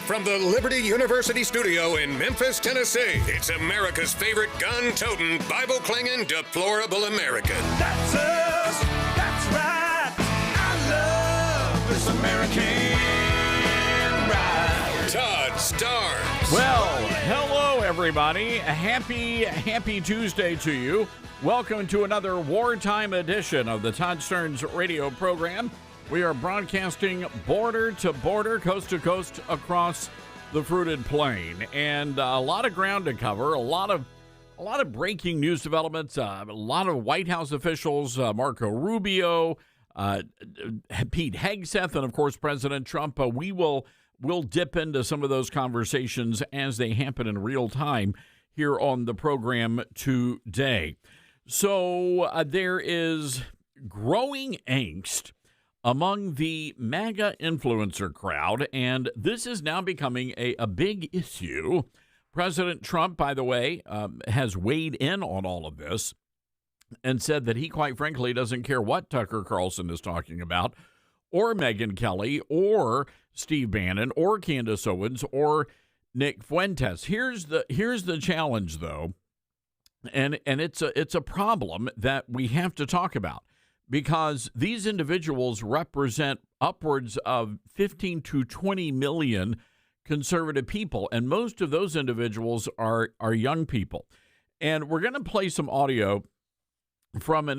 From the Liberty University studio in Memphis, Tennessee, it's America's favorite gun-toting, Bible-clinging, deplorable American. That's us. That's right. I love this American ride. Todd Starnes. Well, hello, everybody. A happy Tuesday to you. Welcome to another wartime edition of the Todd Starnes radio program. We are broadcasting border to border, coast to coast across the fruited plain, and a lot of ground to cover. A lot of breaking news developments. A lot of White House officials, Marco Rubio, Pete Hegseth, and of course President Trump. We'll dip into some of those conversations as they happen in real time here on the program today. So there is growing angst among the MAGA influencer crowd, and this is now becoming a big issue. President Trump, by the way, has weighed in on all of this and said that he, quite frankly, doesn't care what Tucker Carlson is talking about, or Megyn Kelly, or Steve Bannon, or Candace Owens, or Nick Fuentes. Here's the challenge, though, and it's a problem that we have to talk about, because these individuals represent upwards of 15 to 20 million conservative people, and most of those individuals are young people. And we're going to play some audio from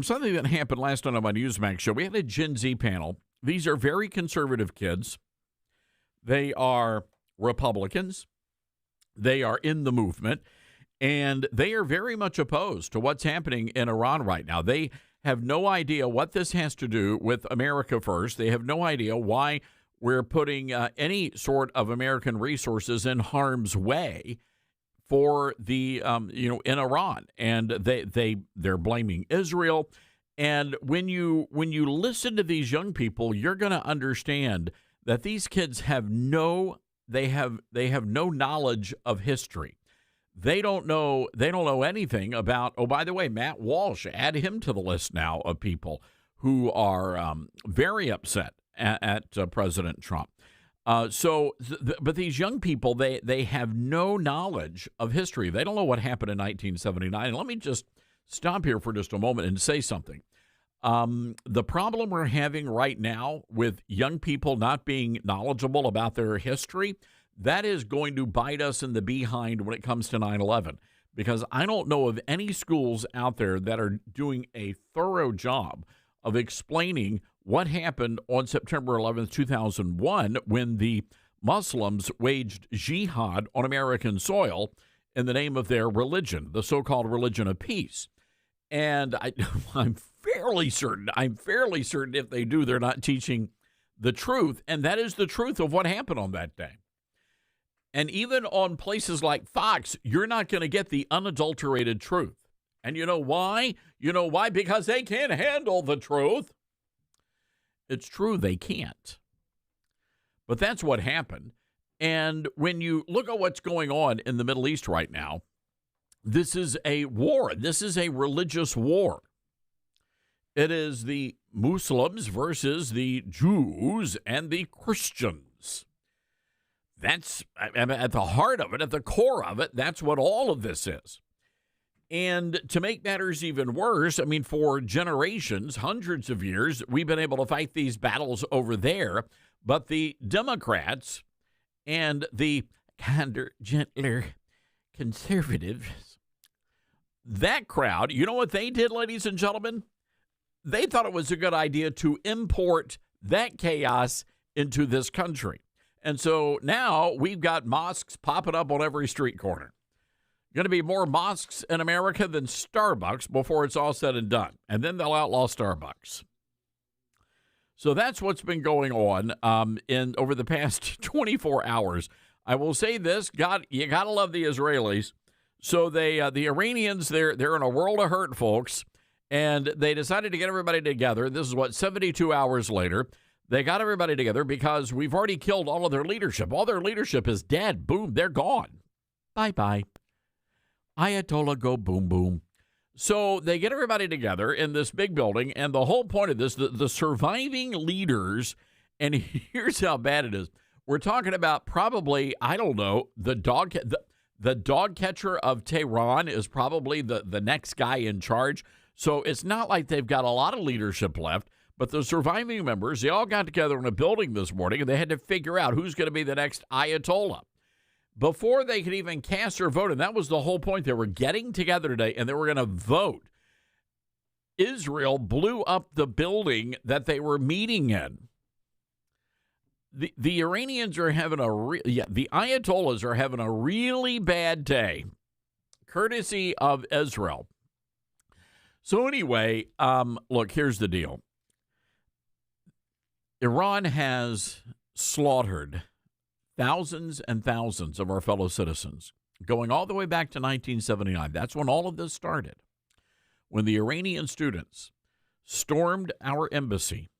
something that happened last night on my Newsmax show. We had a Gen Z panel. These are very conservative kids. They are Republicans. They are in the movement, and they are very much opposed to what's happening in Iran right now. They have no idea what this has to do with America first. They have no idea why we're putting any sort of American resources in harm's way for the in Iran, and they're blaming Israel. And when you listen to these young people, you're going to understand that these kids have no knowledge of history. They don't know anything about, oh, by the way, Matt Walsh, add him to the list now of people who are very upset at President Trump. But these young people, they have no knowledge of history. They don't know what happened in 1979. And let me just stop here for just a moment and say something. The problem we're having right now with young people not being knowledgeable about their history, that is going to bite us in the behind when it comes to 9/11, because I don't know of any schools out there that are doing a thorough job of explaining what happened on September 11th, 2001, when the Muslims waged jihad on American soil in the name of their religion, the so-called religion of peace. And I'm fairly certain if they do, they're not teaching the truth, and that is the truth of what happened on that day. And even on places like Fox, you're not going to get the unadulterated truth. And you know why? Because they can't handle the truth. It's true, they can't. But that's what happened. And when you look at what's going on in the Middle East right now, this is a war. This is a religious war. It is the Muslims versus the Jews and the Christians. That's at the heart of it, at the core of it. That's what all of this is. And to make matters even worse, for generations, hundreds of years, we've been able to fight these battles over there. But the Democrats and the kinder, gentler conservatives, that crowd, you know what they did, ladies and gentlemen? They thought it was a good idea to import that chaos into this country. And so now we've got mosques popping up on every street corner. Going to be more mosques in America than Starbucks before it's all said and done. And then they'll outlaw Starbucks. So that's what's been going on over the past 24 hours. I will say this, you got to love the Israelis. So the Iranians, they're in a world of hurt, folks. And they decided to get everybody together. This is 72 hours later. They got everybody together because we've already killed all of their leadership. All their leadership is dead. Boom, they're gone. Bye-bye. Ayatollah, go boom, boom. So they get everybody together in this big building, and the whole point of this, the surviving leaders, and here's how bad it is. We're talking about probably, I don't know, the dog catcher of Tehran is probably the next guy in charge. So it's not like they've got a lot of leadership left, but the surviving members, they all got together in a building this morning, and they had to figure out who's going to be the next Ayatollah before they could even cast their vote. And that was the whole point. They were getting together today, and they were going to vote. Israel blew up the building that they were meeting in. The Iranians are having the Ayatollahs are having a really bad day, courtesy of Israel. So anyway, look, here's the deal. Iran has slaughtered thousands and thousands of our fellow citizens, going all the way back to 1979. That's when all of this started, when the Iranian students stormed our embassy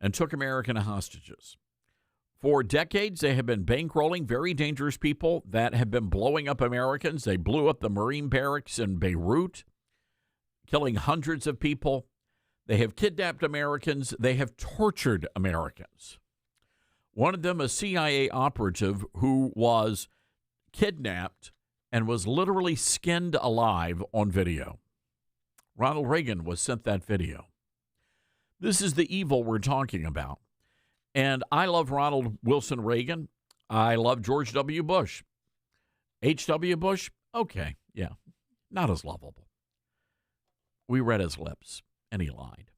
and took American hostages. For decades, they have been bankrolling very dangerous people that have been blowing up Americans. They blew up the Marine barracks in Beirut, killing hundreds of people. They have kidnapped Americans. They have tortured Americans. One of them, a CIA operative who was kidnapped and was literally skinned alive on video. Ronald Reagan was sent that video. This is the evil we're talking about. And I love Ronald Wilson Reagan. I love George W. Bush. H.W. Bush, okay, yeah, not as lovable. We read his lips, and he lied.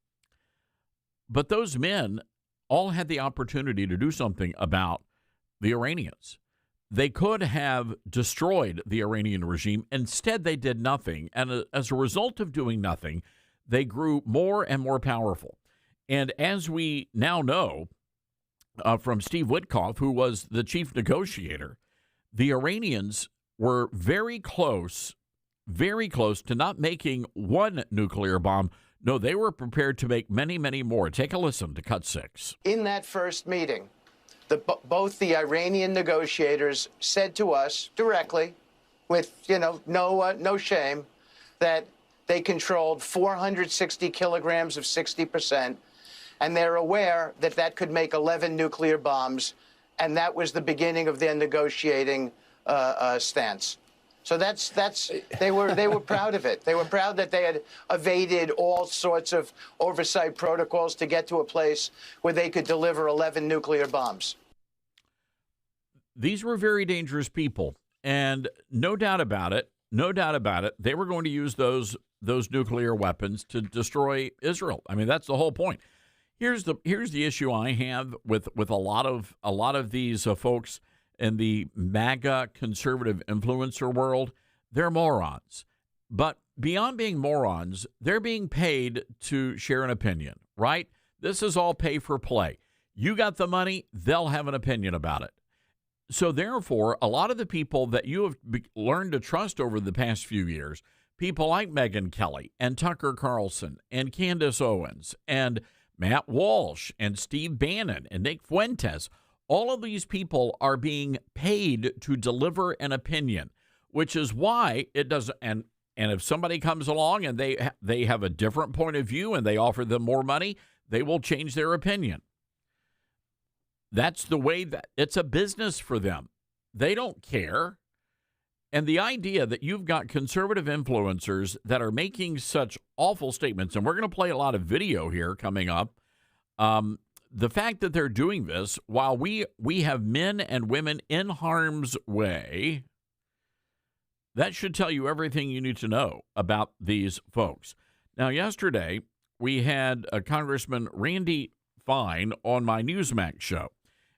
But those men all had the opportunity to do something about the Iranians. They could have destroyed the Iranian regime. Instead, they did nothing. And as a result of doing nothing, they grew more and more powerful. And as we now know from Steve Witkoff, who was the chief negotiator, the Iranians were very close to not making one nuclear bomb. No, they were prepared to make many, many more. Take a listen to Cut 6. In that first meeting, both the Iranian negotiators said to us directly, with no shame, that they controlled 460 kilograms of 60%, and they're aware that that could make 11 nuclear bombs, and that was the beginning of their negotiating stance. So they were proud of it. They were proud that they had evaded all sorts of oversight protocols to get to a place where they could deliver 11 nuclear bombs. These were very dangerous people, and no doubt about it, they were going to use those nuclear weapons to destroy Israel. I mean, that's the whole point. Here's the issue I have with a lot of these folks in the MAGA conservative influencer world. They're morons. But beyond being morons, they're being paid to share an opinion, right? This is all pay for play. You got the money, they'll have an opinion about it. So therefore, a lot of the people that you have learned to trust over the past few years, people like Megyn Kelly and Tucker Carlson and Candace Owens and Matt Walsh and Steve Bannon and Nick Fuentes, all of these people are being paid to deliver an opinion, which is why it doesn't. And if somebody comes along and they have a different point of view and they offer them more money, they will change their opinion. That's the way that it's a business for them. They don't care. And the idea that you've got conservative influencers that are making such awful statements, and we're going to play a lot of video here coming up. The fact that they're doing this while we have men and women in harm's way, that should tell you everything you need to know about these folks. Now, yesterday, we had Congressman Randy Fine on my Newsmax show,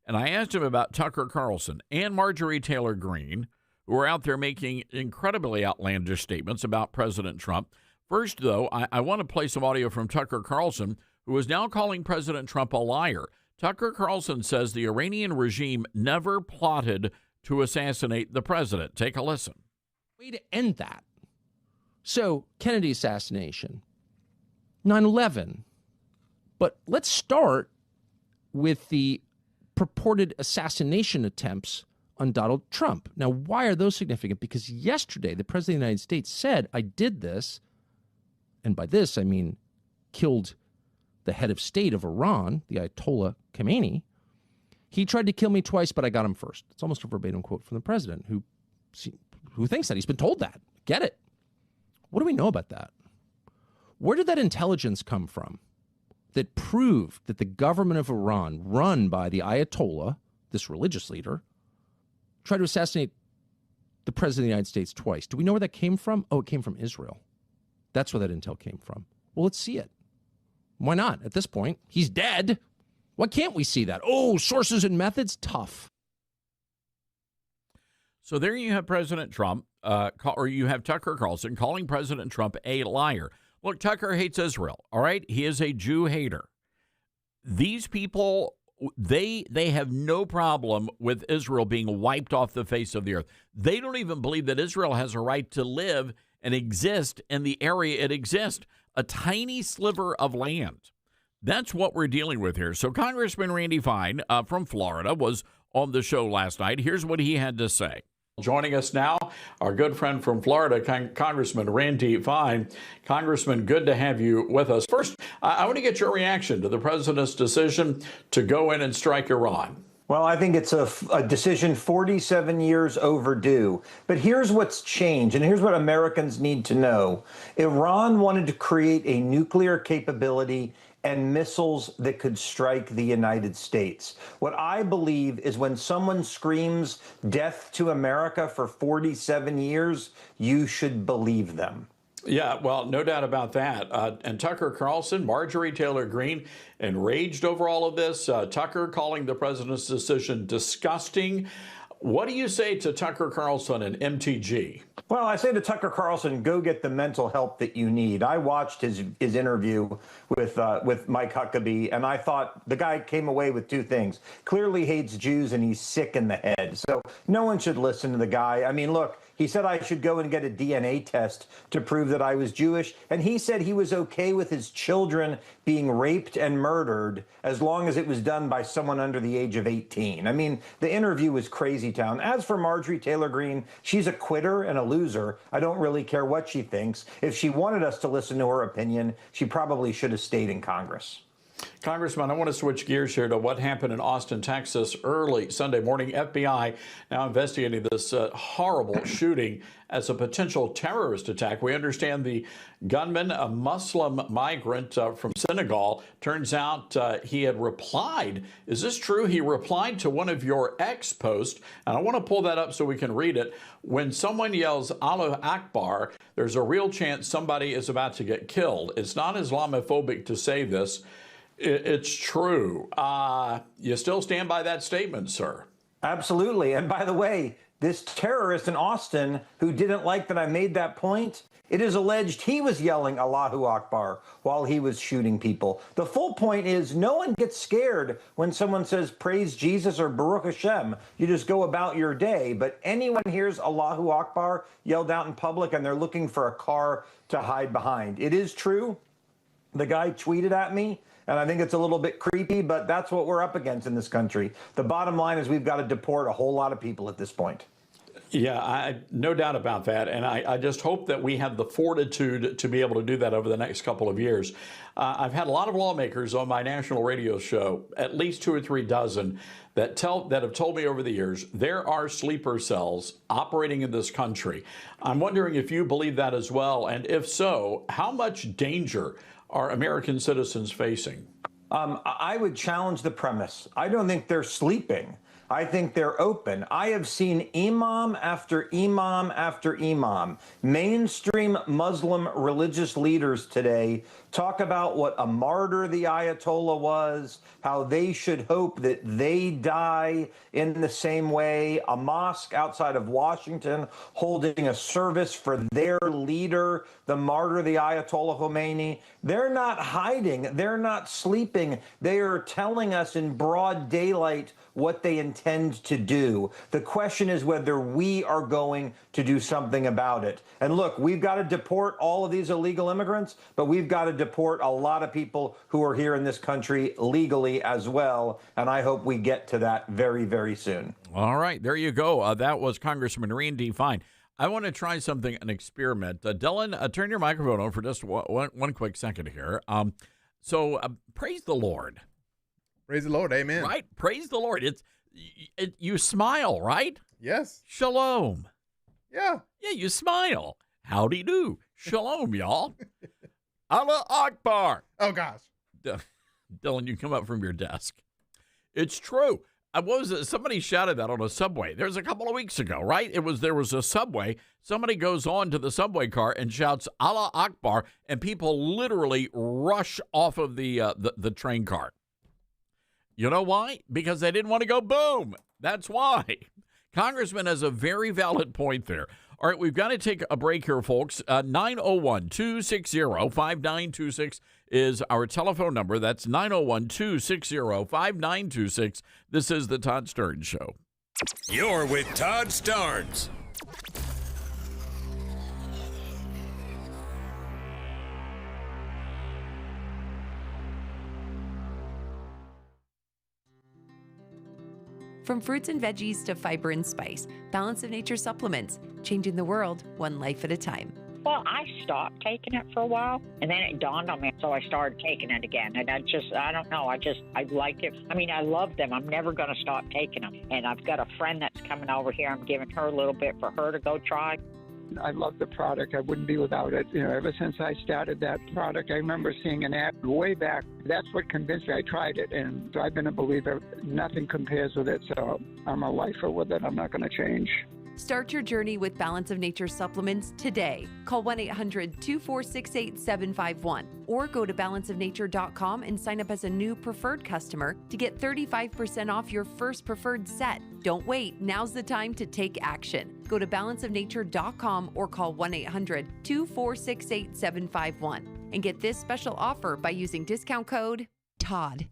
and I asked him about Tucker Carlson and Marjorie Taylor Greene, who are out there making incredibly outlandish statements about President Trump. First, though, I want to play some audio from Tucker Carlson, who is now calling President Trump a liar. Tucker Carlson says the Iranian regime never plotted to assassinate the president. Take a listen. Way to end that. So, Kennedy assassination, 9/11. But let's start with the purported assassination attempts on Donald Trump. Now, why are those significant? Because yesterday, the President of the United States said, I did this, and by this I mean killed the head of state of Iran, the Ayatollah Khamenei. He tried to kill me twice, but I got him first. It's almost a verbatim quote from the president who thinks that. He's been told that. Get it. What do we know about that? Where did that intelligence come from that proved that the government of Iran, run by the Ayatollah, this religious leader, tried to assassinate the president of the United States twice? Do we know where that came from? Oh, it came from Israel. That's where that intel came from. Well, let's see it. Why not? At this point, he's dead. Why can't we see that? Oh, sources and methods? Tough. So there you have President Trump, or you have Tucker Carlson calling President Trump a liar. Look, Tucker hates Israel, all right? He is a Jew hater. These people, they have no problem with Israel being wiped off the face of the earth. They don't even believe that Israel has a right to live and exist in the area it exists, a tiny sliver of land. That's what we're dealing with here. So Congressman Randy Fine from Florida was on the show last night. Here's what he had to say. Joining us now, our good friend from Florida, Congressman Randy Fine. Congressman, good to have you with us. First, I want to get your reaction to the president's decision to go in and strike Iran. Well, I think it's a decision 47 years overdue. But here's what's changed, and here's what Americans need to know. Iran wanted to create a nuclear capability and missiles that could strike the United States. What I believe is when someone screams death to America for 47 years, you should believe them. Yeah, well, no doubt about that. And Tucker Carlson, Marjorie Taylor Greene, enraged over all of this. Tucker calling the president's decision disgusting. What do you say to Tucker Carlson and MTG? Well, I say to Tucker Carlson, go get the mental help that you need. I watched his interview with Mike Huckabee, and I thought the guy came away with two things. Clearly hates Jews, and he's sick in the head. So no one should listen to the guy. I mean, look, he said I should go and get a DNA test to prove that I was Jewish, and he said he was okay with his children being raped and murdered as long as it was done by someone under the age of 18. I mean, the interview was crazy town. As for Marjorie Taylor Greene, she's a quitter and a loser. I don't really care what she thinks. If she wanted us to listen to her opinion, she probably should have stayed in Congress. Congressman, I want to switch gears here to what happened in Austin, Texas early Sunday morning. FBI now investigating this horrible shooting as a potential terrorist attack. We understand the gunman, a Muslim migrant from Senegal, turns out he had replied. Is this true? He replied to one of your ex posts, and I want to pull that up so we can read it. When someone yells Allah Akbar, there's a real chance somebody is about to get killed. It's not Islamophobic to say this. It's true. You still stand by that statement, sir? Absolutely. And by the way, this terrorist in Austin who didn't like that I made that point, it is alleged he was yelling Allahu Akbar while he was shooting people. The full point is no one gets scared when someone says praise Jesus or Baruch Hashem. You just go about your day. But anyone hears Allahu Akbar yelled out in public and they're looking for a car to hide behind. It is true. The guy tweeted at me. And I think it's a little bit creepy, but that's what we're up against in this country. The bottom line is we've got to deport a whole lot of people at this point. Yeah, no doubt about that. And I just hope that we have the fortitude to be able to do that over the next couple of years. I've had a lot of lawmakers on my national radio show, at least 2 or 3 dozen, that have told me over the years there are sleeper cells operating in this country. I'm wondering if you believe that as well. And if so, how much danger are American citizens facing? I would challenge the premise. I don't think they're sleeping. I think they're open. I have seen imam after imam after imam, mainstream Muslim religious leaders today talk about what a martyr the Ayatollah was, how they should hope that they die in the same way. A mosque outside of Washington holding a service for their leader, the martyr, the Ayatollah Khomeini. They're not hiding. They're not sleeping. They are telling us in broad daylight what they intend to do. The question is whether we are going to do something about it. And look, we've got to deport all of these illegal immigrants, but we've got to deport a lot of people who are here in this country legally as well. And I hope we get to that very, very soon. All right, there you go. That was Congressman Randy Fine. I want to try something, an experiment. Dylan, turn your microphone on for just one quick second here. So praise the Lord. Praise the Lord. Amen. Right? Praise the Lord. You smile, right? Yes. Shalom. Yeah. Yeah, you smile. Howdy do. Shalom, y'all. Allah Akbar. Oh, gosh. Dylan, you come up from your desk. It's true. What was it? Somebody shouted that on a subway. There's a couple of weeks ago, right? There was a subway. Somebody goes on to the subway car and shouts Allah Akbar, and people literally rush off of the train car. You know why? Because they didn't want to go boom. That's why. Congressman has a very valid point there. All right, we've got to take a break here, folks. 901-260-5926 is our telephone number. That's 901-260-5926. This is the Todd Starnes Show. You're with Todd Starnes. From fruits and veggies to fiber and spice, Balance of Nature supplements, changing the world one life at a time. Well, I stopped taking it for a while, and then it dawned on me, so I started taking it again. And I don't know, I like it. I mean, I love them. I'm never going to stop taking them. And I've got a friend that's coming over here. I'm giving her a little bit for her to go try. I love the product. I wouldn't be without it. Ever since I started that product, I remember seeing an ad way back. That's what convinced me. I tried it, and I've been a believer. Nothing compares with it, so I'm a lifer with it. I'm not going to change. Start your journey with Balance of Nature supplements today. Call 1-800-246-8751 or go to balanceofnature.com and sign up as a new preferred customer to get 35% off your first preferred set. Don't wait. Now's the time to take action. Go to balanceofnature.com or call 1-800-246-8751 and get this special offer by using discount code TODD.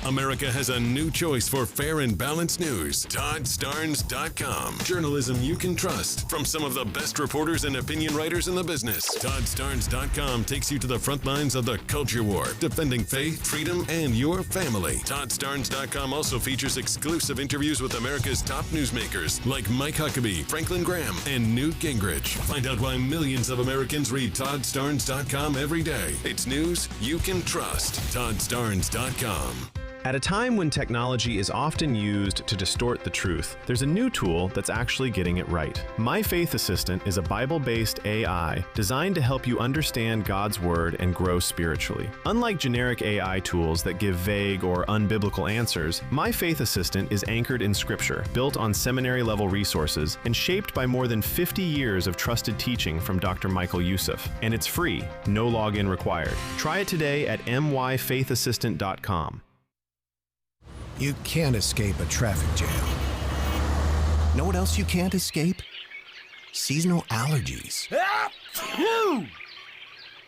America has a new choice for fair and balanced news. ToddStarnes.com. Journalism you can trust from some of the best reporters and opinion writers in the business. ToddStarnes.com takes you to the front lines of the culture war, defending faith, freedom, and your family. ToddStarnes.com also features exclusive interviews with America's top newsmakers like Mike Huckabee, Franklin Graham, and Newt Gingrich. Find out why millions of Americans read ToddStarnes.com every day. It's news you can trust. ToddStarnes.com. At a time when technology is often used to distort the truth, there's a new tool that's actually getting it right. My Faith Assistant is a Bible-based AI designed to help you understand God's Word and grow spiritually. Unlike generic AI tools that give vague or unbiblical answers, My Faith Assistant is anchored in Scripture, built on seminary-level resources, and shaped by more than 50 years of trusted teaching from Dr. Michael Youssef. And it's free, no login required. Try it today at myfaithassistant.com. You can't escape a traffic jam. Know what else you can't escape? Seasonal allergies.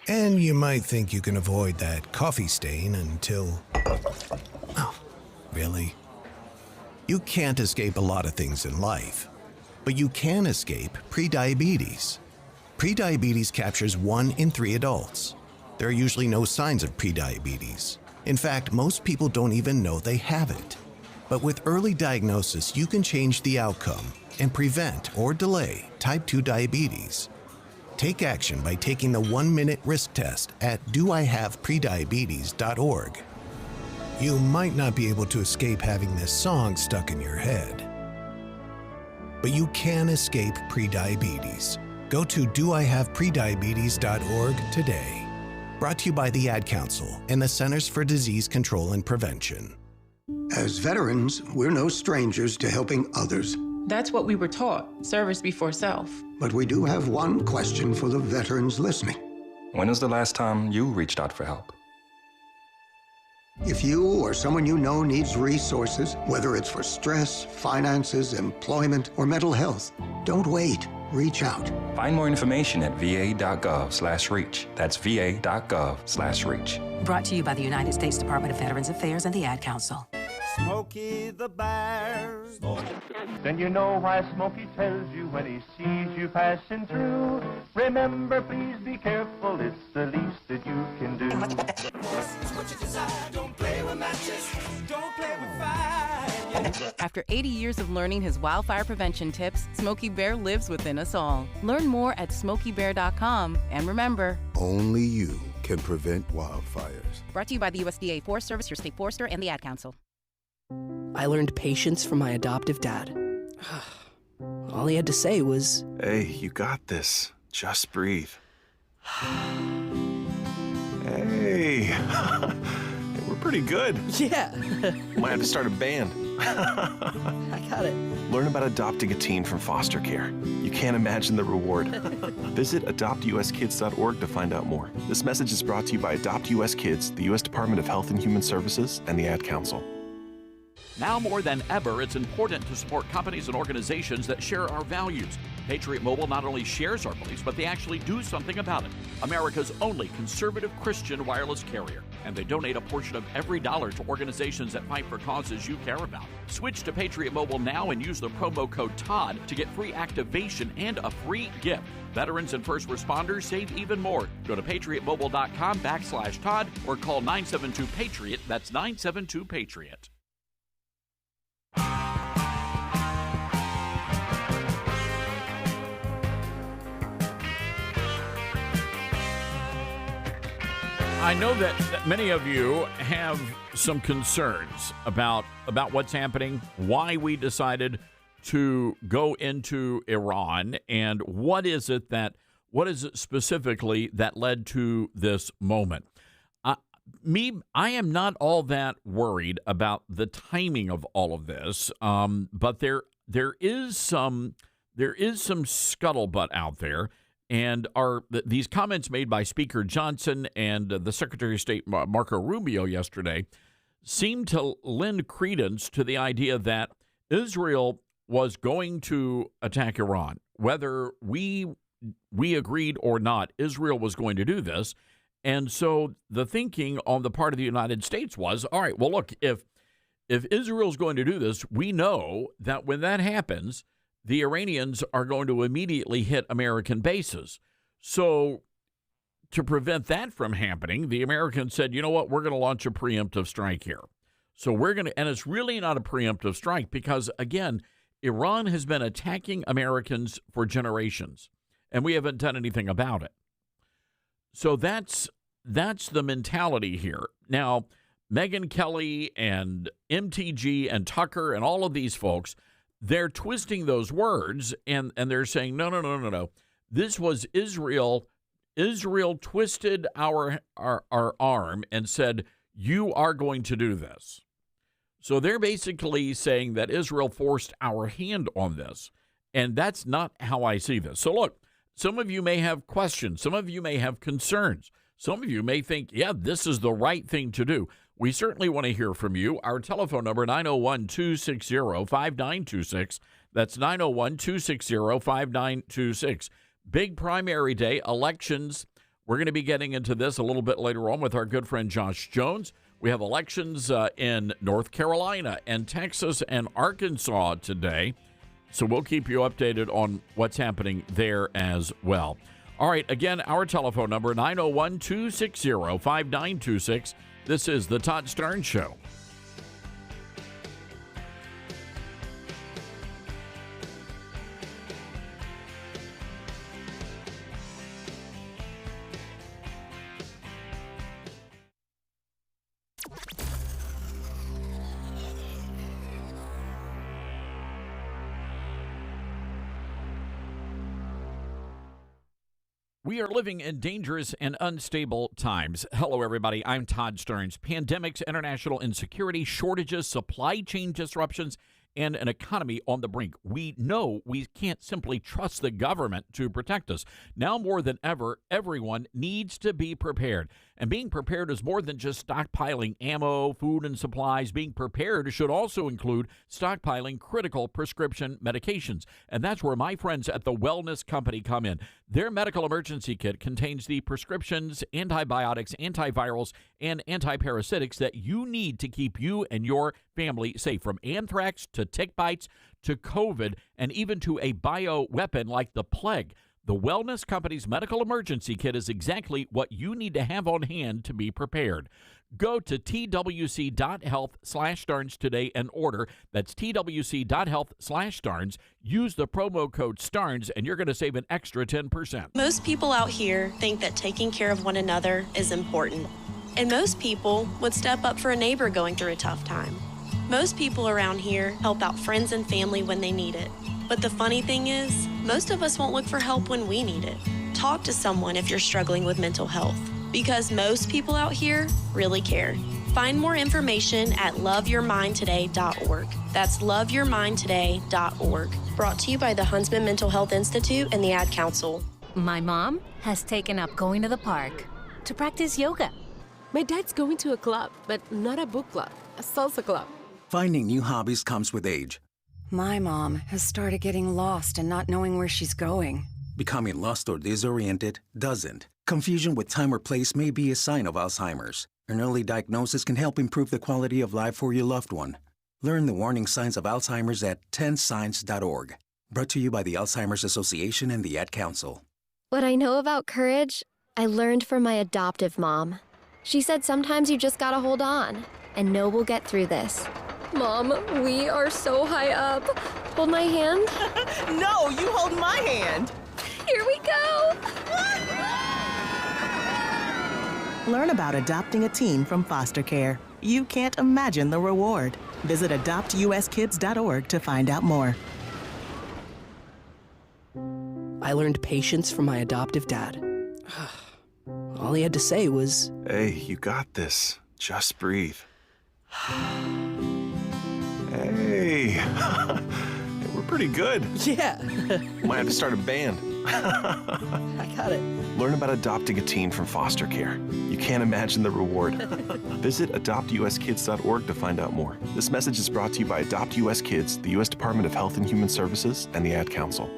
And you might think you can avoid that coffee stain until... Oh, really? You can't escape a lot of things in life, but you can escape prediabetes. Prediabetes captures 1 in 3 adults. There are usually no signs of prediabetes. In fact, most people don't even know they have it. But with early diagnosis, you can change the outcome and prevent or delay type 2 diabetes. Take action by taking the 1-minute risk test at doihaveprediabetes.org. You might not be able to escape having this song stuck in your head, but you can escape prediabetes. Go to doihaveprediabetes.org today. Brought to you by the Ad Council and the Centers for Disease Control and Prevention. As veterans, we're no strangers to helping others. That's what we were taught, service before self. But we do have one question for the veterans listening. When was the last time you reached out for help? If you or someone you know needs resources, whether it's for stress, finances, employment, or mental health, don't wait. Reach out. Find more information at va.gov/reach. That's va.gov/reach. Brought to you by the United States Department of Veterans Affairs and the Ad Council. Smokey the Bear. Then you know why Smokey tells you when he sees you passing through. Remember, please be careful, it's the least that you can do. What you desire, don't play with matches, don't play with fire. After 80 years of learning his wildfire prevention tips, Smokey Bear lives within us all. Learn more at smokeybear.com, and remember, Only you can prevent wildfires. Brought to you by the USDA Forest Service, your state forester, and the Ad Council. I learned patience from my adoptive dad. All he had to say was, "Hey, you got this. Just breathe." Hey, we're pretty good. Yeah. Might have to start a band. I got it. Learn about adopting a teen from foster care. You can't imagine the reward. Visit adoptuskids.org to find out more. This message is brought to you by Adopt US Kids, the U.S. Department of Health and Human Services, and the Ad Council. Now more than ever, it's important to support companies and organizations that share our values. Patriot Mobile not only shares our beliefs, but they actually do something about it. America's only conservative Christian wireless carrier. And they donate a portion of every dollar to organizations that fight for causes you care about. Switch to Patriot Mobile now and use the promo code TODD to get free activation and a free gift. Veterans and first responders save even more. Go to patriotmobile.com/Todd or call 972-PATRIOT. That's 972-PATRIOT. I know that many of you have some concerns about what's happening, why we decided to go into Iran, and what is it specifically that led to this moment. I am not all that worried about the timing of all of this, but there is some scuttlebutt out there. And these comments made by Speaker Johnson and the Secretary of State Marco Rubio yesterday seem to lend credence to the idea that Israel was going to attack Iran. Whether we agreed or not, Israel was going to do this. And so the thinking on the part of the United States was, all right, well, look, if Israel's going to do this, we know that when that happens, the Iranians are going to immediately hit American bases. So to prevent that from happening, the Americans said, you know what, we're going to launch a preemptive strike here. So we're going to, and it's really not a preemptive strike because, again, Iran has been attacking Americans for generations, and we haven't done anything about it. So that's the mentality here. Now, Megyn Kelly and MTG and Tucker and all of these folks, they're twisting those words, and they're saying, no. This was Israel. Israel twisted our arm and said, you are going to do this. So they're basically saying that Israel forced our hand on this, and that's not how I see this. So look, some of you may have questions. Some of you may have concerns. Some of you may think, yeah, this is the right thing to do. We certainly want to hear from you. Our telephone number, 901-260-5926. That's 901-260-5926. Big primary day, elections. We're going to be getting into this a little bit later on with our good friend Josh Jones. We have elections in North Carolina and Texas and Arkansas today. So we'll keep you updated on what's happening there as well. All right, again, our telephone number, 901-260-5926. This is the Todd Starnes Show. We are living in dangerous and unstable times. Hello, everybody. I'm Todd Starnes. Pandemics, international insecurity, shortages, supply chain disruptions, and an economy on the brink. We know we can't simply trust the government to protect us. Now more than ever, everyone needs to be prepared. And being prepared is more than just stockpiling ammo, food, and supplies. Being prepared should also include stockpiling critical prescription medications. And that's where my friends at the Wellness Company come in. Their medical emergency kit contains the prescriptions, antibiotics, antivirals, and antiparasitics that you need to keep you and your family safe, from anthrax to tick bites to COVID and even to a bioweapon like the plague. The Wellness Company's medical emergency kit is exactly what you need to have on hand to be prepared. Go to twc.health/Starnes today and order. That's twc.health/Starnes. Use the promo code Starnes, and you're going to save an extra 10%. Most people out here think that taking care of one another is important. And most people would step up for a neighbor going through a tough time. Most people around here help out friends and family when they need it. But the funny thing is, most of us won't look for help when we need it. Talk to someone if you're struggling with mental health, because most people out here really care. Find more information at loveyourmindtoday.org. That's loveyourmindtoday.org. Brought to you by the Huntsman Mental Health Institute and the Ad Council. My mom has taken up going to the park to practice yoga. My dad's going to a club, but not a book club, a salsa club. Finding new hobbies comes with age. My mom has started getting lost and not knowing where she's going. Becoming lost or disoriented doesn't. Confusion with time or place may be a sign of Alzheimer's. An early diagnosis can help improve the quality of life for your loved one. Learn the warning signs of Alzheimer's at 10signs.org. Brought to you by the Alzheimer's Association and the Ad Council. What I know about courage, I learned from my adoptive mom. She said sometimes you just gotta hold on and know we'll get through this. Mom, we are so high up. Hold my hand. No, you hold my hand. Here we go. Learn about adopting a teen from foster care. You can't imagine the reward. Visit adoptuskids.org to find out more. I learned patience from my adoptive dad. All he had to say was, Hey, you got this. Just breathe. Hey, we're pretty good. Yeah. Might have to start a band. I got it. Learn about adopting a teen from foster care. You can't imagine the reward. Visit adoptuskids.org to find out more. This message is brought to you by Adopt US Kids, the U.S. Department of Health and Human Services, and the Ad Council.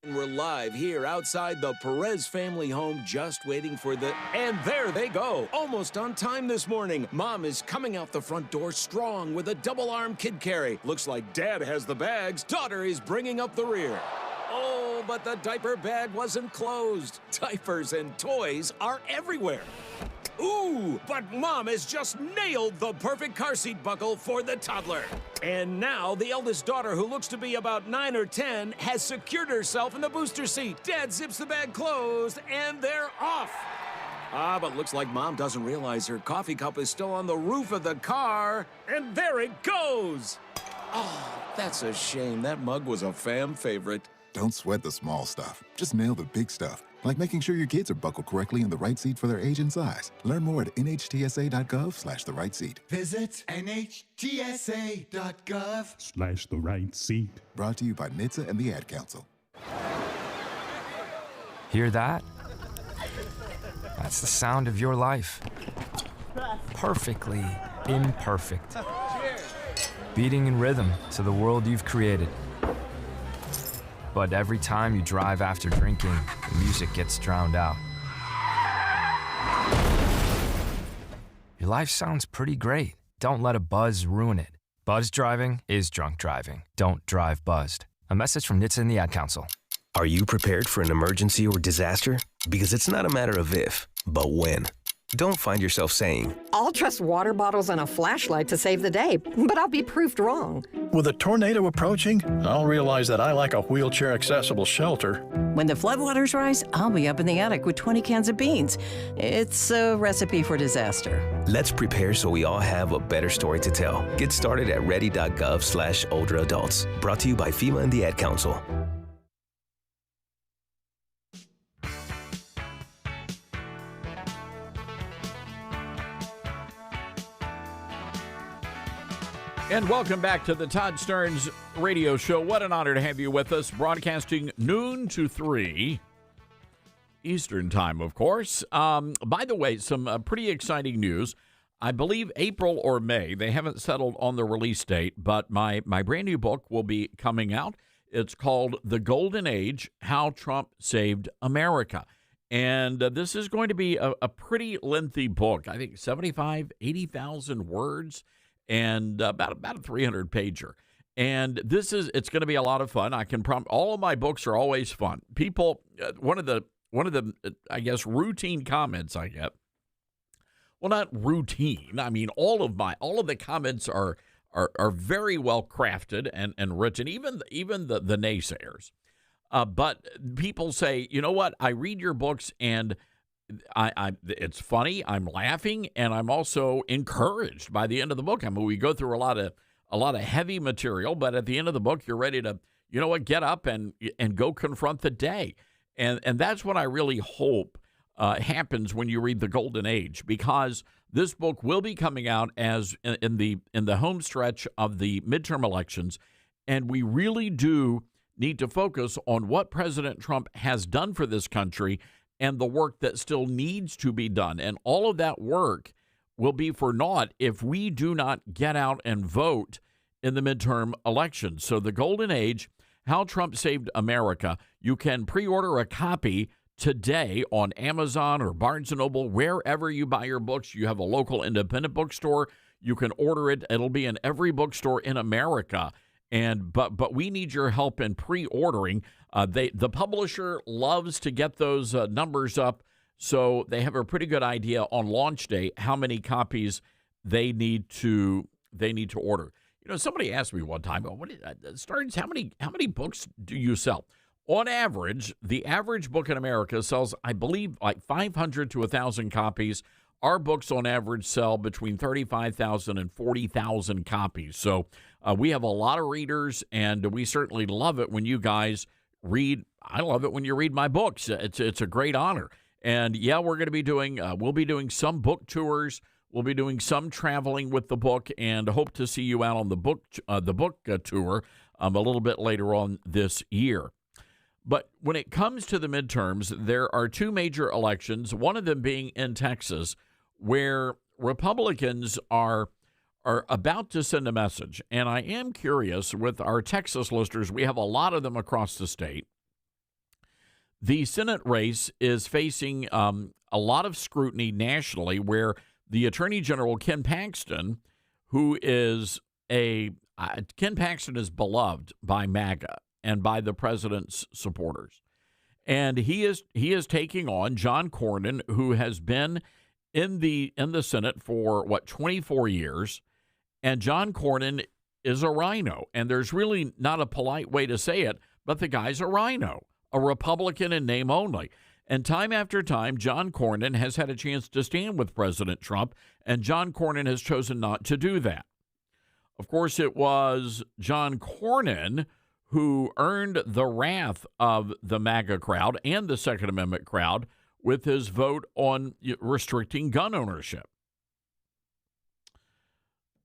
We're live here outside the Perez family home, just waiting for the... And there they go, almost on time this morning. Mom is coming out the front door strong with a double-arm kid carry. Looks like Dad has the bags. Daughter is bringing up the rear. Oh, but the diaper bag wasn't closed. Diapers and toys are everywhere. Ooh, but Mom has just nailed the perfect car seat buckle for the toddler. And now the eldest daughter, who looks to be about 9 or 10, has secured herself in the booster seat. Dad zips the bag closed, and they're off. But looks like Mom doesn't realize her coffee cup is still on the roof of the car. And there it goes. Oh, that's a shame. That mug was a fam favorite. Don't sweat the small stuff. Just nail the big stuff, like making sure your kids are buckled correctly in the right seat for their age and size. Learn more at nhtsa.gov/the right seat. Visit nhtsa.gov/the right seat. Brought to you by NHTSA and the Ad Council. Hear that? That's the sound of your life. Perfectly imperfect. Beating in rhythm to the world you've created. But every time you drive after drinking, the music gets drowned out. Your life sounds pretty great. Don't let a buzz ruin it. Buzz driving is drunk driving. Don't drive buzzed. A message from NHTSA and the Ad Council. Are you prepared for an emergency or disaster? Because it's not a matter of if, but when. Don't find yourself saying, I'll trust water bottles and a flashlight to save the day, but I'll be proved wrong. With a tornado approaching, I'll realize that I lack a wheelchair-accessible shelter. When the floodwaters rise, I'll be up in the attic with 20 cans of beans. It's a recipe for disaster. let's prepare so we all have a better story to tell. Get started at ready.gov/older adults. Brought to you by FEMA and the Ad Council. And welcome back to the Todd Starnes Radio Show. What an honor to have you with us, broadcasting noon to 3 Eastern Time, of course. By the way, some pretty exciting news. I believe April or May. They haven't settled on the release date, but my brand new book will be coming out. It's called The Golden Age, How Trump Saved America. And this is going to be a pretty lengthy book. I think 80,000 words. And about a 300-pager. And it's going to be a lot of fun. I can promise. All of my books are always fun. People, one of the I guess routine comments I get. Well, not routine. I mean, all of the comments are very well crafted and written. Even the naysayers. But people say, you know what? I read your books and it's funny. I'm laughing and I'm also encouraged by the end of the book. I mean, we go through a lot of heavy material, but at the end of the book, you're ready to, you know what, get up and go confront the day. And that's what I really hope happens when you read The Golden Age, because this book will be coming out as in the home stretch of the midterm elections, and we really do need to focus on what President Trump has done for this country and the work that still needs to be done. And all of that work will be for naught if we do not get out and vote in the midterm elections. So The Golden Age, How Trump Saved America, you can pre-order a copy today on Amazon or Barnes & Noble, wherever you buy your books. You have a local independent bookstore, you can order it. It'll be in every bookstore in America. But we need your help in pre-ordering. The publisher loves to get those numbers up, so they have a pretty good idea on launch day how many copies they need to order. You know, somebody asked me one time, Starnes, how many books do you sell? On average, the average book in America sells, I believe, like 500 to 1,000 copies. Our books on average sell between 35,000 and 40,000 copies. So we have a lot of readers, and we certainly love it when you guys read. I love it when you read my books. It's a great honor. And yeah, we're going to be doing, we'll be doing some book tours. We'll be doing some traveling with the book, and hope to see you out on the book tour a little bit later on this year. But when it comes to the midterms, there are two major elections, one of them being in Texas, where Republicans are about to send a message. And I am curious, with our Texas listeners, we have a lot of them across the state. The Senate race is facing a lot of scrutiny nationally, where the Attorney General, Ken Paxton, Ken Paxton is beloved by MAGA and by the president's supporters. And he is taking on John Cornyn, who has been in the Senate for 24 years. And John Cornyn is a rhino. And there's really not a polite way to say it, but the guy's a rhino, a Republican in name only. And time after time, John Cornyn has had a chance to stand with President Trump, and John Cornyn has chosen not to do that. Of course, it was John Cornyn who earned the wrath of the MAGA crowd and the Second Amendment crowd with his vote on restricting gun ownership.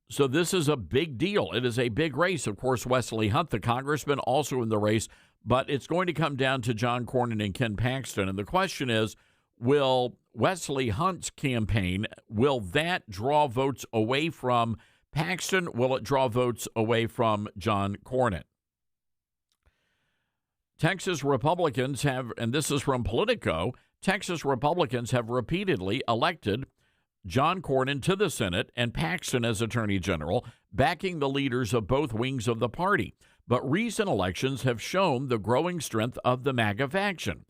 So this is a big deal. It is a big race. Of course, Wesley Hunt, the congressman, also in the race, but it's going to come down to John Cornyn and Ken Paxton. And the question is, will Wesley Hunt's campaign, will that draw votes away from Paxton? Will it draw votes away from John Cornyn? Texas Republicans have, and this is from Politico, Texas Republicans have repeatedly elected John Cornyn to the Senate and Paxton as Attorney General, backing the leaders of both wings of the party. But recent elections have shown the growing strength of the MAGA faction.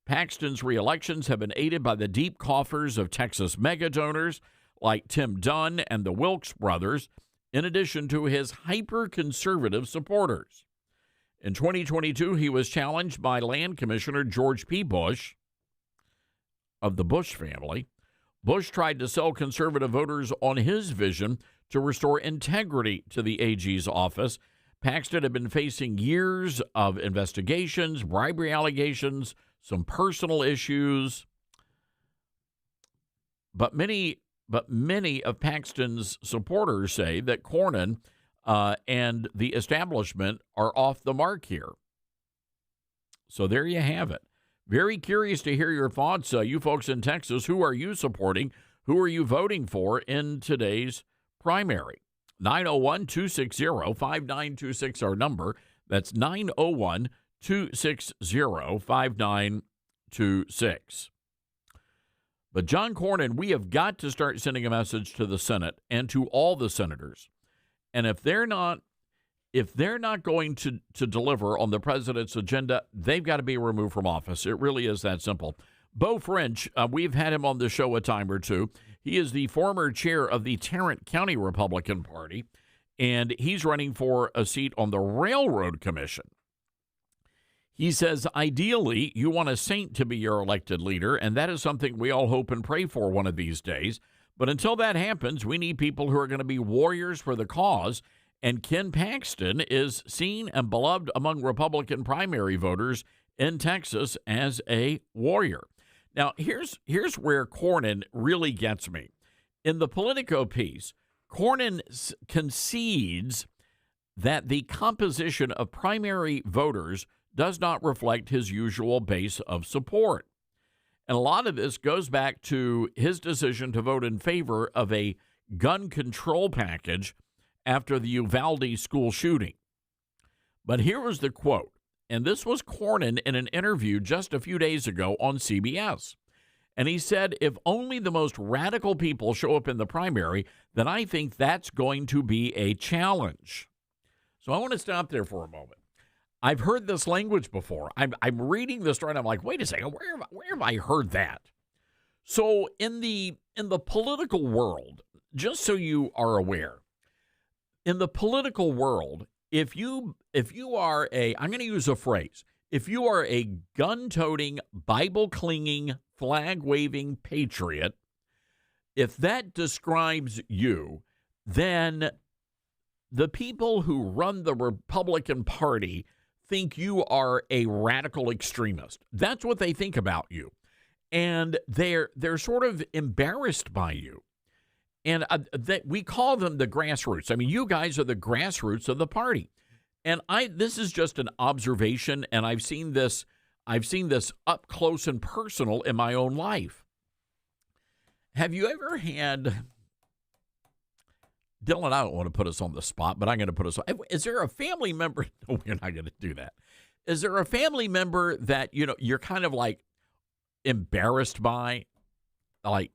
Paxton's re-elections have been aided by the deep coffers of Texas mega donors like Tim Dunn and the Wilkes brothers, in addition to his hyper-conservative supporters. In 2022, he was challenged by Land Commissioner George P. Bush of the Bush family. Bush tried to sell conservative voters on his vision to restore integrity to the AG's office. Paxton had been facing years of investigations, bribery allegations, some personal issues. But many of Paxton's supporters say that Cornyn and the establishment are off the mark here. So there you have it. Very curious to hear your thoughts, you folks in Texas. Who are you supporting? Who are you voting for in today's primary? 901-260-5926, our number. That's 901-260-5926. But John Cornyn, we have got to start sending a message to the Senate and to all the senators. And if they're not if they're not going to deliver on the president's agenda, they've got to be removed from office. It really is that simple. Beau French, we've had him on the show a time or two. He is the former chair of the Tarrant County Republican Party, and he's running for a seat on the Railroad Commission. He says, ideally, you want a saint to be your elected leader, and that is something we all hope and pray for one of these days. But until that happens, we need people who are going to be warriors for the cause, and Ken Paxton is seen and beloved among Republican primary voters in Texas as a warrior. Now, here's where Cornyn really gets me. In the Politico piece, Cornyn concedes that the composition of primary voters does not reflect his usual base of support. And a lot of this goes back to his decision to vote in favor of a gun control package after the Uvalde school shooting. But here was the quote, and this was Cornyn in an interview just a few days ago on CBS. And he said, if only the most radical people show up in the primary, then I think that's going to be a challenge. So I want to stop there for a moment. I've heard this language before. I'm reading this story, and I'm like, wait a second, where have I heard that? So in the political world, just so you are aware, in the political world, if you are I'm going to use a phrase, if you are a gun-toting, Bible-clinging, flag-waving patriot, if that describes you, then the people who run the Republican Party think you are a radical extremist. That's what they think about you. And they're sort of embarrassed by you. And we call them the grassroots. I mean, you guys are the grassroots of the party. And this is just an observation, and I've seen this up close and personal in my own life. Have you ever had, Dylan, I don't want to put us on the spot, but I'm going to put us on. Is there a family member? No, we're not going to do that. Is there a family member that, you're kind of like embarrassed by? Like,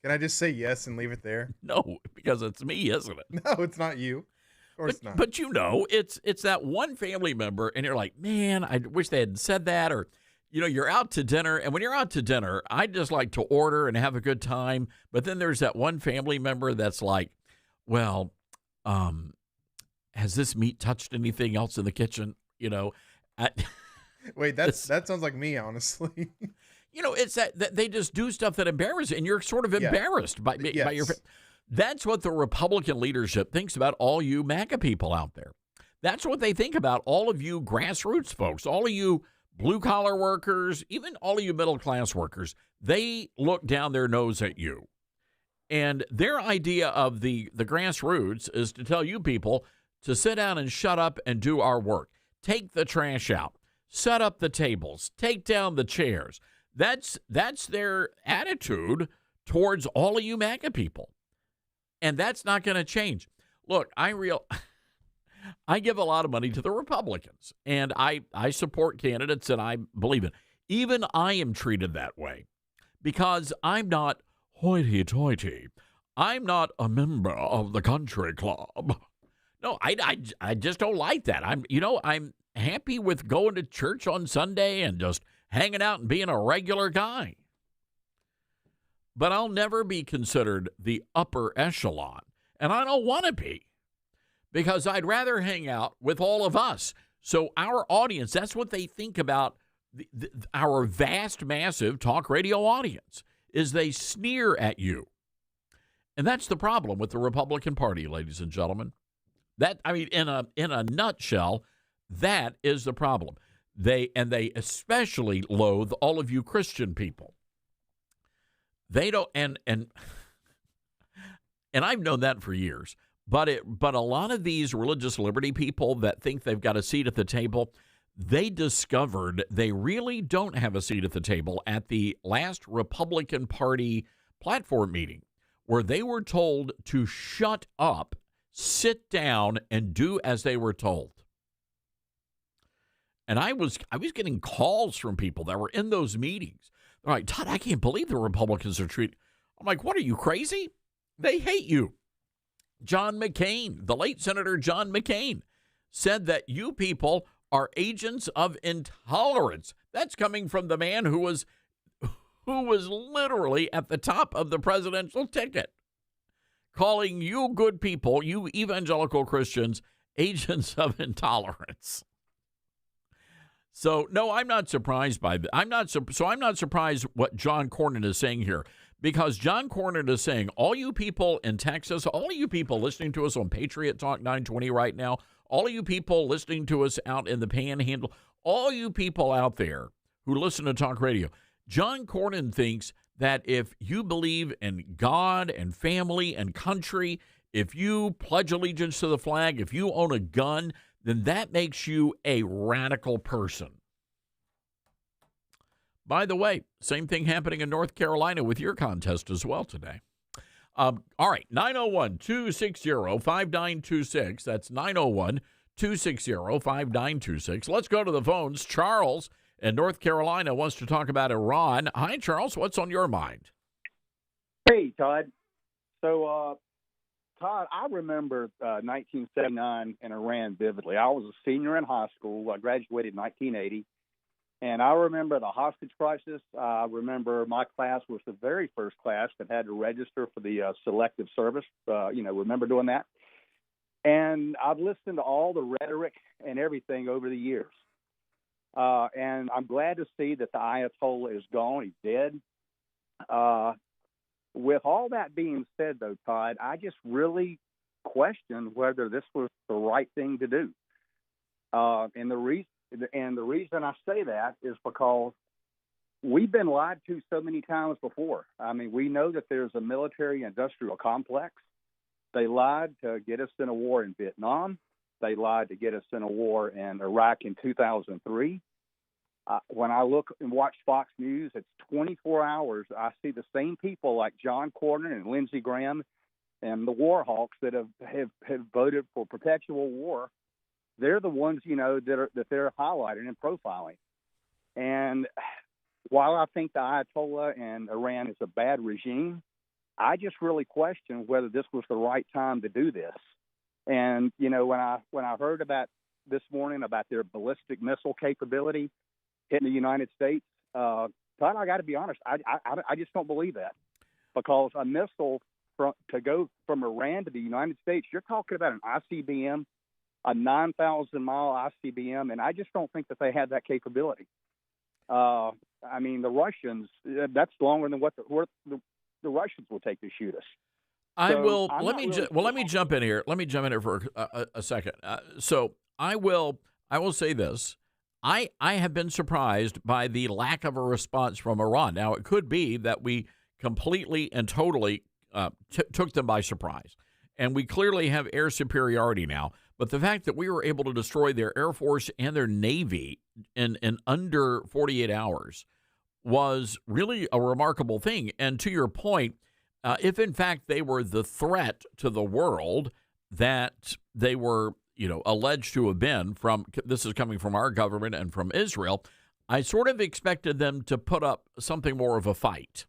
can I just say yes and leave it there? No, because it's me, isn't it? No, it's not you. Of course not. But it's that one family member, and you're like, man, I wish they hadn't said that. Or, you're out to dinner, and when you're out to dinner, I just like to order and have a good time. But then there's that one family member that's like, well, has this meat touched anything else in the kitchen? Wait, that sounds like me, honestly. It's that they just do stuff that embarrasses, and you're sort of embarrassed by your. That's what the Republican leadership thinks about all you MAGA people out there. That's what they think about all of you grassroots folks, all of you blue-collar workers, even all of you middle-class workers. They look down their nose at you. And their idea of the grassroots is to tell you people to sit down and shut up and do our work. Take the trash out. Set up the tables. Take down the chairs. That's their attitude towards all of you MAGA people. And that's not going to change. Look, I give a lot of money to the Republicans, and I support candidates that I believe in. Even I am treated that way because I'm not hoity-toity. I'm not a member of the country club. No, I just don't like that. I'm happy with going to church on Sunday and just hanging out and being a regular guy. But I'll never be considered the upper echelon, and I don't want to be, because I'd rather hang out with all of us. So our audience, that's what they think about our vast, massive talk radio audience, is they sneer at you. And that's the problem with the Republican Party, ladies and gentlemen. In a nutshell, that is the problem. They especially loathe all of you Christian people. They don't, and I've known that for years. But a lot of these religious liberty people that think they've got a seat at the table, they discovered they really don't have a seat at the table at the last Republican Party platform meeting, where they were told to shut up, sit down, and do as they were told. And I was getting calls from people that were in those meetings. They're like, Todd, I can't believe the Republicans are treating. I'm like, what, are you crazy? They hate you. John McCain, the late Senator John McCain, said that you people are agents of intolerance. That's coming from the man who was literally at the top of the presidential ticket, calling you good people, you evangelical Christians, agents of intolerance. So, no, I'm not surprised by that. I'm not surprised what John Cornyn is saying here, because John Cornyn is saying, all you people in Texas, all of you people listening to us on Patriot Talk 920 right now, all of you people listening to us out in the Panhandle, all you people out there who listen to talk radio, John Cornyn thinks that if you believe in God and family and country, if you pledge allegiance to the flag, if you own a gun, then that makes you a radical person. By the way, same thing happening in North Carolina with your contest as well today. All right, 901-260-5926. That's 901-260-5926. Let's go to the phones. Charles in North Carolina wants to talk about Iran. Hi, Charles. What's on your mind? Hey, Todd. So, Todd, I remember 1979 in Iran vividly. I was a senior in high school. I graduated in 1980. And I remember the hostage crisis. I remember my class was the very first class that had to register for the selective service. Remember doing that? And I've listened to all the rhetoric and everything over the years. And I'm glad to see that the Ayatollah is gone. He's dead. With all that being said, though, Todd, I just really question whether this was the right thing to do. And the reason I say that is because we've been lied to so many times before. I mean, we know that there's a military-industrial complex. They lied to get us in a war in Vietnam. They lied to get us in a war in Iraq in 2003. When I look and watch Fox News, it's 24 hours. I see the same people like John Cornyn and Lindsey Graham and the war hawks that have voted for perpetual war. They're the ones, that they're highlighting and profiling. And while I think the Ayatollah and Iran is a bad regime, I just really question whether this was the right time to do this. And, when I heard about this morning about their ballistic missile capability hitting the United States, Todd, I got to be honest, I just don't believe that, because a missile to go from Iran to the United States, you're talking about an ICBM, a 9,000-mile ICBM, and I just don't think that they had that capability. I mean, the Russians, that's longer than what the Russians will take to shoot us. Let me jump in here. Let me jump in here for a second. So I will say this. I have been surprised by the lack of a response from Iran. Now, it could be that we completely and totally took them by surprise, and we clearly have air superiority now. But the fact that we were able to destroy their Air Force and their Navy in under 48 hours was really a remarkable thing. And to your point, if in fact they were the threat to the world that they were, alleged to have been from, this is coming from our government and from Israel, I sort of expected them to put up something more of a fight.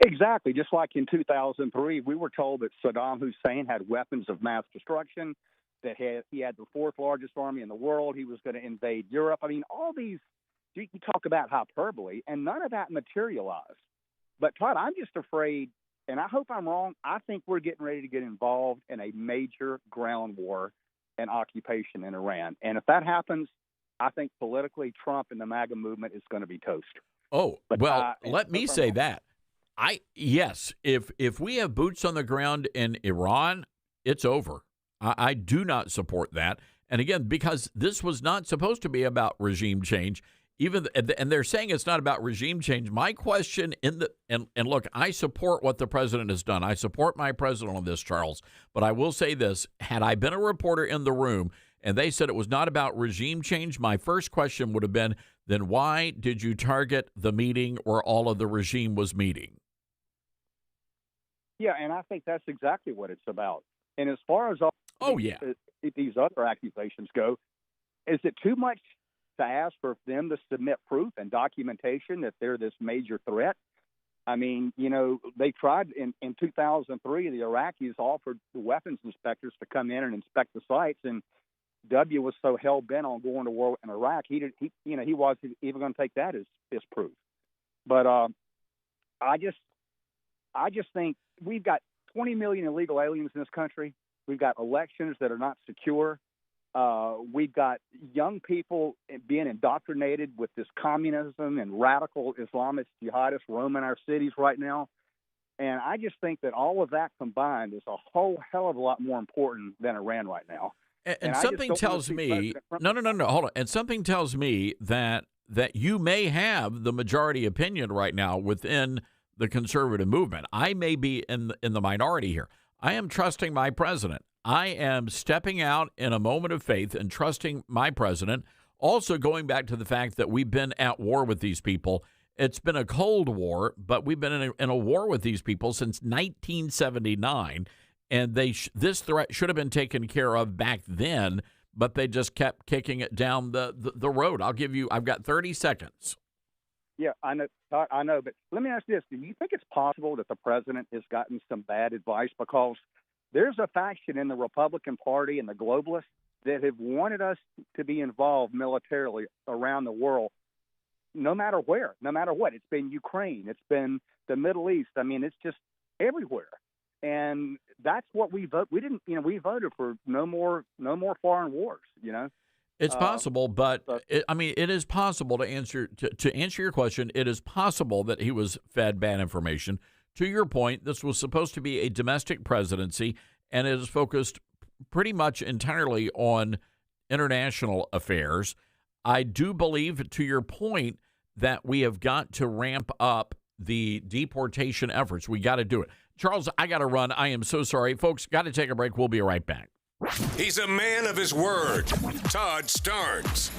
Exactly. Just like in 2003, we were told that Saddam Hussein had weapons of mass destruction, that he had the fourth largest army in the world. He was going to invade Europe. I mean, all these, you talk about hyperbole, and none of that materialized. But, Todd, I'm just afraid, and I hope I'm wrong, I think we're getting ready to get involved in a major ground war and occupation in Iran. And if that happens, I think politically Trump and the MAGA movement is going to be toast. Oh, but, let me say that. Yes, if we have boots on the ground in Iran, it's over. I do not support that. And again, because this was not supposed to be about regime change, and they're saying it's not about regime change. My question and look, I support what the president has done. I support my president on this, Charles. But I will say this: had I been a reporter in the room and they said it was not about regime change, my first question would have been, then why did you target the meeting where all of the regime was meeting? Yeah, and I think that's exactly what it's about. And as far as these other accusations go, is it too much to ask for them to submit proof and documentation that they're this major threat? I mean, they tried in 2003, the Iraqis offered the weapons inspectors to come in and inspect the sites, and W was so hell-bent on going to war in Iraq, he wasn't even going to take that as proof. But I just think we've got 20 million illegal aliens in this country. We've got elections that are not secure. We've got young people being indoctrinated with this communism and radical Islamist jihadists roaming our cities right now. And I just think that all of that combined is a whole hell of a lot more important than Iran right now. And something tells me, no, hold on. And something tells me that you may have the majority opinion right now within the conservative movement. I may be in the minority here. I am trusting my president. I am stepping out in a moment of faith and trusting my president. Also going back to the fact that we've been at war with these people. It's been a Cold War, but we've been in a war with these people since 1979. And this threat should have been taken care of back then, but they just kept kicking it down the road. I've got 30 seconds. Yeah, I know, but let me ask this. Do you think it's possible that the president has gotten some bad advice? Because there's a faction in the Republican Party and the globalists that have wanted us to be involved militarily around the world, no matter where, no matter what. It's been Ukraine. It's been the Middle East. I mean, it's just everywhere. And that's what we vote. We didn't, we voted for no more foreign wars, It's possible, but it is possible to answer your question. It is possible that he was fed bad information. To your point, this was supposed to be a domestic presidency, and it is focused pretty much entirely on international affairs. I do believe, to your point, that we have got to ramp up the deportation efforts. We got to do it. Charles, I got to run. I am so sorry. Folks, got to take a break. We'll be right back. He's a man of his word. Todd Starnes.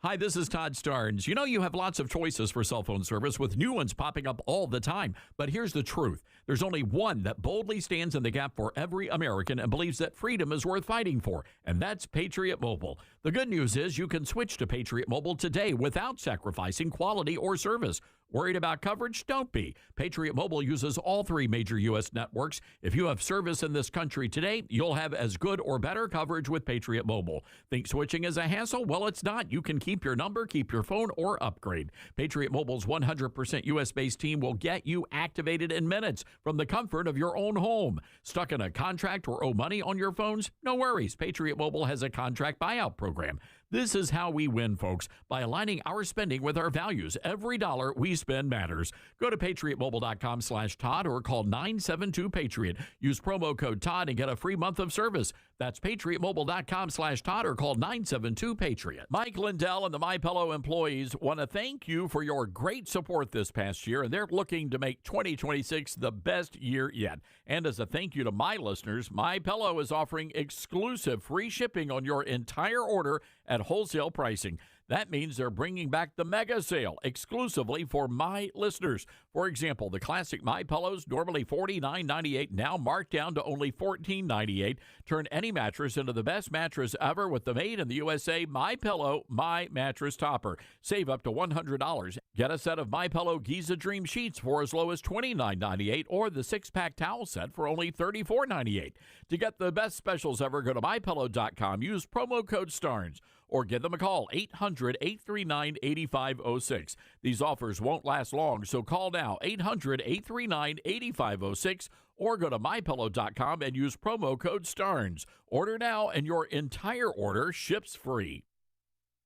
Hi, this is Todd Starnes. You have lots of choices for cell phone service with new ones popping up all the time. But here's the truth. There's only one that boldly stands in the gap for every American and believes that freedom is worth fighting for, and that's Patriot Mobile. The good news is you can switch to Patriot Mobile today without sacrificing quality or service. Worried about coverage? Don't be. Patriot Mobile uses all three major U.S. networks. If you have service in this country today, you'll have as good or better coverage with Patriot Mobile. Think switching is a hassle? Well, it's not. You can keep your number, keep your phone, or upgrade. Patriot Mobile's 100% U.S.-based team will get you activated in minutes from the comfort of your own home. Stuck in a contract or owe money on your phones? No worries. Patriot Mobile has a contract buyout program. This is how we win, folks, by aligning our spending with our values. Every dollar we spend matters. Go to patriotmobile.com/Todd or call 972-PATRIOT. Use promo code Todd and get a free month of service. That's patriotmobile.com/Todd or call 972-PATRIOT. Mike Lindell and the MyPillow employees want to thank you for your great support this past year, and they're looking to make 2026 the best year yet. And as a thank you to my listeners, MyPillow is offering exclusive free shipping on your entire order at wholesale pricing. That means they're bringing back the mega sale exclusively for my listeners. For example, the classic My Pillows, normally $49.98, now marked down to only $14.98. Turn any mattress into the best mattress ever with the made in the USA My Pillow My Mattress Topper. Save up to $100. Get a set of My Pillow Giza Dream Sheets for as low as $29.98 or the 6-pack towel set for only $34.98. To get the best specials ever, go to MyPillow.com. Use promo code STARNS. Or give them a call, 800-839-8506. These offers won't last long, so call now, 800-839-8506, or go to MyPillow.com and use promo code STARNS. Order now, and your entire order ships free.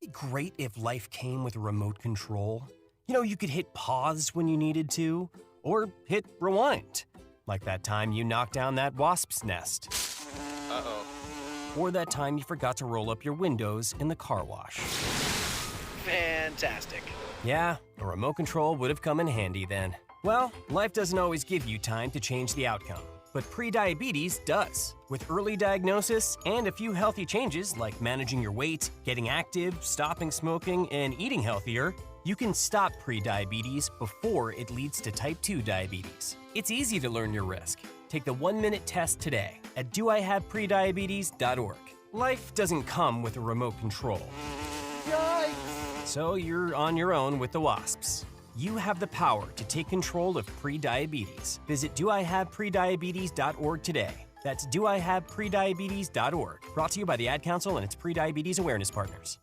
It'd be great if life came with a remote control. You could hit pause when you needed to, or hit rewind. Like that time you knocked down that wasp's nest. Uh-oh. Or that time you forgot to roll up your windows in the car wash. Fantastic. Yeah, a remote control would have come in handy then. Well, life doesn't always give you time to change the outcome, but prediabetes does. With early diagnosis and a few healthy changes like managing your weight, getting active, stopping smoking, and eating healthier, you can stop prediabetes before it leads to type 2 diabetes. It's easy to learn your risk. Take the 1-minute test today at doihaveprediabetes.org. Life doesn't come with a remote control. Yikes! So you're on your own with the wasps. You have the power to take control of prediabetes. Visit doihaveprediabetes.org today. That's doihaveprediabetes.org. Brought to you by the Ad Council and its Prediabetes Awareness Partners.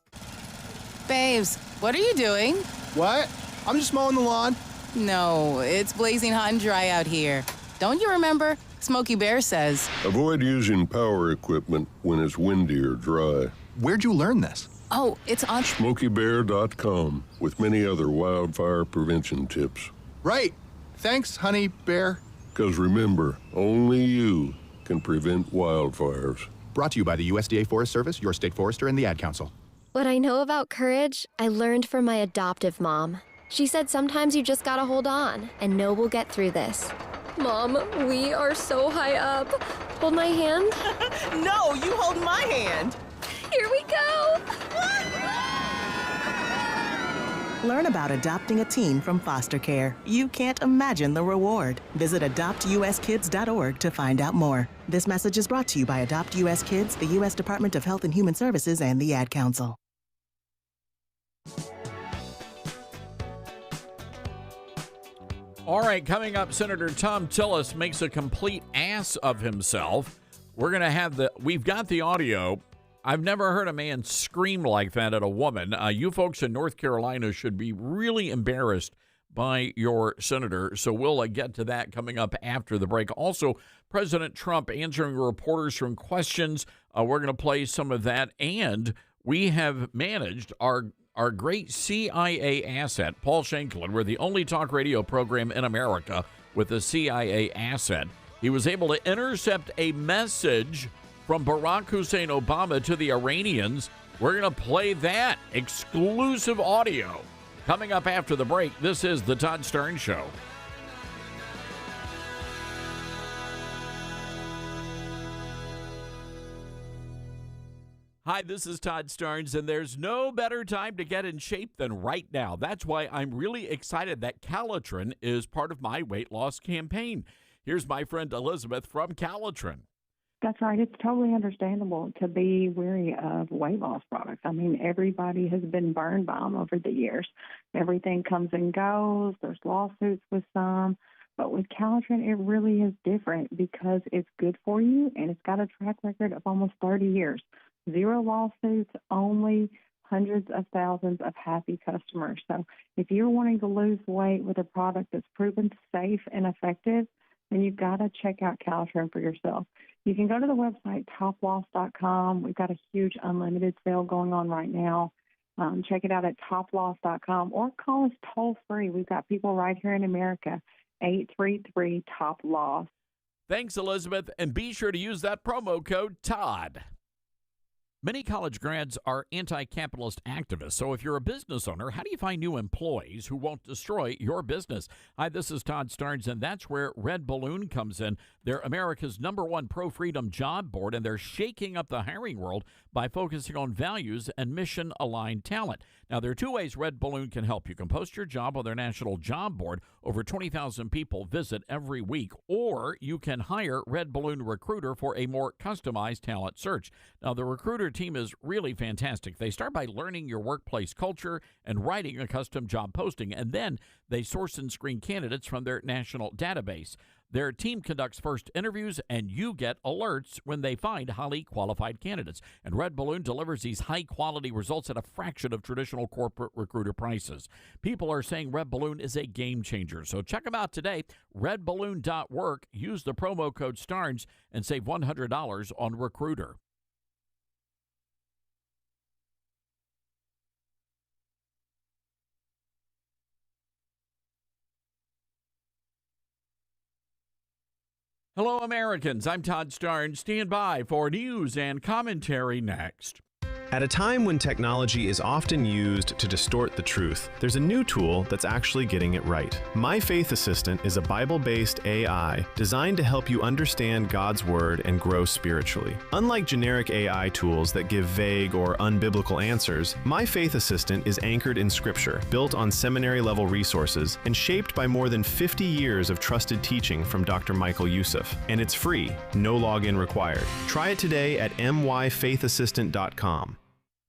Babes, what are you doing? What? I'm just mowing the lawn. No, it's blazing hot and dry out here. Don't you remember? Smokey Bear says, avoid using power equipment when it's windy or dry. Where'd you learn this? oh, it's on SmokeyBear.com with many other wildfire prevention tips. Right. Thanks, Honey Bear. Because remember, only you can prevent wildfires. Brought to you by the USDA Forest Service, your state forester, and the Ad Council. What I know about courage, I learned from my adoptive mom. She said sometimes you just gotta hold on and know we'll get through this. Mom, we are so high up. Hold my hand. No, you hold my hand. Here we go. Learn about adopting a teen from foster care. You can't imagine the reward. Visit adoptuskids.org to find out more. This message is brought to you by Adopt US Kids, the U.S. Department of Health and Human Services, and the Ad Council. All right, coming up, Senator Tom Tillis makes a complete ass of himself. We've got the audio. I've never heard a man scream like that at a woman. You folks in North Carolina should be really embarrassed by your senator. So we'll get to that coming up after the break. Also, President Trump answering reporters from questions. We're going to play some of that. And we have managed our great CIA asset, Paul Shanklin. We're the only talk radio program in America with a CIA asset. He was able to intercept a message from Barack Hussein Obama to the Iranians. We're going to play that exclusive audio coming up after the break. This is The Todd Stern Show. Hi, this is Todd Starnes, and there's no better time to get in shape than right now. That's why I'm really excited that Calitrin is part of my weight loss campaign. Here's my friend Elizabeth from Calitrin. That's right. It's totally understandable to be wary of weight loss products. I mean, everybody has been burned by them over the years. Everything comes and goes. There's lawsuits with some. But with Calitrin, it really is different because it's good for you, and it's got a track record of almost 30 years. 0 lawsuits, only hundreds of thousands of happy customers. So if you're wanting to lose weight with a product that's proven safe and effective, then you've got to check out Calitrin for yourself. You can go to the website, toploss.com. We've got a huge unlimited sale going on right now. Check it out at toploss.com or call us toll-free. We've got people right here in America, 833-TOP-LOSS. Thanks, Elizabeth, and be sure to use that promo code TODD. Many college grads are anti-capitalist activists, so if you're a business owner, how do you find new employees who won't destroy your business? Hi, this is Todd Starnes, and that's where Red Balloon comes in. They're America's #1 pro-freedom job board, and they're shaking up the hiring world by focusing on values and mission-aligned talent. Now, there are 2 ways Red Balloon can help. You can post your job on their national job board. Over 20,000 people visit every week. Or you can hire Red Balloon Recruiter for a more customized talent search. Now, the Recruiter team is really fantastic. They start by learning your workplace culture and writing a custom job posting, and then they source and screen candidates from their national database. Their team conducts first interviews, and you get alerts when they find highly qualified candidates. And Red Balloon delivers these high-quality results at a fraction of traditional corporate recruiter prices. People are saying Red Balloon is a game changer. So check them out today, redballoon.work. Use the promo code STARNS and save $100 on Recruiter. Hello, Americans. I'm Todd Starnes. Stand by for news and commentary next. At a time when technology is often used to distort the truth, there's a new tool that's actually getting it right. My Faith Assistant is a Bible-based AI designed to help you understand God's Word and grow spiritually. Unlike generic AI tools that give vague or unbiblical answers, My Faith Assistant is anchored in Scripture, built on seminary-level resources, and shaped by more than 50 years of trusted teaching from Dr. Michael Youssef. And it's free, no login required. Try it today at myfaithassistant.com.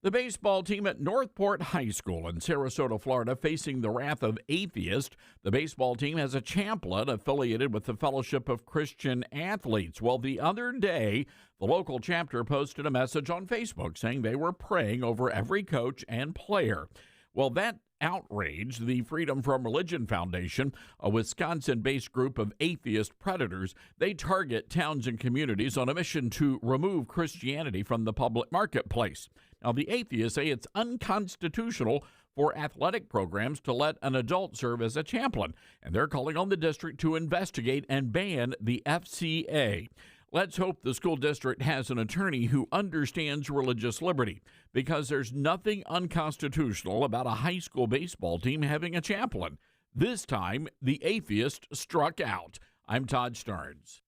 The baseball team at Northport High School in Sarasota, Florida, facing the wrath of atheists. The baseball team has a chaplain affiliated with the Fellowship of Christian Athletes. Well, the other day, the local chapter posted a message on Facebook saying they were praying over every coach and player. Well, that outraged the Freedom from Religion Foundation, a Wisconsin-based group of atheist predators. They target towns and communities on a mission to remove Christianity from the public marketplace. Now, the atheists say it's unconstitutional for athletic programs to let an adult serve as a chaplain, and they're calling on the district to investigate and ban the FCA. Let's hope the school district has an attorney who understands religious liberty, because there's nothing unconstitutional about a high school baseball team having a chaplain. This time, the atheist struck out. I'm Todd Starnes.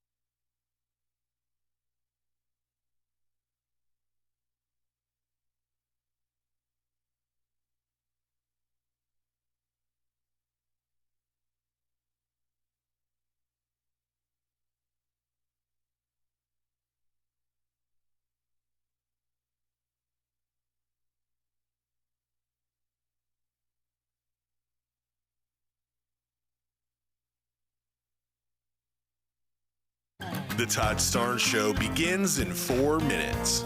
The Todd Starnes Show begins in 4 minutes.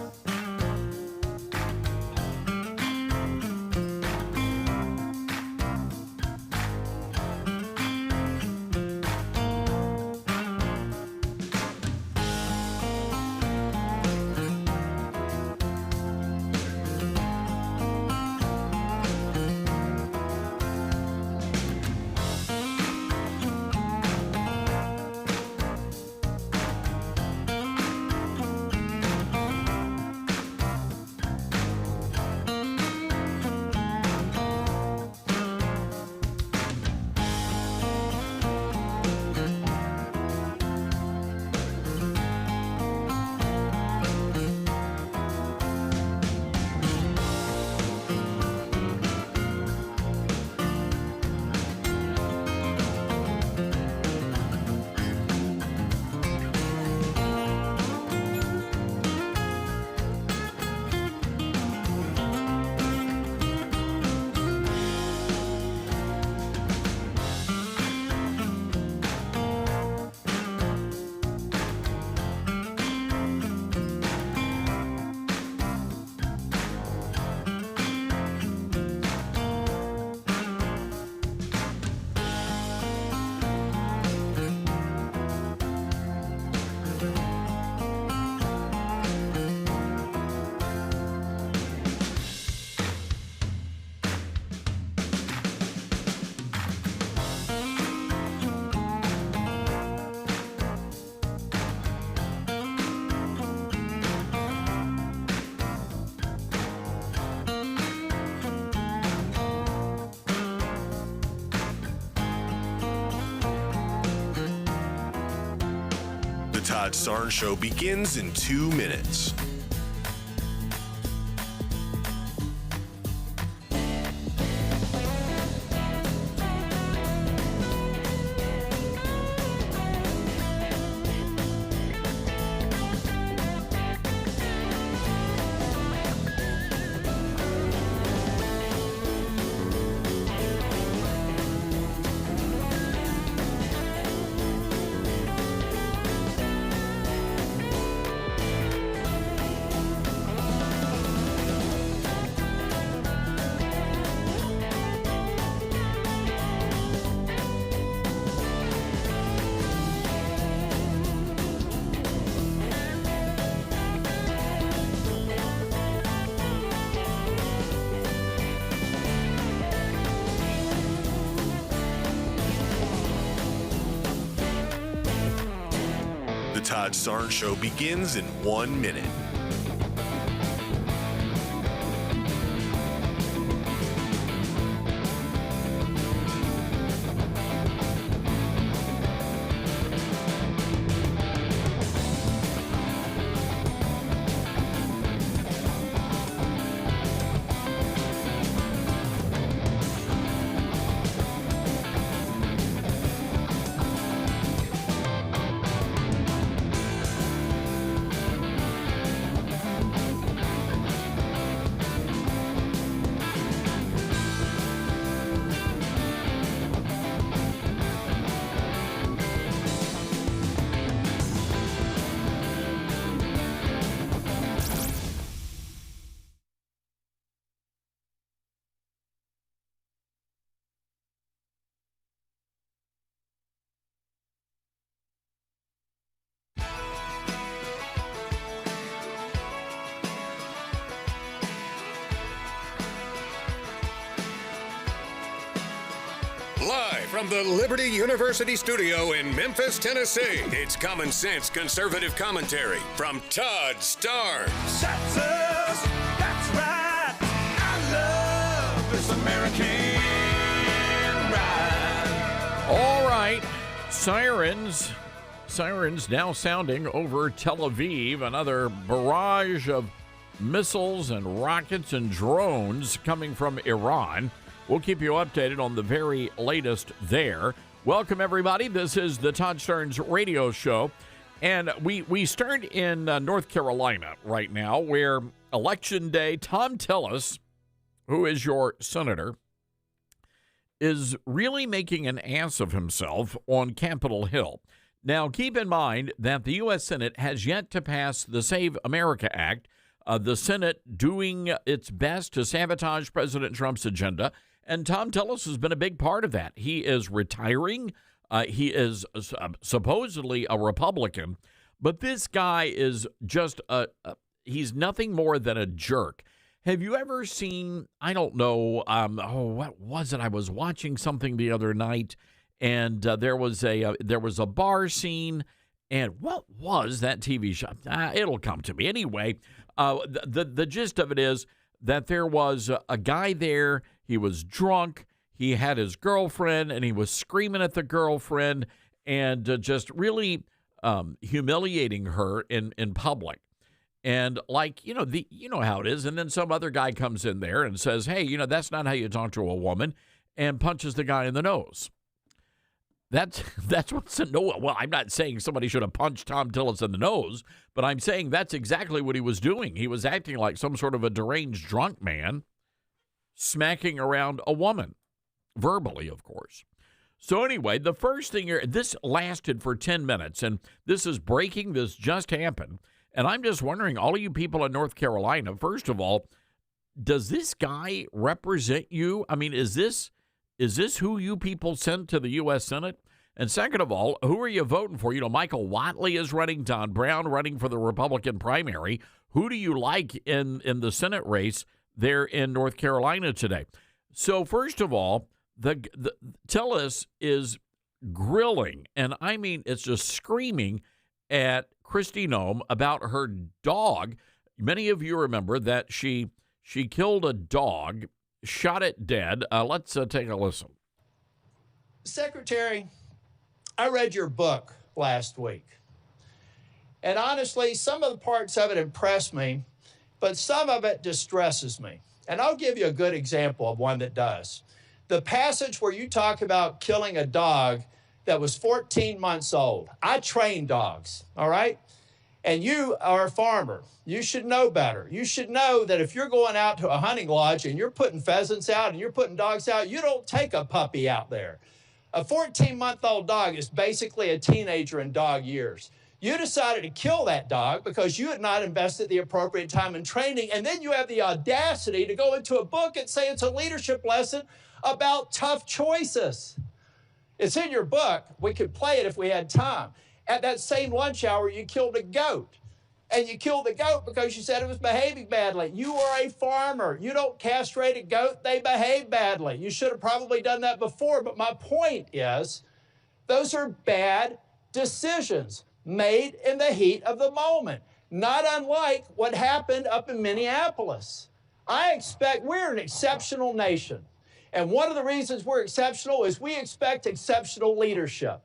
Todd Starnes Show begins in 2 minutes. Todd Starnes Show begins in 1 minute. Live from the Liberty University studio in Memphis, Tennessee, it's Common Sense Conservative Commentary from Todd Starnes. That's us. That's right. I love this American ride. All right. Sirens now sounding over Tel Aviv. Another barrage of missiles and rockets and drones coming from Iran. We'll keep you updated on the very latest there. Welcome, everybody. This is the Todd Starnes Radio Show. And we start in North Carolina right now, where Election Day, Tom Tillis, who is your senator, is really making an ass of himself on Capitol Hill. Now, keep in mind that the U.S. Senate has yet to pass the Save America Act, the Senate doing its best to sabotage President Trump's agenda, and Tom Tillis has been a big part of that. He is retiring. He is supposedly a Republican, but this guy is just he's nothing more than a jerk. Have you ever seen, I don't know, what was it? I was watching something the other night, and there was a bar scene, and what was that TV show? It'll come to me. Anyway, the gist of it is that there was a guy there. He was drunk. He had his girlfriend, and he was screaming at the girlfriend and just really humiliating her in public. And like, you know how it is. And then some other guy comes in there and says, hey, that's not how you talk to a woman, and punches the guy in the nose. That's what's well, I'm not saying somebody should have punched Tom Tillis in the nose, but I'm saying that's exactly what he was doing. He was acting like some sort of a deranged drunk man, smacking around a woman, verbally, of course. So anyway, the first thing this lasted for 10 minutes, and this is breaking. This just happened. And I'm just wondering, all of you people in North Carolina, first of all, does this guy represent you? I mean, is this who you people sent to the U.S. Senate? And second of all, who are you voting for? Michael Whatley is running, Don Brown running for the Republican primary. Who do you like in the Senate race there in North Carolina today? So first of all, the Tillis is grilling, and I mean it's just screaming at Kristi Noem about her dog. Many of you remember that she killed a dog, shot it dead. Let's take a listen. Secretary, I read your book last week. And honestly, some of the parts of it impressed me, but some of it distresses me. And I'll give you a good example of one that does. The passage where you talk about killing a dog that was 14 months old. I train dogs, all right? And you are a farmer. You should know better. You should know that if you're going out to a hunting lodge and you're putting pheasants out and you're putting dogs out, you don't take a puppy out there. A 14-month-old dog is basically a teenager in dog years. You decided to kill that dog because you had not invested the appropriate time in training, and then you have the audacity to go into a book and say it's a leadership lesson about tough choices. It's in your book. We could play it if we had time. At that same lunch hour, you killed a goat. And you killed the goat because you said it was behaving badly. You are a farmer. You don't castrate a goat. They behave badly. You should have probably done that before. But my point is, those are bad decisions made in the heat of the moment, not unlike what happened up in Minneapolis. We're an exceptional nation. And one of the reasons we're exceptional is we expect exceptional leadership.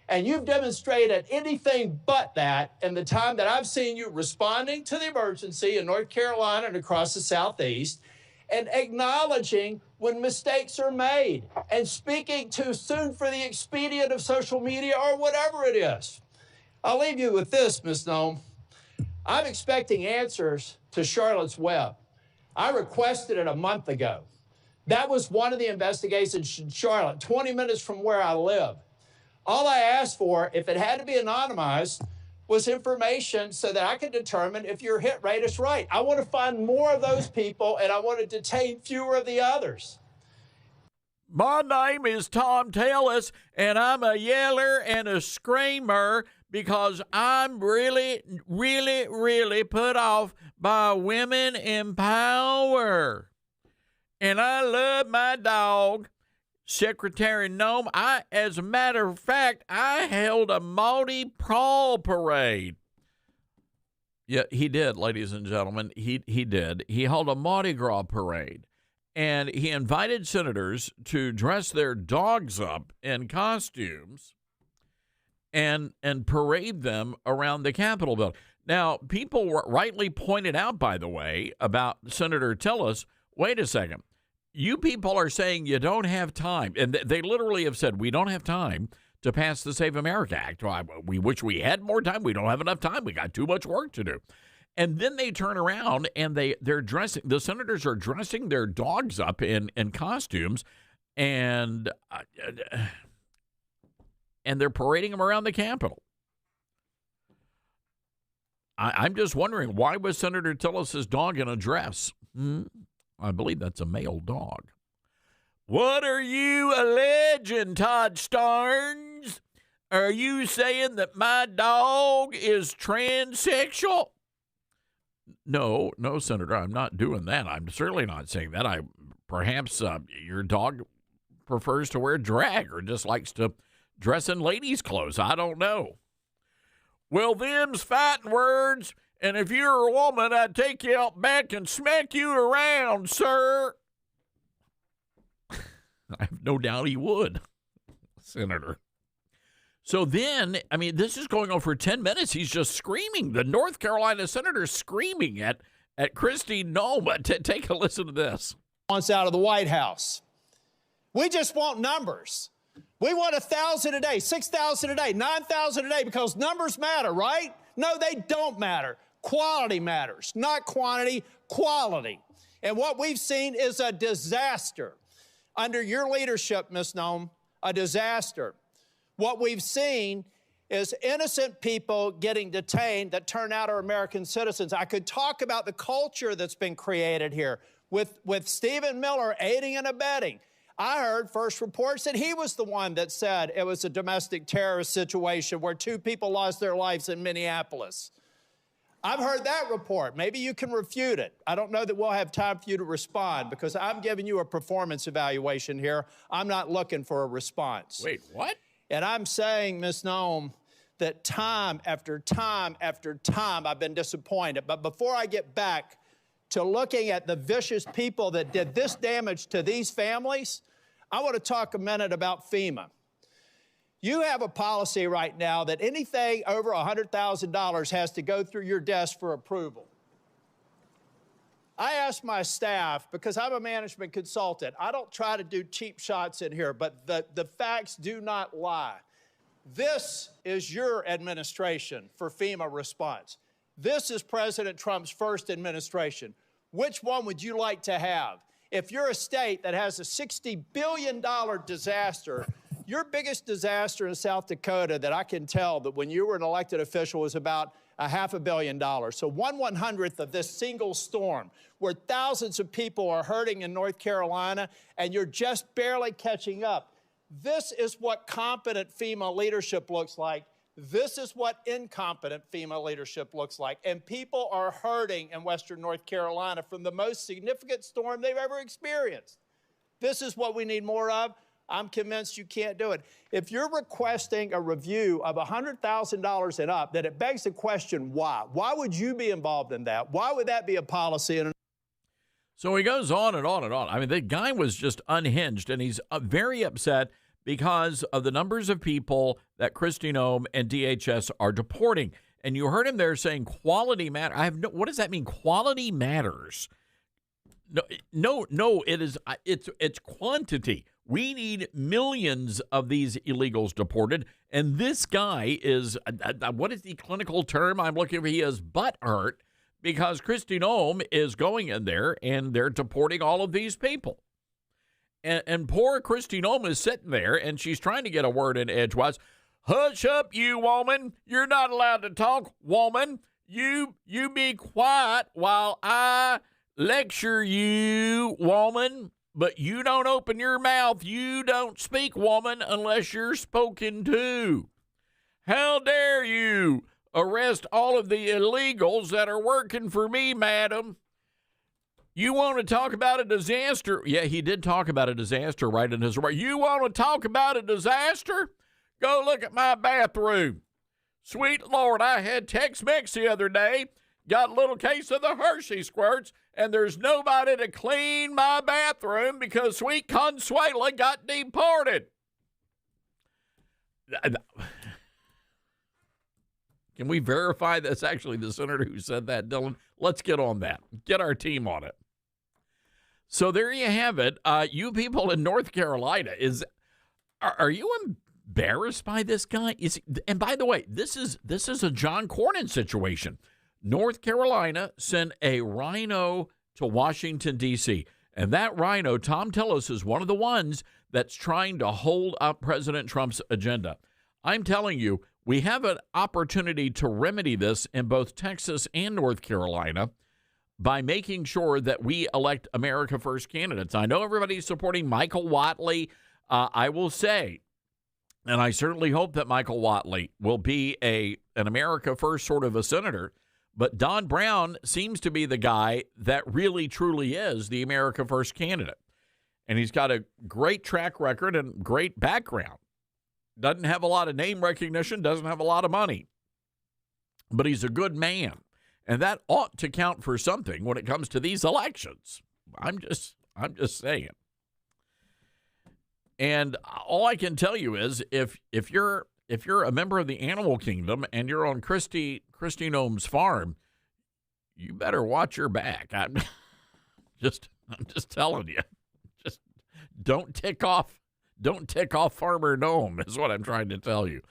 And you've demonstrated anything but that in the time that I've seen you responding to the emergency in North Carolina and across the Southeast, and acknowledging when mistakes are made, and speaking too soon for the expedient of social media or whatever it is. I'll leave you with this, Ms. Noem. I'm expecting answers to Charlotte's Web. I requested it a month ago. That was one of the investigations in Charlotte, 20 minutes from where I live. All I asked for, if it had to be anonymized, was information so that I could determine if your hit rate is right. I want to find more of those people, and I want to detain fewer of the others. My name is Tom Tillis, and I'm a yeller and a screamer because I'm really, really, really put off by women in power. And I love my dog. Secretary Nome, as a matter of fact, I held a Mardi Gras parade. Yeah, he did, ladies and gentlemen. He did. He held a Mardi Gras parade, and he invited senators to dress their dogs up in costumes and parade them around the Capitol building. Now, people were rightly pointed out, by the way, about Senator Tillis, wait a second, you people are saying you don't have time. And they literally have said, we don't have time to pass the Save America Act. We wish we had more time. We don't have enough time. We got too much work to do. And then they turn around and they're dressing, the senators are dressing their dogs up in costumes, and they're parading them around the Capitol. I'm just wondering, why was Senator Tillis's dog in a dress? I believe that's a male dog. What are you alleging, Todd Starnes? Are you saying that my dog is transsexual? No, Senator, I'm not doing that. I'm certainly not saying that. Perhaps your dog prefers to wear drag or just likes to dress in ladies' clothes. I don't know. Well, them's fighting words, and if you're a woman, I'd take you out back and smack you around, sir. I have no doubt he would, Senator. So then, I mean, this is going on for 10 minutes. He's just screaming. The North Carolina senator screaming at Kristi Noem. Take a listen to this. Wants out of the White House. We just want numbers. We want 1,000 a day, 6,000 a day, 9,000 a day, because numbers matter, right? No, they don't matter. Quality matters, not quantity, quality. And what we've seen is a disaster. Under your leadership, Ms. Noem, a disaster. What we've seen is innocent people getting detained that turn out are American citizens. I could talk about the culture that's been created here with Stephen Miller aiding and abetting. I heard first reports that he was the one that said it was a domestic terrorist situation where 2 people lost their lives in Minneapolis. I've heard that report. Maybe you can refute it. I don't know that we'll have time for you to respond because I'm giving you a performance evaluation here. I'm not looking for a response. Wait, what? And I'm saying, Ms. Noem, that time after time after time I've been disappointed. But before I get back to looking at the vicious people that did this damage to these families, I want to talk a minute about FEMA. You have a policy right now that anything over $100,000 has to go through your desk for approval. I asked my staff, because I'm a management consultant, I don't try to do cheap shots in here, but the facts do not lie. This is your administration for FEMA response. This is President Trump's first administration. Which one would you like to have? If you're a state that has a $60 billion disaster, your biggest disaster in South Dakota that I can tell that when you were an elected official was about $500 million. So 1/100th of this single storm where thousands of people are hurting in North Carolina and you're just barely catching up. This is what competent FEMA leadership looks like. This is what incompetent FEMA leadership looks like. And people are hurting in Western North Carolina from the most significant storm they've ever experienced. This is what we need more of. I'm convinced you can't do it. If you're requesting a review of $100,000 and up, then it begs the question, why? Why would you be involved in that? Why would that be a policy? So he goes on and on and on. I mean, the guy was just unhinged, and he's very upset because of the numbers of people that Kristi Noem and DHS are deporting. And you heard him there saying quality matters. What does that mean? Quality matters. No, it's quantity. We need millions of these illegals deported, and this guy is, what is the clinical term I'm looking for? He is butthurt because Kristi Noem is going in there, and they're deporting all of these people. And poor Kristi Noem is sitting there, and she's trying to get a word in edgewise. Hush up, you woman. You're not allowed to talk, woman. You be quiet while I lecture you, woman. But you don't open your mouth. You don't speak, woman, unless you're spoken to. How dare you arrest all of the illegals that are working for me, madam? You want to talk about a disaster? Yeah, he did talk about a disaster right in his remarks. You want to talk about a disaster? Go look at my bathroom. Sweet Lord, I had Tex-Mex the other day, got a little case of the Hershey squirts, and there's nobody to clean my bathroom because Sweet Consuela got deported. Can we verify that's actually the senator who said that, Dylan? Let's get on that. Get our team on it. So there you have it. You people in North Carolina, are you embarrassed by this guy? And by the way, this is a John Cornyn situation. North Carolina sent a rhino to Washington, D.C., and that rhino, Tom Tillis, is one of the ones that's trying to hold up President Trump's agenda. I'm telling you, we have an opportunity to remedy this in both Texas and North Carolina by making sure that we elect America First candidates. I know everybody's supporting Michael Whatley. I will say, and I certainly hope that Michael Whatley will be an America First sort of a senator, but Don Brown seems to be the guy that really, truly is the America First candidate. And he's got a great track record and great background. Doesn't have a lot of name recognition, doesn't have a lot of money, but he's a good man. And that ought to count for something when it comes to these elections. I'm just saying. And all I can tell you is if you're a member of the animal kingdom and you're on Kristi Noem's farm, you better watch your back. I'm just telling you. Just don't tick off Farmer Noem is what I'm trying to tell you.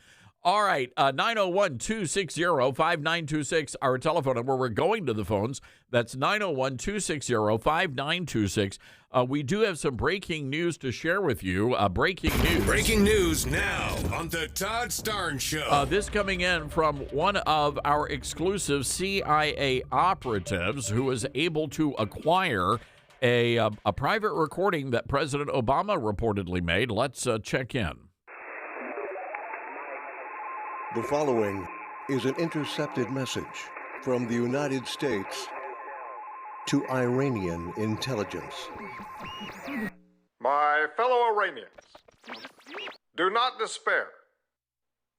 All right, 901-260-5926, our telephone number. We're going to the phones. That's 901-260-5926. We do have some breaking news to share with you. Breaking news. Breaking news now on the Todd Starnes Show. This coming in from one of our exclusive CIA operatives who was able to acquire a private recording that President Obama reportedly made. Let's check in. The following is an intercepted message from the United States to Iranian intelligence. My fellow Iranians, do not despair.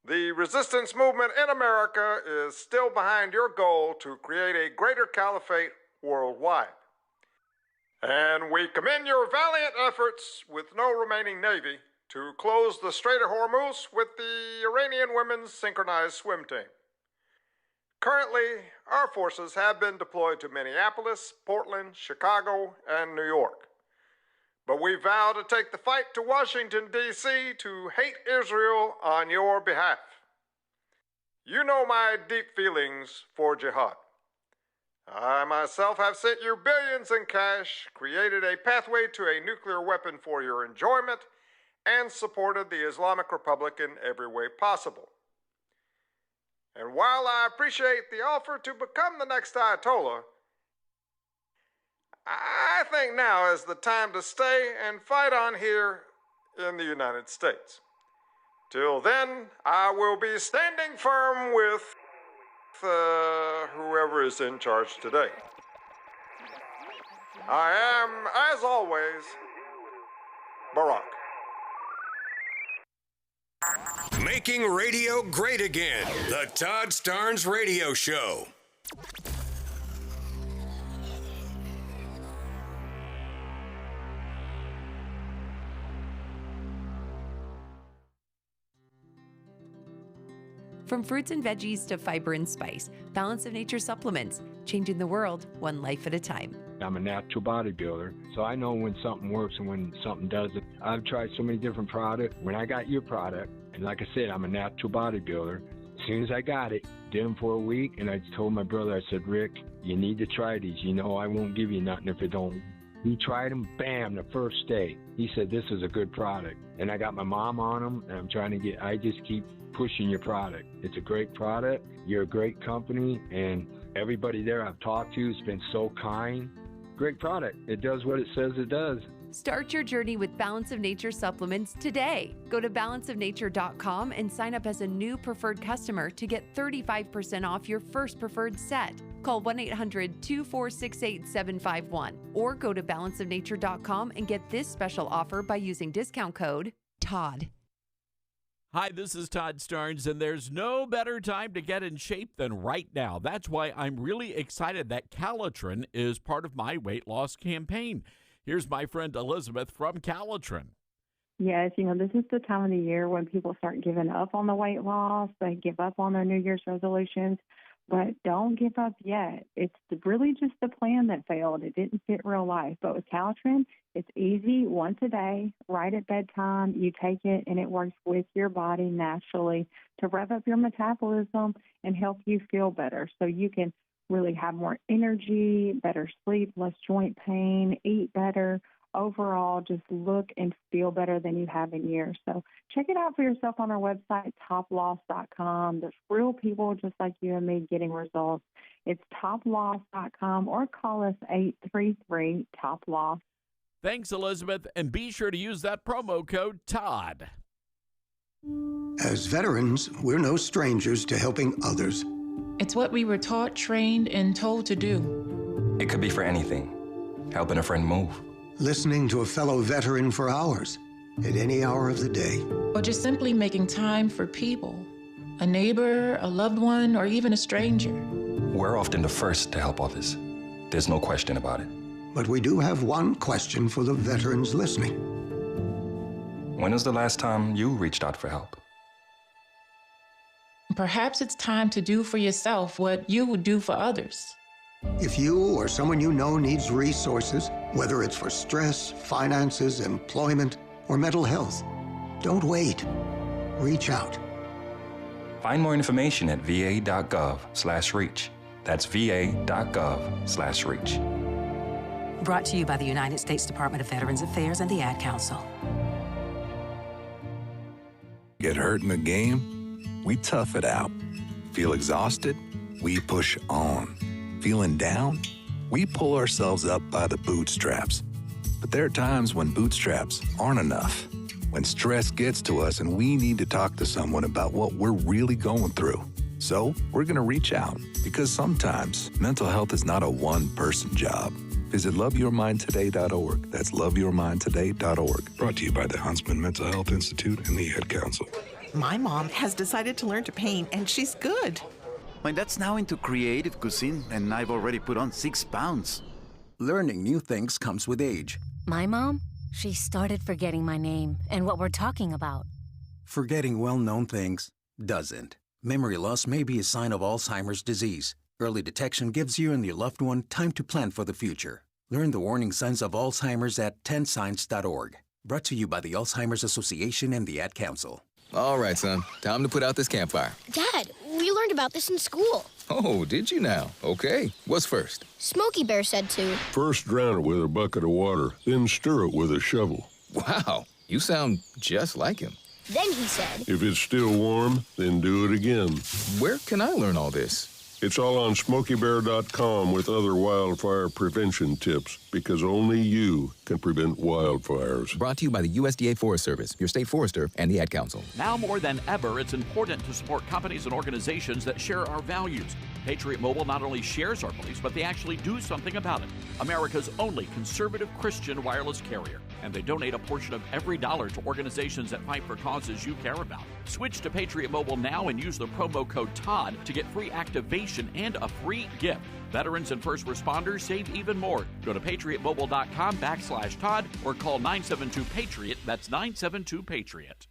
The resistance movement in America is still behind your goal to create a greater caliphate worldwide. And we commend your valiant efforts with no remaining navy to close the Strait of Hormuz with the Iranian women's synchronized swim team. Currently, our forces have been deployed to Minneapolis, Portland, Chicago, and New York. But we vow to take the fight to Washington, D.C. to hate Israel on your behalf. You know my deep feelings for jihad. I myself have sent you billions in cash, created a pathway to a nuclear weapon for your enjoyment, and supported the Islamic Republic in every way possible. And while I appreciate the offer to become the next Ayatollah, I think now is the time to stay and fight on here in the United States. Till then, I will be standing firm with whoever is in charge today. I am, as always, Barack. Making radio great again. The Todd Starnes Radio Show. From fruits and veggies to fiber and spice, Balance of Nature supplements, changing the world one life at a time. I'm a natural bodybuilder, so I know when something works and when something doesn't. I've tried so many different products. When I got your product, and like I said, I'm a natural bodybuilder, as soon as I got it, did them for a week, and I told my brother, I said, Rick, you need to try these. You know I won't give you nothing if it don't. He tried them, bam, the first day. He said, this is a good product. And I got my mom on them, and I just keep pushing your product. It's a great product. You're a great company, and everybody there I've talked to has been so kind. Great product. It does what it says it does. Start your journey with Balance of Nature supplements today. Go to balanceofnature.com and sign up as a new preferred customer to get 35% off your first preferred set. Call 1-800-246-8751 or go to balanceofnature.com and get this special offer by using discount code TODD. Hi, this is Todd Starnes, and there's no better time to get in shape than right now. That's why I'm really excited that Calitrin is part of my weight loss campaign. Here's my friend Elizabeth from Calitrin. Yes, this is the time of the year when people start giving up on the weight loss. They give up on their New Year's resolutions, but don't give up yet. It's really just the plan that failed. It didn't fit real life. But with Calitrin, it's easy, once a day, right at bedtime. You take it, and it works with your body naturally to rev up your metabolism and help you feel better so you can really have more energy, better sleep, less joint pain, eat better, overall just look and feel better than you have in years. So check it out for yourself on our website, toploss.com. There's real people just like you and me getting results. It's toploss.com or call us 833-TOP-LOSS. Thanks, Elizabeth, and be sure to use that promo code TODD. As veterans, we're no strangers to helping others. It's what we were taught, trained, and told to do. It could be for anything. Helping a friend move. Listening to a fellow veteran for hours, at any hour of the day. Or just simply making time for people. A neighbor, a loved one, or even a stranger. We're often the first to help others. There's no question about it. But we do have one question for the veterans listening. When was the last time you reached out for help? Perhaps it's time to do for yourself what you would do for others. If you or someone you know needs resources, whether it's for stress, finances, employment, or mental health, don't wait. Reach out. Find more information at va.gov/reach. That's va.gov/reach. Brought to you by the United States Department of Veterans Affairs and the Ad Council. Get hurt in the game? We tough it out. Feel exhausted? We push on. Feeling down? We pull ourselves up by the bootstraps. But there are times when bootstraps aren't enough. When stress gets to us and we need to talk to someone about what we're really going through. So we're going to reach out because sometimes mental health is not a one-person job. Visit loveyourmindtoday.org. That's loveyourmindtoday.org. Brought to you by the Huntsman Mental Health Institute and the Ad Council. My mom has decided to learn to paint, and she's good. My dad's now into creative cuisine, and I've already put on 6 pounds. Learning new things comes with age. My mom, she started forgetting my name and what we're talking about. Forgetting well-known things doesn't. Memory loss may be a sign of Alzheimer's disease. Early detection gives you and your loved one time to plan for the future. Learn the warning signs of Alzheimer's at 10signs.org. Brought to you by the Alzheimer's Association and the Ad Council. All right, son. Time to put out this campfire. Dad, we learned about this in school. Oh, did you now? Okay. What's first? Smokey Bear said to. First drown it with a bucket of water, then stir it with a shovel. Wow. You sound just like him. Then he said. If it's still warm, then do it again. Where can I learn all this? It's all on SmokeyBear.com with other wildfire prevention tips, because only you can prevent wildfires. Brought to you by the USDA Forest Service, your state forester, and the Ad Council. Now more than ever, it's important to support companies and organizations that share our values. Patriot Mobile not only shares our beliefs, but they actually do something about it. America's only conservative Christian wireless carrier. And they donate a portion of every dollar to organizations that fight for causes you care about. Switch to Patriot Mobile now and use the promo code TODD to get free activation and a free gift. Veterans and first responders save even more. Go to patriotmobile.com/Todd or call 972-PATRIOT. That's 972-PATRIOT.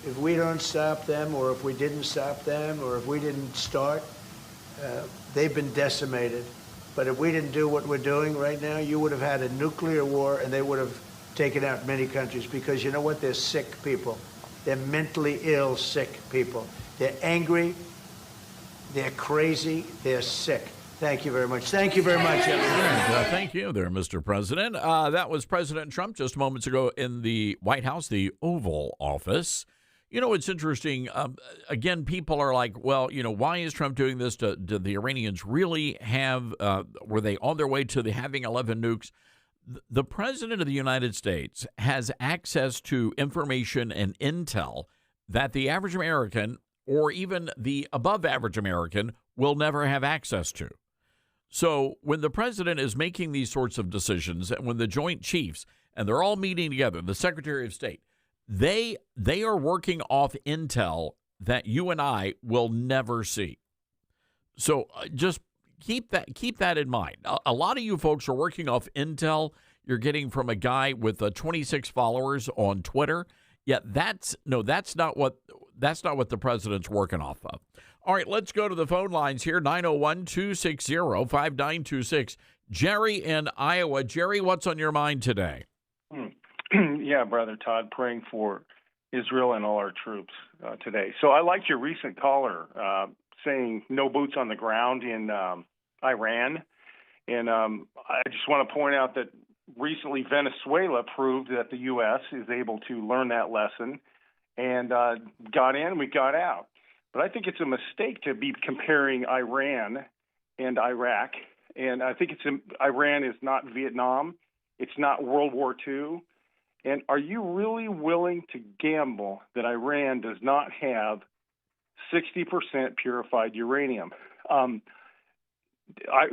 If we don't stop them, or if we didn't stop them, or if we didn't start, they've been decimated. But if we didn't do what we're doing right now, you would have had a nuclear war, and they would have taken out many countries, because you know what? They're sick people. They're mentally ill, sick people. They're angry, they're crazy, they're sick. Thank you very much. Thank you very much, everyone. Thank you there, Mr. President. That was President Trump just moments ago in the White House, the Oval Office. You know, it's interesting. Again, people are like, well, you know, why is Trump doing this? Do the Iranians really have, were they on their way to having 11 nukes? The President of the United States has access to information and intel that the average American or even the above average American will never have access to. So when the president is making these sorts of decisions, and when the Joint Chiefs, and they're all meeting together, the Secretary of State, they are working off intel that you and I will never see. So just keep that in mind. A lot of you folks are working off intel you're getting from a guy with 26 followers on Twitter. Yet that's not what the president's working off of. All right, let's go to the phone lines here. 901-260-5926. Jerry in Iowa. Jerry, what's on your mind today? Yeah, Brother Todd, praying for Israel and all our troops today. So I liked your recent caller saying no boots on the ground in Iran. And I just want to point out that recently Venezuela proved that the U.S. is able to learn that lesson and got in, we got out. But I think it's a mistake to be comparing Iran and Iraq. And I think Iran is not Vietnam. It's not World War II. And are you really willing to gamble that Iran does not have 60% purified uranium?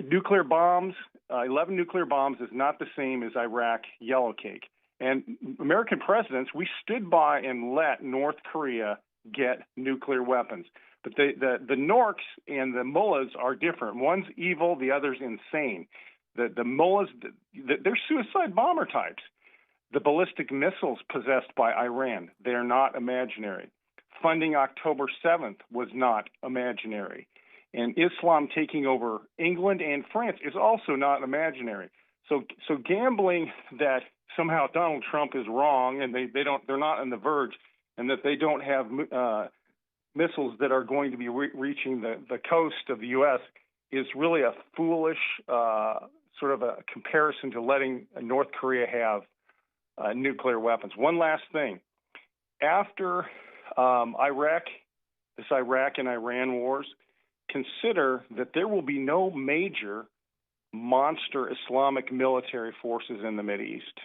Nuclear bombs, 11 nuclear bombs is not the same as Iraq yellow cake. And American presidents, we stood by and let North Korea get nuclear weapons. But the Norks and the mullahs are different. One's evil, the other's insane. The mullahs, they're suicide bomber types. The ballistic missiles possessed by Iran, they're not imaginary. Funding October 7th was not imaginary. And Islam taking over England and France is also not imaginary. So gambling that somehow Donald Trump is wrong and they're not on the verge, and that they don't have missiles that are going to be reaching the coast of the U.S. is really a foolish sort of a comparison to letting North Korea have nuclear weapons. One last thing. After Iraq and Iran wars, consider that there will be no major monster Islamic military forces in the Mideast.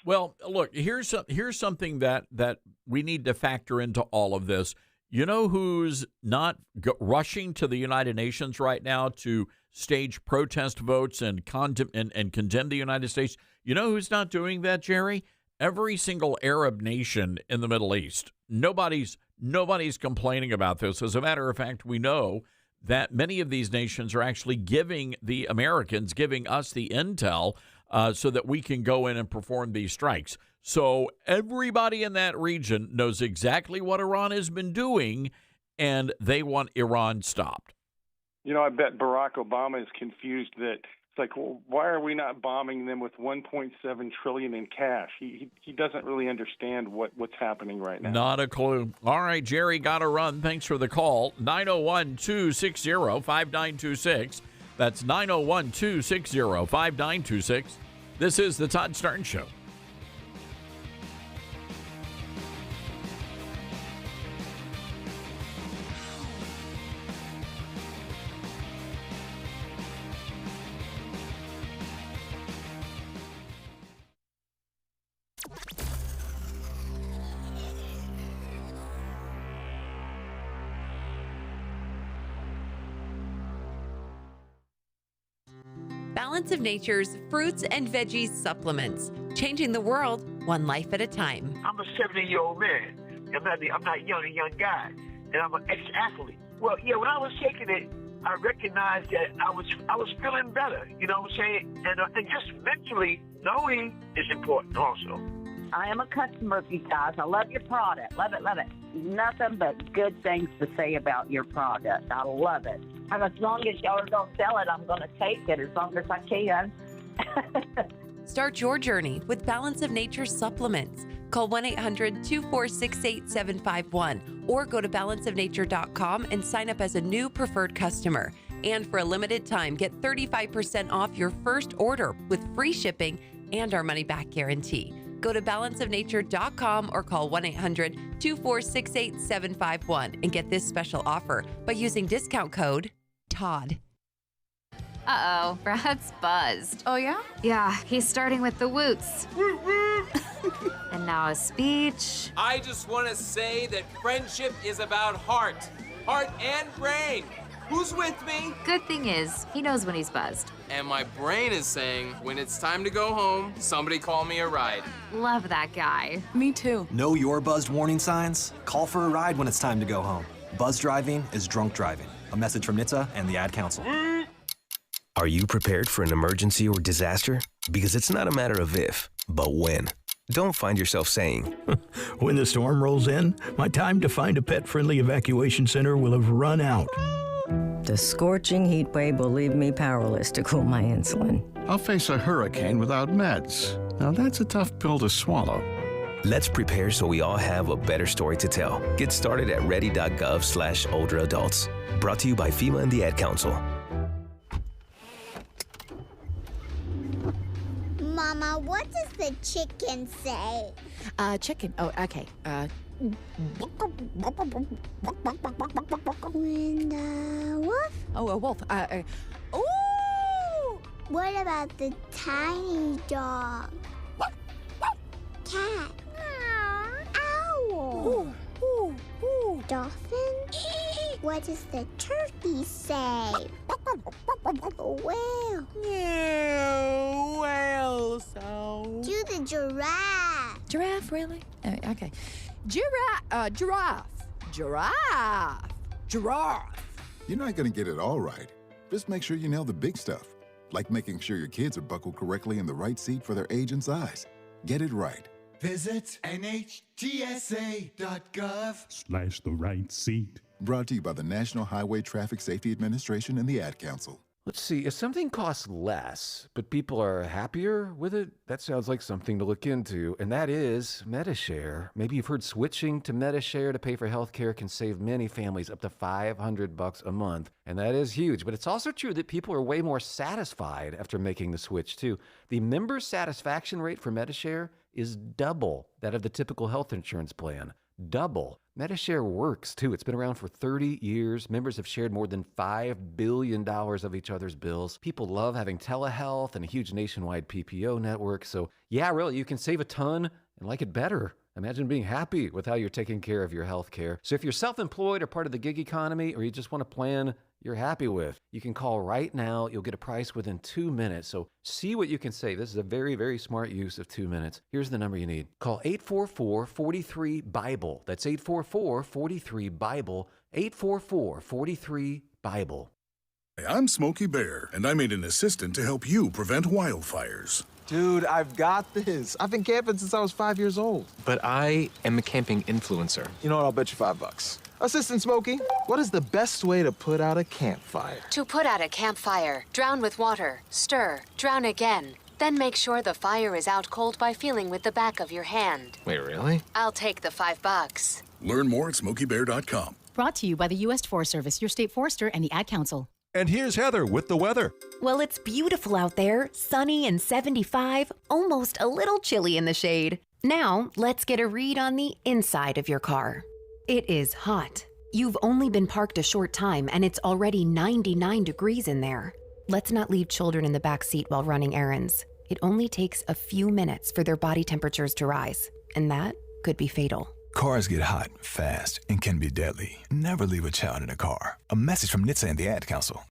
Well, look, here's something that we need to factor into all of this. You know who's not rushing to the United Nations right now to stage protest votes and condemn the United States? You know who's not doing that, Jerry? Every single Arab nation in the Middle East. Nobody's complaining about this. As a matter of fact, we know that many of these nations are actually giving the Americans, giving us the intel so that we can go in and perform these strikes. So everybody in that region knows exactly what Iran has been doing, and they want Iran stopped. You know, I bet Barack Obama is confused that it's like, well, why are we not bombing them with $1.7 trillion in cash? He doesn't really understand what's happening right now. Not a clue. All right, Jerry, got to run. Thanks for the call. 901-260-5926. That's 901-260-5926. This is the Todd Starnes Show. Balance of Nature's fruits and veggies supplements, changing the world one life at a time. I'm a 70-year-old man. I'm not a young guy, and I'm an ex-athlete. Well, yeah, when I was taking it, I recognized that I was feeling better. You know what I'm saying? And just mentally knowing is important also. I am a customer of you guys. I love your product. Love it, love it. Nothing but good things to say about your product. I love it. And as long as y'all don't sell it, I'm going to take it as long as I can. Start your journey with Balance of Nature supplements. Call 1-800-246-8751 or go to balanceofnature.com and sign up as a new preferred customer. And for a limited time, get 35% off your first order with free shipping and our money-back guarantee. Go to balanceofnature.com or call 1-800-246-8751 and get this special offer by using discount code TODD. Uh-oh, Brad's buzzed. Oh, yeah? Yeah, he's starting with the woots. And now a speech. I just want to say that friendship is about heart and brain. Who's with me? Good thing is, he knows when he's buzzed. And my brain is saying, when it's time to go home, somebody call me a ride. Love that guy. Me too. Know your buzzed warning signs? Call for a ride when it's time to go home. Buzz driving is drunk driving. A message from NHTSA and the Ad Council. Are you prepared for an emergency or disaster? Because it's not a matter of if, but when. Don't find yourself saying, when the storm rolls in, my time to find a pet-friendly evacuation center will have run out. The scorching heat wave will leave me powerless to cool my insulin. I'll face a hurricane without meds. Now that's a tough pill to swallow. Let's prepare so we all have a better story to tell. Get started at ready.gov/older adults. Brought to you by FEMA and the Ad Council. Mama, what does the chicken say? Chicken. Oh, okay. And wolf? Oh, a wolf. Ooh! What about the tiny dog? Cat? Owl? Dolphin? What does the turkey say? Whale? Whale sound. Do the giraffe. Giraffe, really? Okay. Giraffe. Giraffe. You're not going to get it all right. Just make sure you nail the big stuff, like making sure your kids are buckled correctly in the right seat for their age and size. Get it right. Visit NHTSA.gov/the right seat. Brought to you by the National Highway Traffic Safety Administration and the Ad Council. Let's see, if something costs less, but people are happier with it, that sounds like something to look into, and that is MediShare. Maybe you've heard switching to MediShare to pay for healthcare can save many families up to $500 a month, and that is huge. But it's also true that people are way more satisfied after making the switch, too. The member satisfaction rate for MediShare is double that of the typical health insurance plan. Double. MediShare works, too. It's been around for 30 years. Members have shared more than $5 billion of each other's bills. People love having telehealth and a huge nationwide PPO network. So, yeah, really, you can save a ton and like it better. Imagine being happy with how you're taking care of your health care. So if you're self-employed or part of the gig economy, or you just want a plan you're happy with, you can call right now. You'll get a price within 2 minutes. So see what you can save. This is a very, very smart use of 2 minutes. Here's the number you need. Call 844-43-BIBLE. That's 844-43-BIBLE. 844-43-BIBLE. Hey, I'm Smokey Bear, and I made an assistant to help you prevent wildfires. Dude, I've got this. I've been camping since I was 5 years old. But I am a camping influencer. You know what? I'll bet you $5. Assistant Smokey, what is the best way to put out a campfire? To put out a campfire, drown with water, stir, drown again. Then make sure the fire is out cold by feeling with the back of your hand. Wait, really? I'll take the $5. Learn more at SmokeyBear.com. Brought to you by the U.S. Forest Service, your state forester, and the Ad Council. And here's Heather with the weather. Well, it's beautiful out there, sunny and 75, almost a little chilly in the shade. Now, let's get a read on the inside of your car. It is hot. You've only been parked a short time and it's already 99 degrees in there. Let's not leave children in the back seat while running errands. It only takes a few minutes for their body temperatures to rise, and that could be fatal. Cars get hot, fast, and can be deadly. Never leave a child in a car. A message from NHTSA and the Ad Council.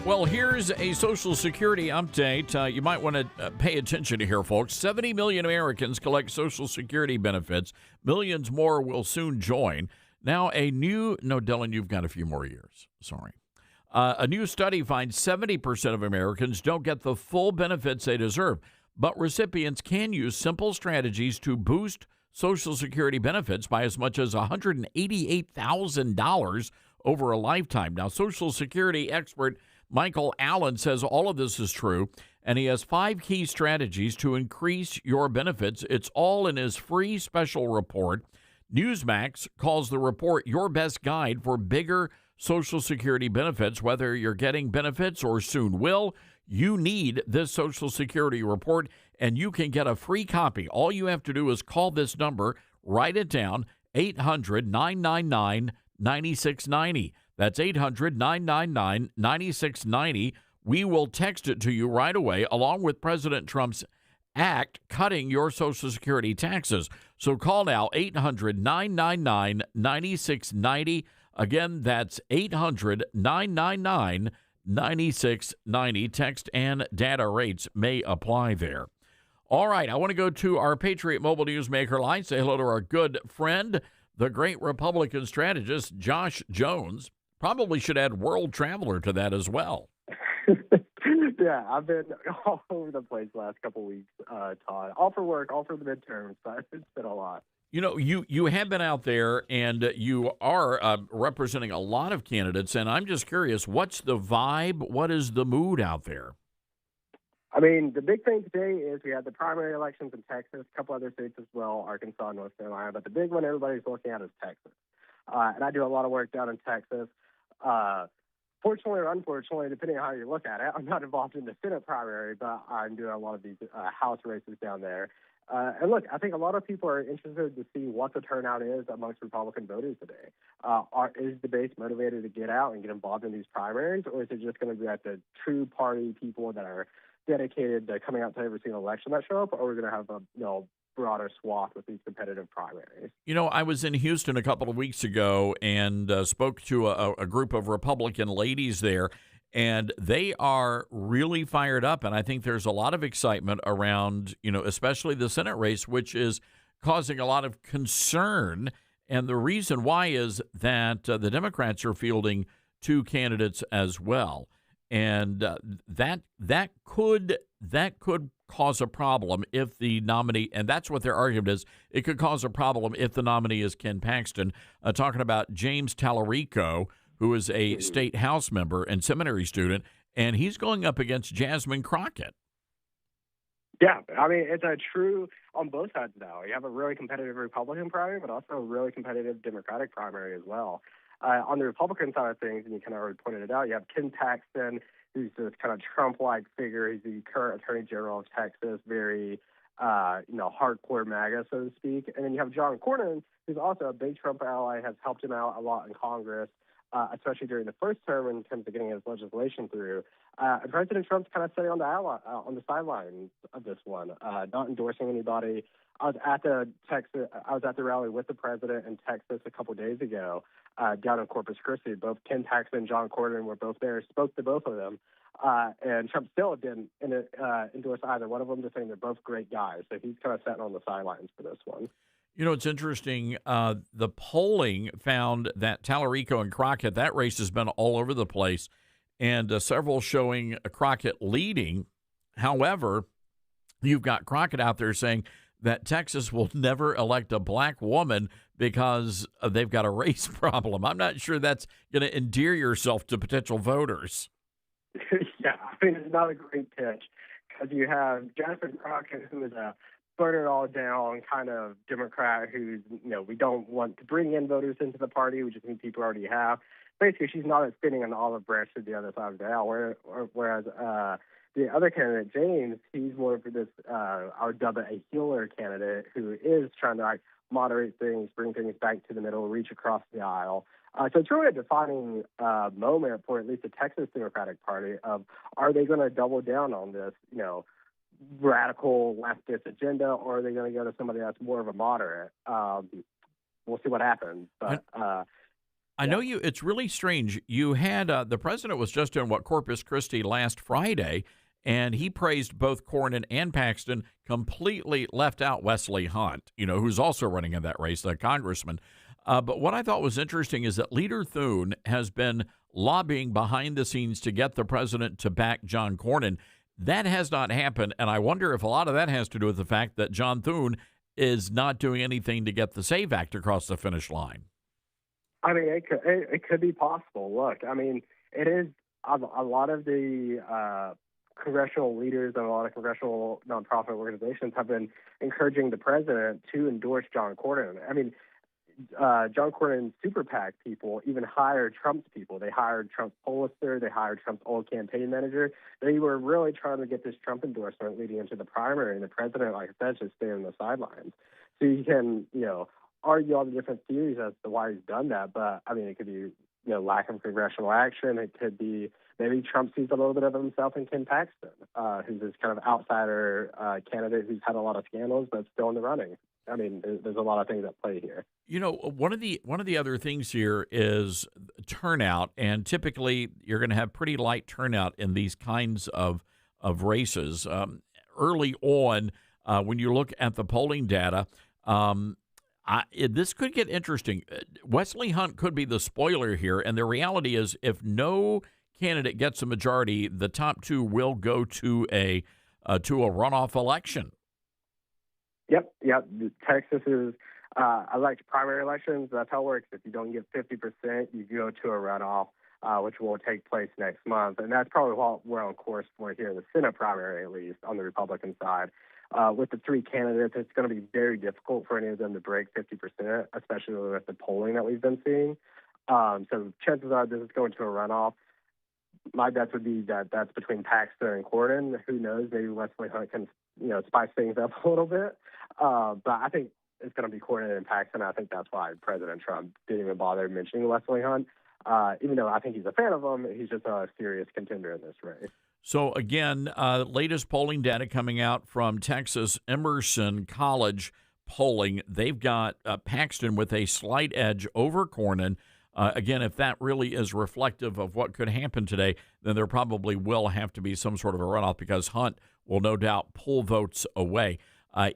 Well, here's a Social Security update. You might want to pay attention to here, folks. 70 million Americans collect Social Security benefits. Millions more will soon join. Now, Dylan, you've got a few more years. Sorry. A new study finds 70% of Americans don't get the full benefits they deserve, but recipients can use simple strategies to boost Social Security benefits by as much as $188,000 over a lifetime. Now, Social Security expert Michael Allen says all of this is true, and he has 5 key strategies to increase your benefits. It's all in his free special report. Newsmax calls the report your best guide for bigger Social Security benefits. Whether you're getting benefits or soon will, you need this Social Security report, and you can get a free copy. All you have to do is call this number, write it down, 800-999-9690. That's 800-999-9690. We will text it to you right away, along with President Trump's act cutting your Social Security taxes. So call now, 800-999-9690. Again, that's 800-999-9690. Text and data rates may apply there. All right, I want to go to our Patriot Mobile Newsmaker line, say hello to our good friend, the great Republican strategist, Josh Jones. Probably should add world traveler to that as well. Yeah, I've been all over the place the last couple of weeks, Todd. All for work, all for the midterms, but it's been a lot. You know, you have been out there, and you are representing a lot of candidates, and I'm just curious, what's the vibe? What is the mood out there? I mean, the big thing today is we had the primary elections in Texas, a couple other states as well, Arkansas, North Carolina, but the big one everybody's looking at is Texas. And I do a lot of work down in Texas. Fortunately or unfortunately, depending on how you look at it, I'm not involved in the Senate primary, but I'm doing a lot of these House races down there. And look, I think a lot of people are interested to see what the turnout is amongst Republican voters today. Is the base motivated to get out and get involved in these primaries, or is it just going to be at the true party people that are dedicated to coming out to every single election that show up, or are we going to have a broader swath with these competitive primaries? You know, I was in Houston a couple of weeks ago and spoke to a group of Republican ladies there, and they are really fired up. And I think there's a lot of excitement around, especially the Senate race, which is causing a lot of concern. And the reason why is that the Democrats are fielding 2 candidates as well. And that could cause a problem if the nominee, and that's what their argument is, it could cause a problem if the nominee is Ken Paxton, talking about James Tallarico, who is a state House member and seminary student, and he's going up against Jasmine Crockett. Yeah, I mean, it's a true on both sides now. You have a really competitive Republican primary, but also a really competitive Democratic primary as well. On the Republican side of things, and you kind of already pointed it out, you have Ken Paxton, who's this kind of Trump-like figure. He's the current Attorney General of Texas, very, hardcore MAGA, so to speak. And then you have John Cornyn, who's also a big Trump ally, has helped him out a lot in Congress, especially during the first term in terms of getting his legislation through. And President Trump's kind of sitting on the sidelines of this one, not endorsing anybody. I was at the rally with the president in Texas a couple days ago, down in Corpus Christi. Both Ken Paxton and John Cornyn were both there, spoke to both of them. And Trump still didn't endorse either one of them, just saying they're both great guys. So he's kind of sitting on the sidelines for this one. You know, it's interesting. The polling found that Tallarico and Crockett, that race has been all over the place, and several showing Crockett leading. However, you've got Crockett out there saying that Texas will never elect a black woman because they've got a race problem. I'm not sure that's going to endear yourself to potential voters. Yeah, I mean, it's not a great pitch because you have Jasmine Crockett, who is a burn it all down kind of Democrat who's, we don't want to bring in voters into the party. We just need people already have. Basically, she's not spinning an olive branch to the other side of the aisle, whereas the other candidate, James, he's more for this, I would dub it a healer candidate who is trying to moderate things, bring things back to the middle, reach across the aisle. So it's really a defining moment for at least the Texas Democratic Party of, are they going to double down on this, radical leftist agenda, or are they going to go to somebody that's more of a moderate? We'll see what happens. But I know it's really strange. You had the president was just in Corpus Christi last Friday, and he praised both Cornyn and Paxton, completely left out Wesley Hunt, who's also running in that race, the congressman. But what I thought was interesting is that Leader Thune has been lobbying behind the scenes to get the president to back John Cornyn. That has not happened, and I wonder if a lot of that has to do with the fact that John Thune is not doing anything to get the SAVE Act across the finish line. I mean, it could be possible. Look, I mean, it is a lot of the congressional leaders and a lot of congressional nonprofit organizations have been encouraging the president to endorse John Cornyn. I mean, John Cornyn's super PAC people even hired Trump's people. They hired Trump's pollster. They hired Trump's old campaign manager. They were really trying to get this Trump endorsement leading into the primary, and the president, like I said, just stayed on the sidelines. So you can, argue all the different theories as to why he's done that, but, I mean, it could be, lack of congressional action. It could be maybe Trump sees a little bit of himself in Ken Paxton, who's this kind of outsider candidate who's had a lot of scandals but still in the running. I mean, there's a lot of things at play here. One of the other things here is turnout, and typically you're going to have pretty light turnout in these kinds of races. Early on, when you look at the polling data, this could get interesting. Wesley Hunt could be the spoiler here, and the reality is, if no candidate gets a majority, the top two will go to a runoff election. Yep. Texas is primary elections. That's how it works. If you don't get 50%, you go to a runoff, which will take place next month. And that's probably what we're on course for here in the Senate primary, at least on the Republican side. With the three candidates, it's going to be very difficult for any of them to break 50%, especially with the polling that we've been seeing. So chances are this is going to a runoff. My bet would be that that's between Paxton and Cornyn. Who knows? Maybe Wesley Hunt can, spice things up a little bit. But I think it's going to be Cornyn and Paxton. I think that's why President Trump didn't even bother mentioning Wesley Hunt. Even though I think he's a fan of him, he's just a serious contender in this race. So, again, latest polling data coming out from Texas Emerson College polling. They've got Paxton with a slight edge over Cornyn. Again, if that really is reflective of what could happen today, then there probably will have to be some sort of a runoff because Hunt will no doubt pull votes away.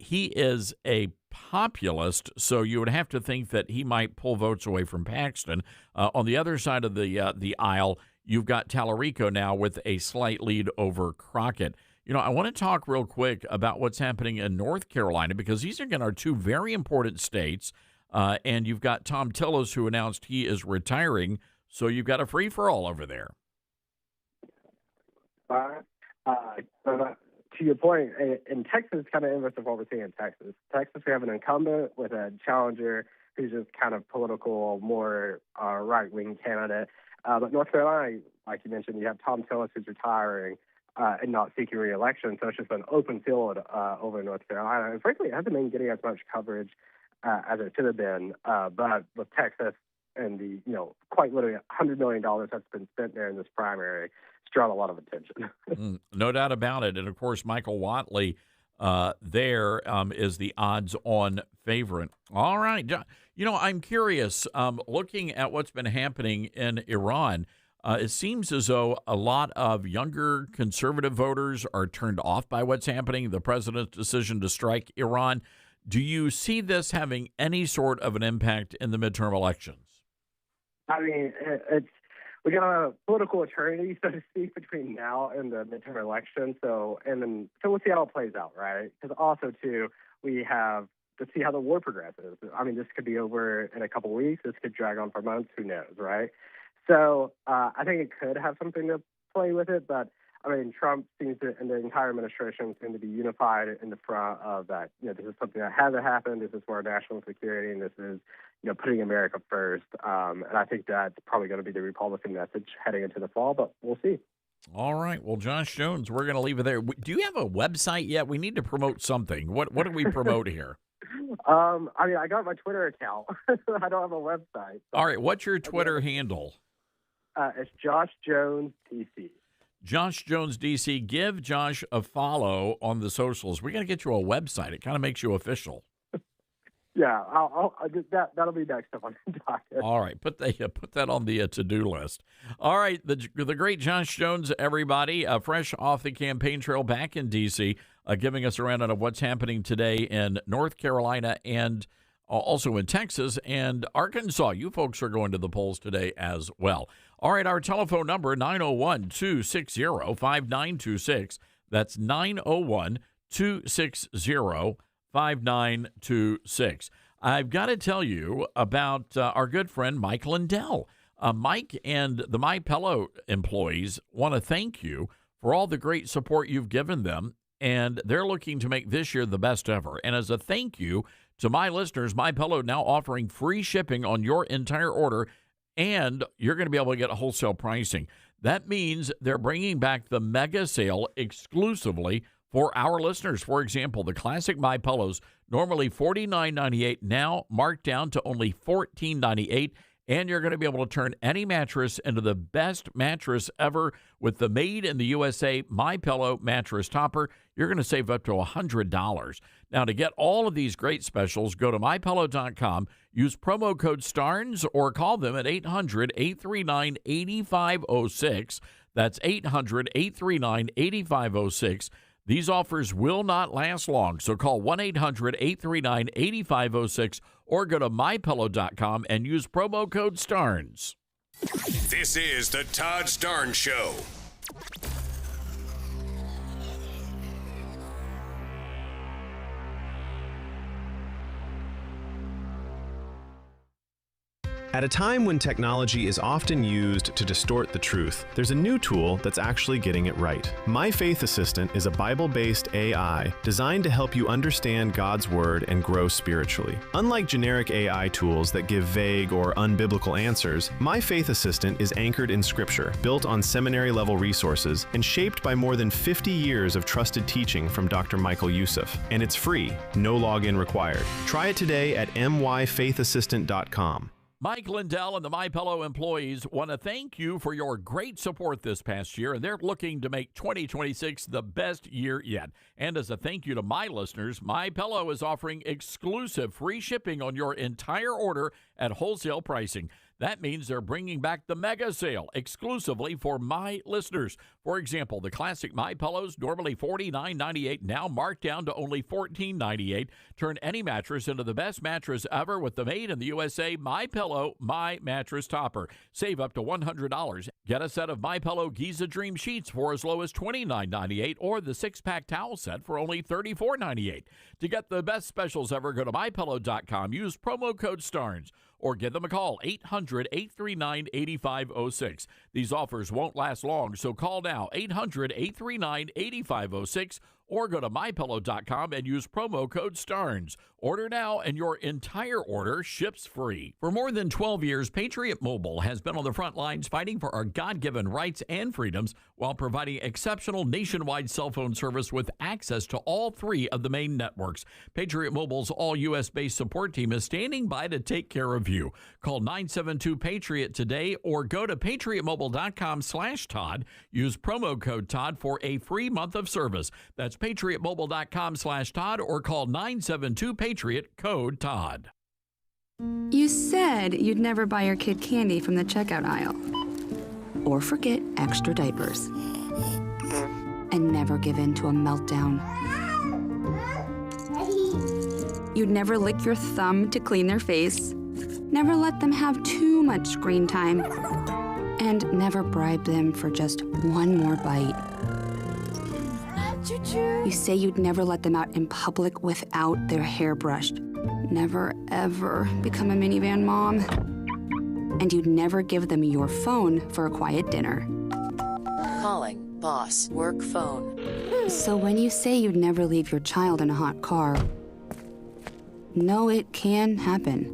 He is a populist, so you would have to think that he might pull votes away from Paxton. On the other side of the aisle, you've got Tallarico now with a slight lead over Crockett. I want to talk real quick about what's happening in North Carolina because these are two very important states. And you've got Tom Tillis, who announced he is retiring. So you've got a free-for-all over there. To your point, in Texas, kind of inverse of what we're seeing in Texas. Texas, we have an incumbent with a challenger who's just kind of political, more right-wing candidate. But North Carolina, like you mentioned, you have Tom Tillis, who's retiring and not seeking re-election. So it's just an open field over in North Carolina. And frankly, it hasn't been getting as much coverage as it should have been. But with Texas and the, quite literally $100 million that's been spent there in this primary, it's drawn a lot of attention. No doubt about it. And, of course, Michael Whatley there is the odds-on favorite. All right. I'm curious, looking at what's been happening in Iran, it seems as though a lot of younger conservative voters are turned off by what's happening, the president's decision to strike Iran. Do you see this having any sort of an impact in the midterm elections? I mean, we got a political eternity, so to speak, between now and the midterm election. So we'll see how it plays out, right? Because also, too, we have to see how the war progresses. I mean, this could be over in a couple of weeks. This could drag on for months. Who knows, right? So I think it could have something to play with it, but I mean, Trump seems to, and the entire administration seem to be unified in the front of that, this is something that hasn't happened. This is for our national security, and this is, putting America first. And I think that's probably going to be the Republican message heading into the fall, but we'll see. All right. Well, Josh Jones, we're going to leave it there. Do you have a website yet? We need to promote something. What do we promote here? I got my Twitter account. I don't have a website. All right. What's your Twitter handle? It's Josh Jones DC. Josh Jones DC. Give Josh a follow on the socials. We got to get you a website. It kind of makes you official. Yeah, I'll that'll be next up on the docket. All right, put that on the to-do list. All right, the great Josh Jones, everybody, fresh off the campaign trail back in D.C., giving us a rundown of what's happening today in North Carolina and also in Texas and Arkansas. You folks are going to the polls today as well. All right, our telephone number, 901-260-5926. That's 901-260-5926. I've got to tell you about our good friend Mike Lindell. Mike and the My Pillow employees want to thank you for all the great support you've given them, and they're looking to make this year the best ever. And as a thank you to my listeners, MyPillow now offering free shipping on your entire order, and you're going to be able to get wholesale pricing. That means they're bringing back the mega sale exclusively for our listeners. For example, the classic MyPillows, normally $49.98, now marked down to only $14.98. And you're going to be able to turn any mattress into the best mattress ever with the made in the USA MyPillow mattress topper. You're going to save up to $100. Now, to get all of these great specials, go to MyPillow.com, use promo code STARNS, or call them at 800-839-8506. That's 800-839-8506. These offers will not last long, so call 1-800-839-8506 or go to MyPillow.com and use promo code STARNS. This is the Todd Starnes Show. At a time when technology is often used to distort the truth, there's a new tool that's actually getting it right. My Faith Assistant is a Bible-based AI designed to help you understand God's Word and grow spiritually. Unlike generic AI tools that give vague or unbiblical answers, My Faith Assistant is anchored in Scripture, built on seminary-level resources, and shaped by more than 50 years of trusted teaching from Dr. Michael Youssef. And it's free, no login required. Try it today at myfaithassistant.com. Mike Lindell and the MyPillow employees want to thank you for your great support this past year, and they're looking to make 2026 the best year yet. And as a thank you to my listeners, MyPillow is offering exclusive free shipping on your entire order at wholesale pricing. That means they're bringing back the mega sale exclusively for my listeners. For example, the classic MyPillows, normally $49.98, now marked down to only $14.98. Turn any mattress into the best mattress ever with the made in the USA MyPillow My Mattress Topper. Save up to $100. Get a set of MyPillow Giza Dream Sheets for as low as $29.98 or the 6-pack towel set for only $34.98. To get the best specials ever, go to MyPillow.com. Use promo code STARNS. Or give them a call, 800-839-8506. These offers won't last long, so call now, 800-839-8506, or go to MyPillow.com and use promo code STARNS. Order now, and your entire order ships free. For more than 12 years, Patriot Mobile has been on the front lines fighting for our God-given rights and freedoms while providing exceptional nationwide cell phone service with access to all 3 of the main networks. Patriot Mobile's all-U.S.-based support team is standing by to take care of you. Call 972-PATRIOT today or go to patriotmobile.com/Todd. Use promo code Todd for a free month of service. That's patriotmobile.com/Todd or call 972-PATRIOT, code Todd. You said you'd never buy your kid candy from the checkout aisle. Or forget extra diapers. And never give in to a meltdown. You'd never lick your thumb to clean their face. Never let them have too much screen time. And never bribe them for just one more bite. You say you'd never let them out in public without their hair brushed. Never, ever become a minivan mom. And you'd never give them your phone for a quiet dinner. Calling boss work phone. So when you say you'd never leave your child in a hot car, no, it can happen.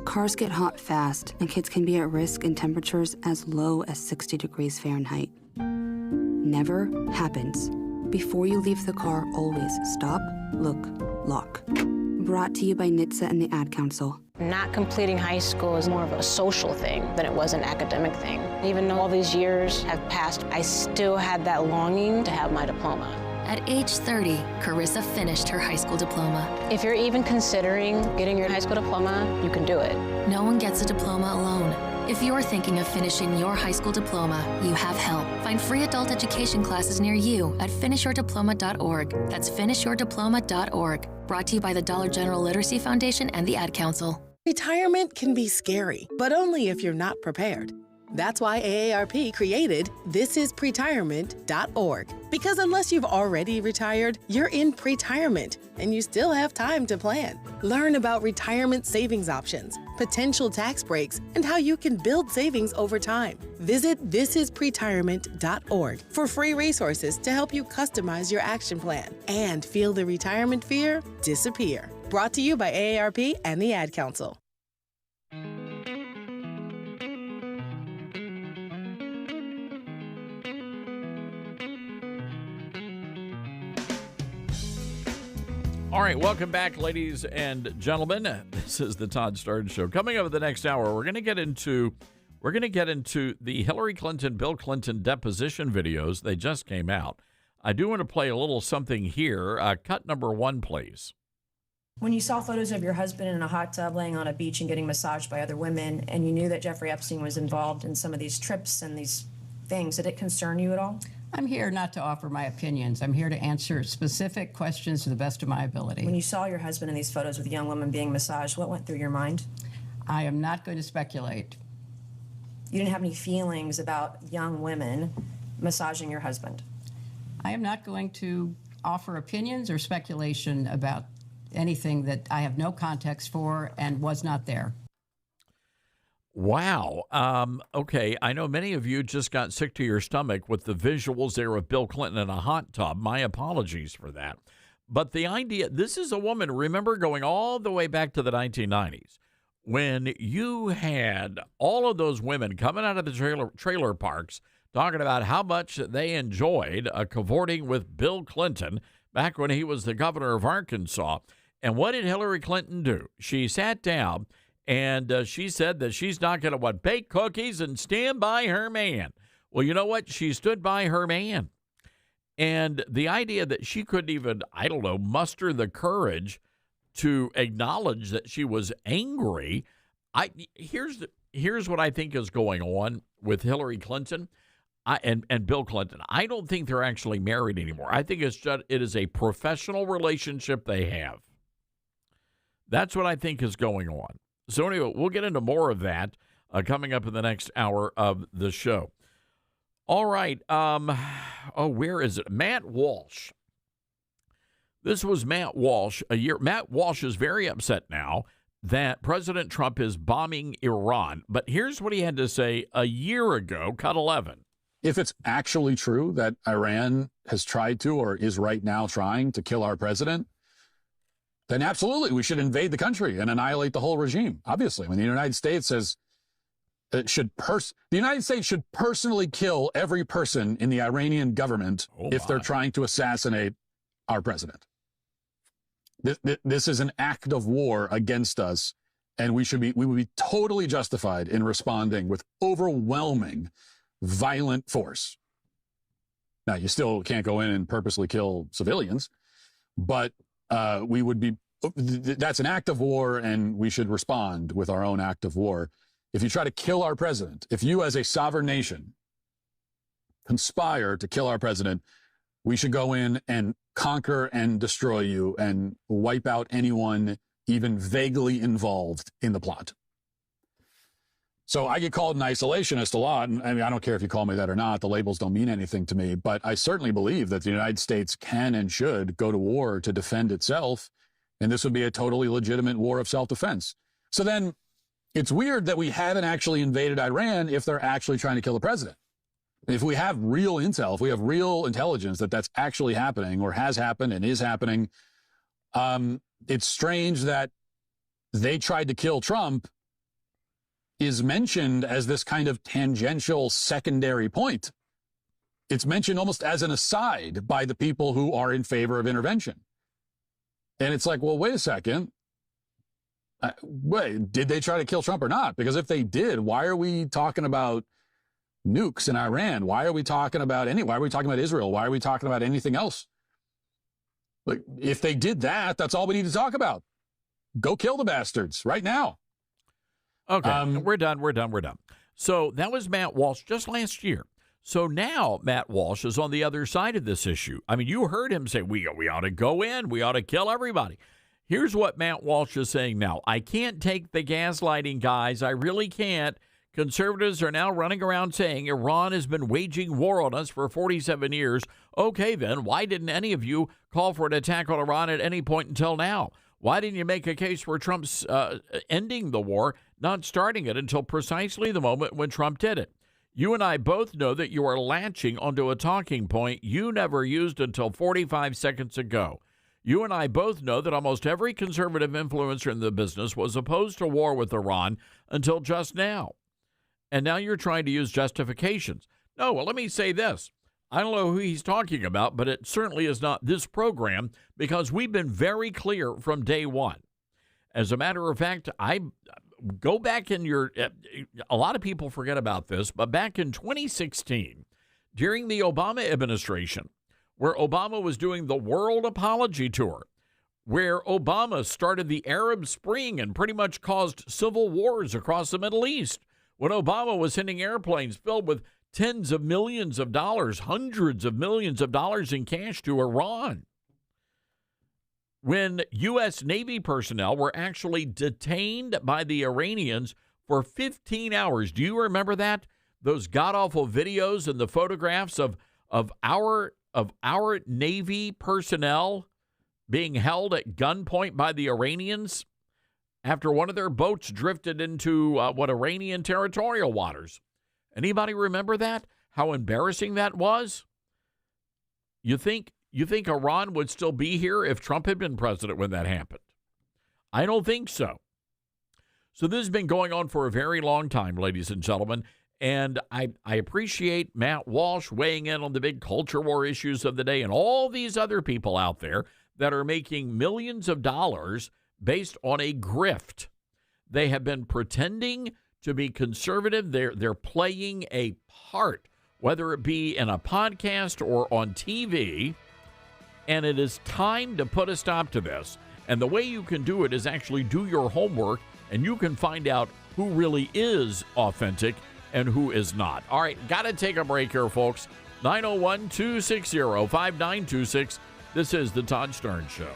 Cars get hot fast, and kids can be at risk in temperatures as low as 60 degrees Fahrenheit. Never happens. Before you leave the car, always stop, look, lock. Brought to you by NHTSA and the Ad Council. Not completing high school is more of a social thing than it was an academic thing. Even though all these years have passed, I still had that longing to have my diploma. At age 30, Carissa finished her high school diploma. If you're even considering getting your high school diploma, you can do it. No one gets a diploma alone. If you're thinking of finishing your high school diploma, you have help. Find free adult education classes near you at finishyourdiploma.org. That's finishyourdiploma.org. Brought to you by the Dollar General Literacy Foundation and the Ad Council. Retirement can be scary, but only if you're not prepared. That's why AARP created thisispretirement.org. Because unless you've already retired, you're in pretirement, and you still have time to plan. Learn about retirement savings options, potential tax breaks, and how you can build savings over time. Visit thisispretirement.org for free resources to help you customize your action plan and feel the retirement fear disappear. Brought to you by AARP and the Ad Council. All right, welcome back, ladies and gentlemen. This is the Todd Starnes Show. Coming up in the next hour, we're going to get into the Hillary Clinton, Bill Clinton deposition videos. They just came out. I do want to play a little something here. Cut number 1, please. When you saw photos of your husband in a hot tub laying on a beach and getting massaged by other women, and you knew that Jeffrey Epstein was involved in some of these trips and these things, did it concern you at all? I'm here not to offer my opinions. I'm here to answer specific questions to the best of my ability. When you saw your husband in these photos with young women being massaged, what went through your mind? I am not going to speculate. You didn't have any feelings about young women massaging your husband? I am not going to offer opinions or speculation about anything that I have no context for and was not there. Wow. Okay. I know many of you just got sick to your stomach with the visuals there of Bill Clinton in a hot tub. My apologies for that. But the idea, this is a woman, remember, going all the way back to the 1990s, when you had all of those women coming out of the trailer parks talking about how much they enjoyed cavorting with Bill Clinton back when he was the governor of Arkansas. And what did Hillary Clinton do? She sat down and she said that she's not going to bake cookies and stand by her man. Well, you know what? She stood by her man. And the idea that she couldn't even, muster the courage to acknowledge that she was angry. Here's what I think is going on with Hillary Clinton and Bill Clinton. I don't think they're actually married anymore. I think it is a professional relationship they have. That's what I think is going on. So anyway, we'll get into more of that coming up in the next hour of the show. All right. Where is it? Matt Walsh. This was Matt Walsh a year. Matt Walsh is very upset now that President Trump is bombing Iran. But here's what he had to say a year ago, cut 11. If it's actually true that Iran has tried to or is right now trying to kill our president, then absolutely we should invade the country and annihilate the whole regime. Obviously, when the United States says the United States should personally kill every person in the Iranian government if they're trying to assassinate our president. This is an act of war against us, and we would be totally justified in responding with overwhelming, violent force. Now, you still can't go in and purposely kill civilians, but that's an act of war, and we should respond with our own act of war. If you try to kill our president, if you as a sovereign nation conspire to kill our president, we should go in and conquer and destroy you and wipe out anyone even vaguely involved in the plot. So I get called an isolationist a lot. And I mean, I don't care if you call me that or not. The labels don't mean anything to me. But I certainly believe that the United States can and should go to war to defend itself. And this would be a totally legitimate war of self-defense. So then it's weird that we haven't actually invaded Iran if they're actually trying to kill the president. If we have real intel, if we have real intelligence that that's actually happening or has happened and is happening, it's strange that they tried to kill Trump is mentioned as this kind of tangential secondary point. It's mentioned almost as an aside by the people who are in favor of intervention. And it's like, well, wait a second. Wait, did they try to kill Trump or not? Because if they did, why are we talking about nukes in Iran? Why are we talking about why are we talking about Israel? Why are we talking about anything else? Like, if they did that, that's all we need to talk about. Go kill the bastards right now. Okay, we're done. So that was Matt Walsh just last year. So now Matt Walsh is on the other side of this issue. I mean, you heard him say, we ought to go in. We ought to kill everybody. Here's what Matt Walsh is saying now. I can't take the gaslighting, guys. I really can't, Conservatives are now running around saying Iran has been waging war on us for 47 years. Okay, then, why didn't any of you call for an attack on Iran at any point until now? Why didn't you make a case for Trump's ending the war, not starting it until precisely the moment when Trump did it? You and I both know that you are latching onto a talking point you never used until 45 seconds ago. You and I both know that almost every conservative influencer in the business was opposed to war with Iran until just now. And now you're trying to use justifications. No, well, let me say this. I don't know who he's talking about, but it certainly is not this program, because we've been very clear from day one. As a matter of fact, I go back in a lot of people forget about this, but back in 2016, during the Obama administration, where Obama was doing the World Apology Tour, where Obama started the Arab Spring and pretty much caused civil wars across the Middle East, when Obama was sending airplanes filled with tens of millions of dollars, hundreds of millions of dollars in cash to Iran, when U.S. Navy personnel were actually detained by the Iranians for 15 hours. Do you remember that? Those god-awful videos and the photographs of our Navy personnel being held at gunpoint by the Iranians after one of their boats drifted into Iranian territorial waters. Anybody remember that? How embarrassing that was? You think Iran would still be here if Trump had been president when that happened? I don't think so. So this has been going on for a very long time, ladies and gentlemen, and I appreciate Matt Walsh weighing in on the big culture war issues of the day and all these other people out there that are making millions of dollars based on a grift. They have been pretending to be conservative. They're playing a part, whether it be in a podcast or on TV, and it is time to put a stop to this. And the way you can do it is actually do your homework, and you can find out who really is authentic and who is not. All right, got to take a break here, folks. 901-260-5926. This is The Todd Stern Show.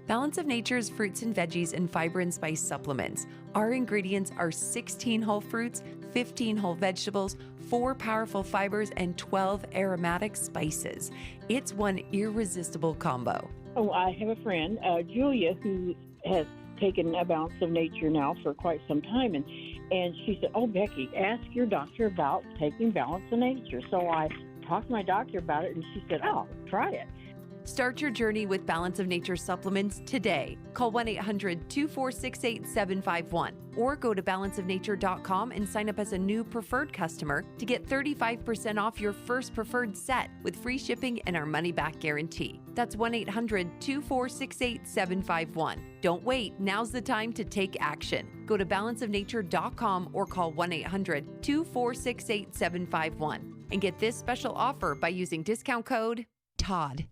Balance of Nature's fruits and veggies and fiber and spice supplements. Our ingredients are 16 whole fruits, 15 whole vegetables, 4 powerful fibers, and 12 aromatic spices. It's one irresistible combo. Oh, I have a friend, Julia, who has taken a Balance of Nature now for quite some time, and she said, "Oh, Becky, ask your doctor about taking Balance of Nature." So I talked to my doctor about it, and she said, "Oh, try it." Start your journey with Balance of Nature supplements today. Call 1-800-246-8751 or go to balanceofnature.com and sign up as a new preferred customer to get 35% off your first preferred set with free shipping and our money-back guarantee. That's 1-800-246-8751. Don't wait. Now's the time to take action. Go to balanceofnature.com or call 1-800-246-8751 and get this special offer by using discount code TODD.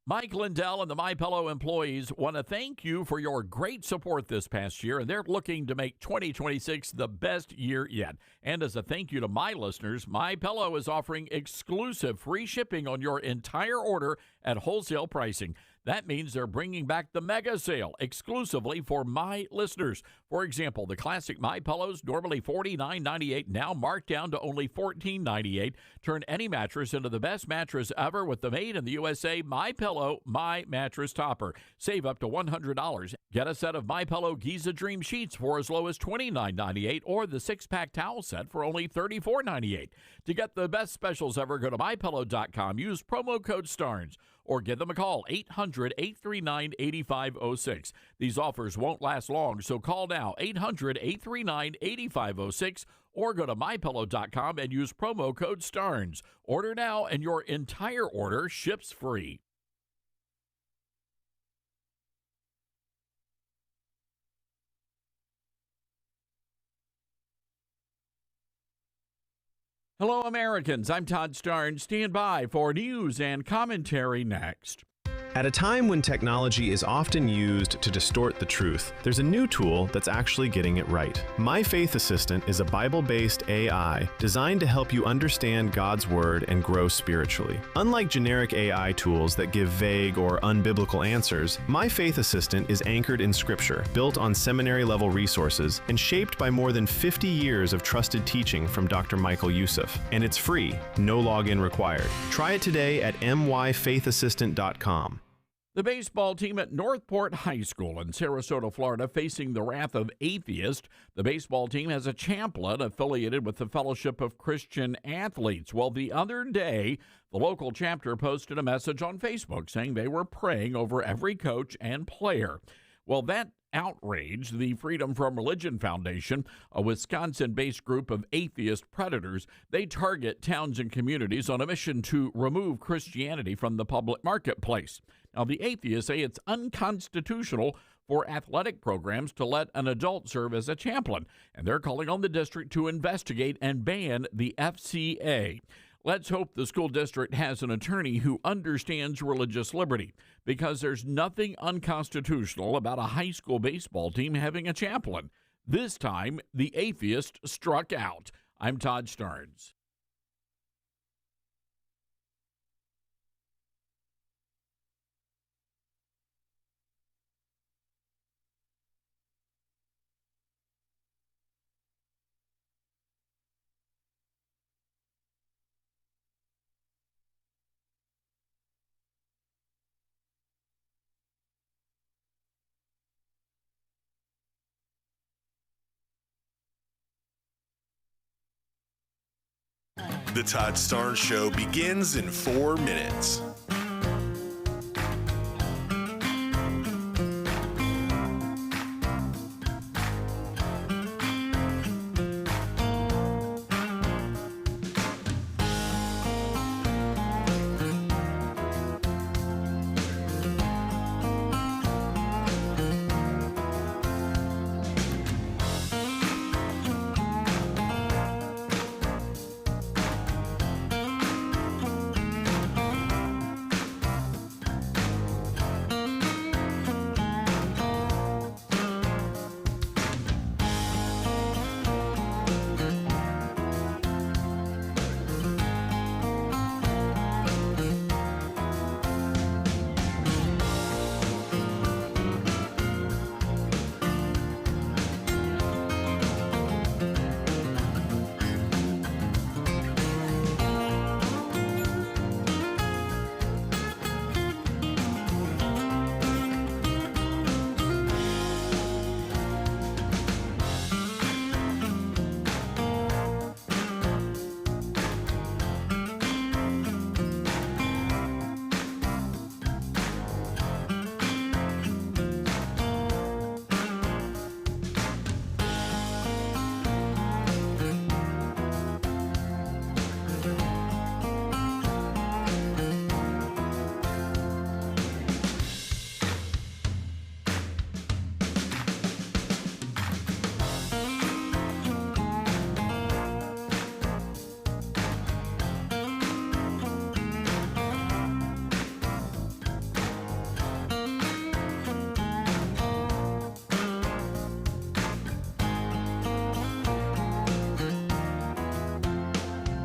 Mike Lindell and the MyPillow employees want to thank you for your great support this past year, and they're looking to make 2026 the best year yet. And as a thank you to my listeners, MyPillow is offering exclusive free shipping on your entire order at wholesale pricing. That means they're bringing back the mega sale exclusively for my listeners. For example, the classic My Pillows, normally $49.98, now marked down to only $14.98. Turn any mattress into the best mattress ever with the made in the USA My Pillow My Mattress Topper. Save up to $100. Get a set of My Pillow Giza Dream Sheets for as low as $29.98 or the 6-pack towel set for only $34.98. To get the best specials ever, go to MyPillow.com. Use promo code STARNS. Or give them a call, 800-839-8506. These offers won't last long, so call now, 800-839-8506, or go to MyPillow.com and use promo code STARNS. Order now, and your entire order ships free. Hello, Americans. I'm Todd Starnes. Stand by for news and commentary next. At a time when technology is often used to distort the truth, there's a new tool that's actually getting it right. My Faith Assistant is a Bible-based AI designed to help you understand God's Word and grow spiritually. Unlike generic AI tools that give vague or unbiblical answers, My Faith Assistant is anchored in Scripture, built on seminary-level resources, and shaped by more than 50 years of trusted teaching from Dr. Michael Youssef. And it's free, no login required. Try it today at myfaithassistant.com. The baseball team at Northport High School in Sarasota, Florida, facing the wrath of atheists. The baseball team has a chaplain affiliated with the Fellowship of Christian Athletes. Well, the other day, the local chapter posted a message on Facebook saying they were praying over every coach and player. Well, that outraged the Freedom from Religion Foundation, a Wisconsin-based group of atheist predators. They target towns and communities on a mission to remove Christianity from the public marketplace. Now, the atheists say it's unconstitutional for athletic programs to let an adult serve as a chaplain, and they're calling on the district to investigate and ban the FCA. Let's hope the school district has an attorney who understands religious liberty, because there's nothing unconstitutional about a high school baseball team having a chaplain. This time, the atheist struck out. I'm Todd Starnes. The Todd Starnes Show begins in 4 minutes.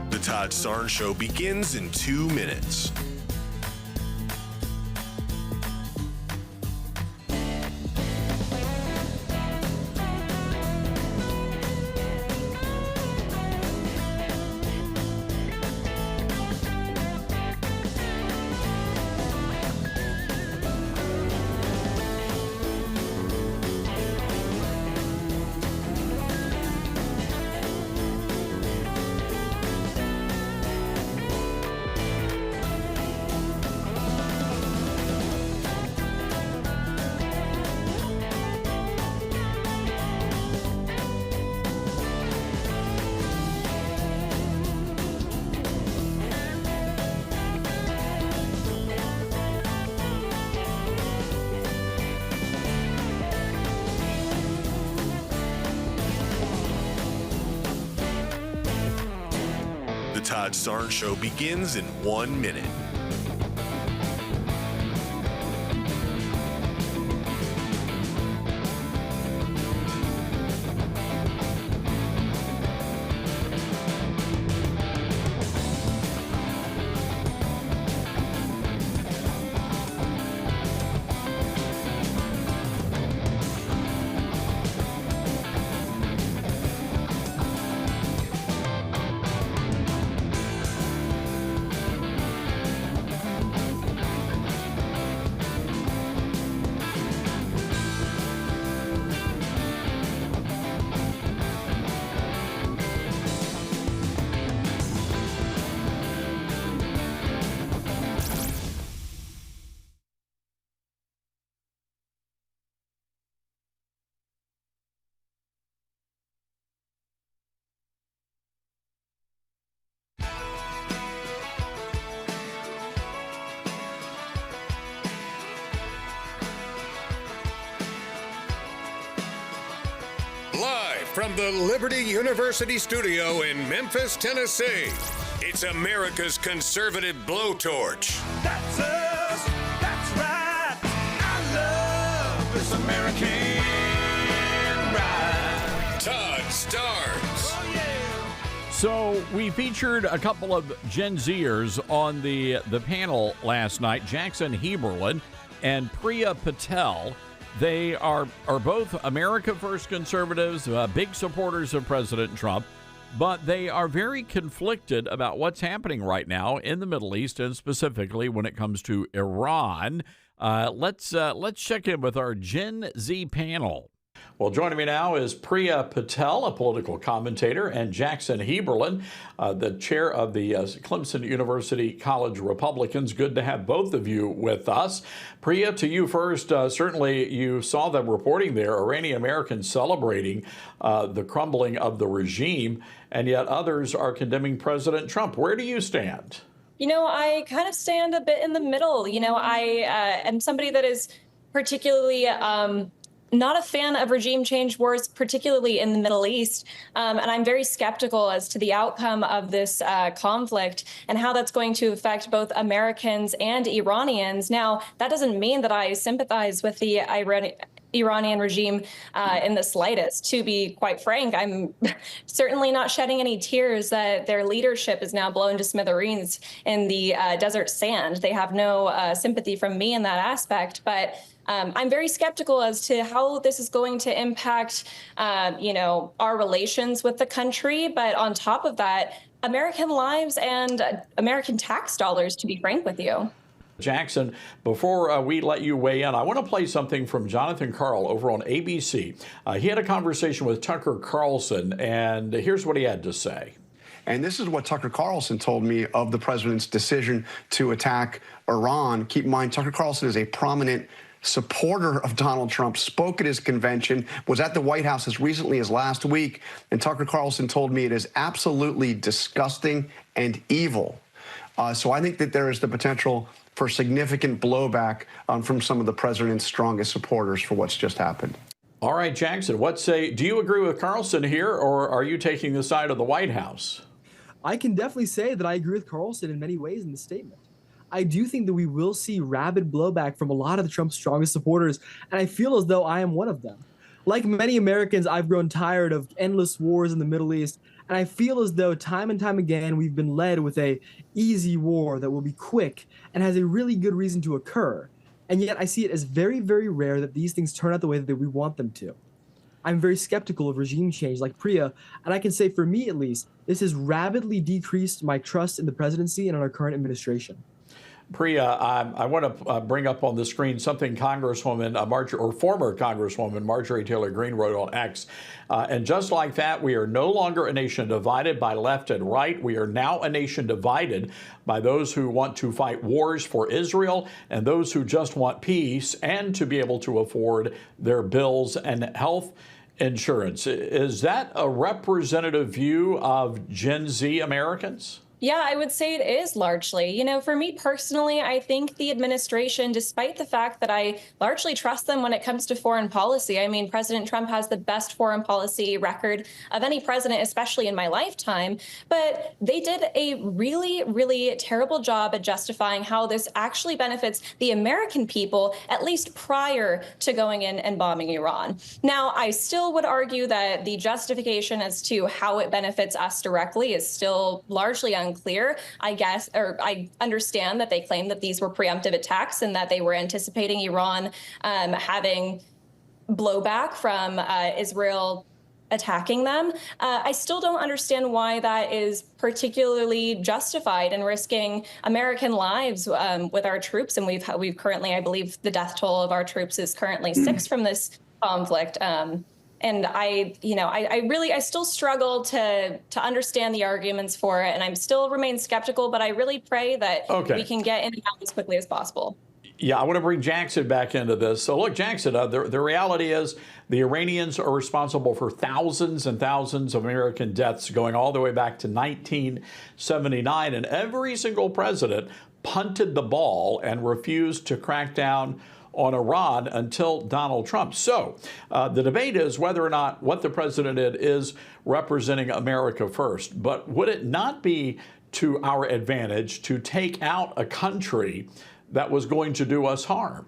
The Todd Starnes Show begins in 2 minutes. The Todd Starnes Show begins in 1 minute. From the Liberty University studio in Memphis, Tennessee, it's America's conservative blowtorch. That's us. That's right. I love this American ride. Todd Starnes. Oh, yeah. So we featured a couple of Gen Zers on the panel last night, Jackson Heberlin and Priya Patel. They are both America First conservatives, big supporters of President Trump, but they are very conflicted about what's happening right now in the Middle East, and specifically when it comes to Iran. Let's check in with our Gen Z panel. Well, joining me now is Priya Patel, a political commentator, and Jackson Heberlin, the chair of the Clemson University College Republicans. Good to have both of you with us. Priya, to you first. Certainly you saw them reporting there, Iranian Americans celebrating the crumbling of the regime, and yet others are condemning President Trump. Where do you stand? I kind of stand a bit in the middle. I am somebody that is particularly not a fan of regime change wars, particularly in the Middle East. And I'm very skeptical as to the outcome of this conflict and how that's going to affect both Americans and Iranians. Now, that doesn't mean that I sympathize with the Iranian regime in the slightest. To be quite frank, I'm certainly not shedding any tears that their leadership is now blown to smithereens in the desert sand. They have no sympathy from me in that aspect, but I'm very skeptical as to how this is going to impact, our relations with the country. But on top of that, American lives and American tax dollars, to be frank with you. Jackson, before we let you weigh in, I want to play something from Jonathan Karl over on ABC. He had a conversation with Tucker Carlson, and here's what he had to say. And this is what Tucker Carlson told me of the president's decision to attack Iran. Keep in mind, Tucker Carlson is a prominent supporter of Donald Trump, spoke at his convention, was at the White House as recently as last week, and Tucker Carlson told me it is absolutely disgusting and evil. So I think that there is the potential for significant blowback from some of the president's strongest supporters for what's just happened. All right, Jackson, do you agree with Carlson here, or are you taking the side of the White House? I can definitely say that I agree with Carlson in many ways in the statement. I do think that we will see rabid blowback from a lot of the Trump's strongest supporters, and I feel as though I am one of them. Like many Americans, I've grown tired of endless wars in the Middle East, and I feel as though time and time again we've been led with a easy war that will be quick and has a really good reason to occur. And yet I see it as very, very rare that these things turn out the way that we want them to. I'm very skeptical of regime change like Priya, and I can say for me at least, this has rapidly decreased my trust in the presidency and in our current administration. Priya, I want to bring up on the screen something Congresswoman former Congresswoman Marjorie Taylor Greene wrote on X. And just like that, we are no longer a nation divided by left and right. We are now a nation divided by those who want to fight wars for Israel and those who just want peace and to be able to afford their bills and health insurance. Is that a representative view of Gen Z Americans? Yeah, I would say it is largely. For me personally, I think the administration, despite the fact that I largely trust them when it comes to foreign policy, I mean, President Trump has the best foreign policy record of any president, especially in my lifetime. But they did a really, really terrible job at justifying how this actually benefits the American people, at least prior to going in and bombing Iran. Now, I still would argue that the justification as to how it benefits us directly is still largely unclear. I understand that they claim that these were preemptive attacks and that they were anticipating Iran having blowback from Israel attacking them. I still don't understand why that is particularly justified in risking American lives with our troops. And we've currently, I believe, the death toll of our troops is currently 6 from this conflict. And I still struggle to understand the arguments for it, and I'm still remain skeptical, but I really pray that we can get in and out as quickly as possible. Yeah, I want to bring Jackson back into this. So look, Jackson, the reality is the Iranians are responsible for thousands and thousands of American deaths going all the way back to 1979, and every single president punted the ball and refused to crack down on Iran until Donald Trump. So the debate is whether or not what the president did is representing America first. But would it not be to our advantage to take out a country that was going to do us harm?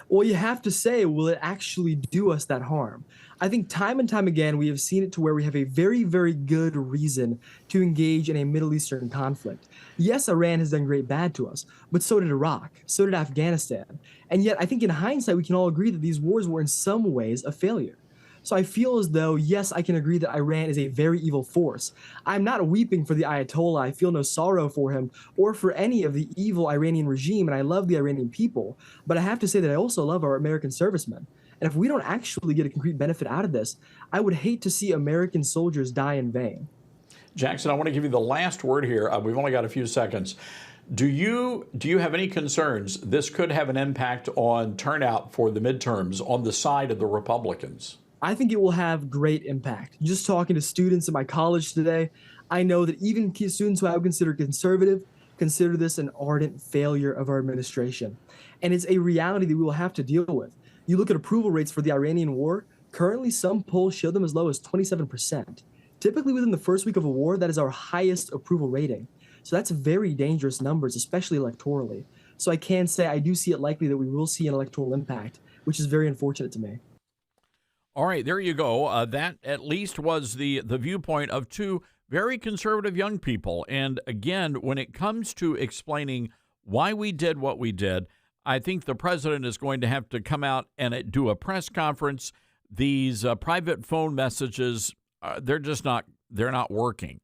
Well, you have to say, will it actually do us that harm? I think time and time again, we have seen it to where we have a very, very good reason to engage in a Middle Eastern conflict. Yes, Iran has done great bad to us, but so did Iraq, so did Afghanistan. And yet, I think in hindsight, we can all agree that these wars were in some ways a failure. So I feel as though, yes, I can agree that Iran is a very evil force. I'm not weeping for the Ayatollah. I feel no sorrow for him or for any of the evil Iranian regime, and I love the Iranian people. But I have to say that I also love our American servicemen. And if we don't actually get a concrete benefit out of this, I would hate to see American soldiers die in vain. Jackson, I want to give you the last word here. We've only got a few seconds. Do you have any concerns this could have an impact on turnout for the midterms on the side of the Republicans? I think it will have great impact. Just talking to students at my college today, I know that even students who I would consider conservative consider this an ardent failure of our administration. And it's a reality that we will have to deal with. You look at approval rates for the Iranian war, currently some polls show them as low as 27%. Typically within the first week of a war, that is our highest approval rating. So that's very dangerous numbers, especially electorally. So I can say I do see it likely that we will see an electoral impact, which is very unfortunate to me. All right, there you go. That at least was the viewpoint of two very conservative young people. And again, when it comes to explaining why we did what we did, I think the president is going to have to come out and do a press conference. These private phone messages, they're not working.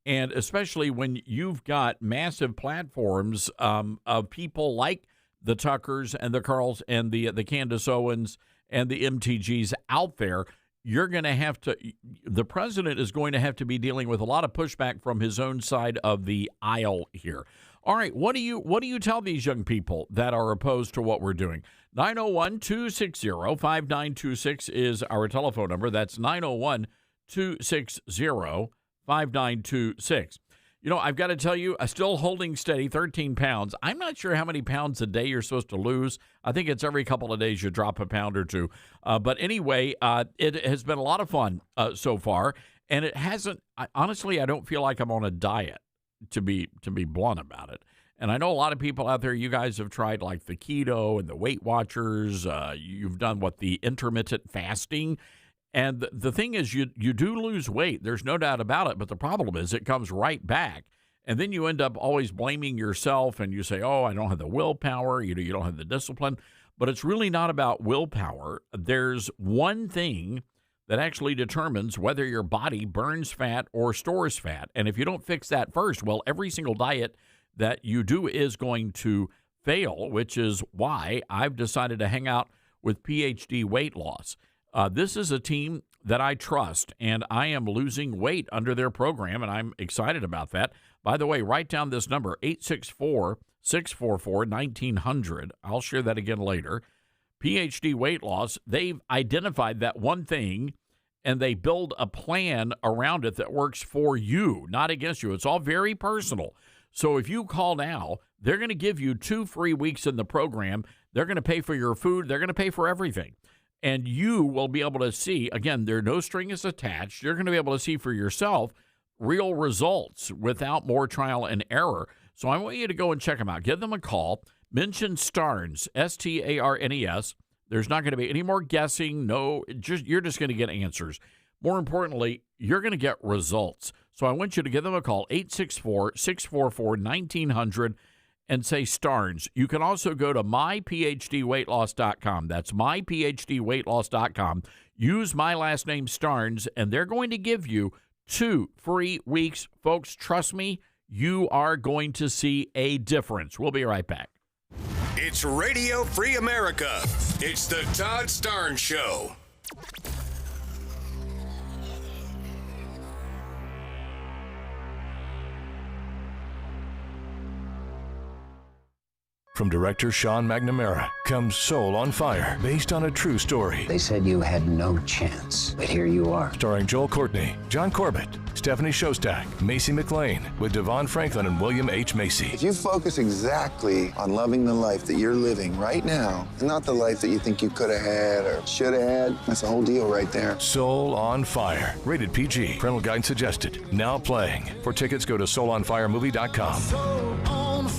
And especially when you've got massive platforms of people like the Tuckers and the Carls and the Candace Owens and the MTGs out there, the president is going to have to be dealing with a lot of pushback from his own side of the aisle here. All right, what do you tell these young people that are opposed to what we're doing? 901-260-5926 is our telephone number. That's 901-260-5926. You know, I've got to tell you, still holding steady, 13 pounds. I'm not sure how many pounds a day you're supposed to lose. I think it's every couple of days you drop a pound or two. But anyway, it has been a lot of fun so far. And it hasn't, honestly, I don't feel like I'm on a diet, to be blunt about it. And I know a lot of people out there, you guys have tried like the keto and the Weight Watchers. You've done the intermittent fasting. And the thing is, you do lose weight. There's no doubt about it. But the problem is it comes right back. And then you end up always blaming yourself and you say, oh, I don't have the willpower. You don't have the discipline. But it's really not about willpower. There's one thing that actually determines whether your body burns fat or stores fat. And if you don't fix that first, well, every single diet that you do is going to fail, which is why I've decided to hang out with PhD Weight Loss. This is a team that I trust, and I am losing weight under their program, and I'm excited about that. By the way, write down this number, 864-644-1900. I'll share that again later. PhD Weight Loss, they've identified that one thing, and they build a plan around it that works for you, not against you. It's all very personal. So if you call now, they're going to give you 2 free weeks in the program. They're going to pay for your food. They're going to pay for everything. And you will be able to see, again, there are no strings attached. You're going to be able to see for yourself real results without more trial and error. So I want you to go and check them out. Give them a call. Mention Starnes, S-T-A-R-N-E-S. There's not going to be any more guessing. You're just going to get answers. More importantly, you're going to get results. So I want you to give them a call, 864-644-1900, and say Starnes. You can also go to myphdweightloss.com. That's myphdweightloss.com. Use my last name, Starnes, and they're going to give you 2 free weeks. Folks, trust me, you are going to see a difference. We'll be right back. It's Radio Free America. It's the Todd Starnes Show. From director Sean McNamara comes Soul on Fire, based on a true story. They said you had no chance, but here you are. Starring Joel Courtney, John Corbett, Stephanie Shostak, Macy McLean, with Devon Franklin and William H. Macy. If you focus exactly on loving the life that you're living right now, and not the life that you think you could have had or should have had, that's the whole deal right there. Soul on Fire. Rated PG. Parental guidance suggested. Now playing. For tickets, go to soulontfiremovie.com.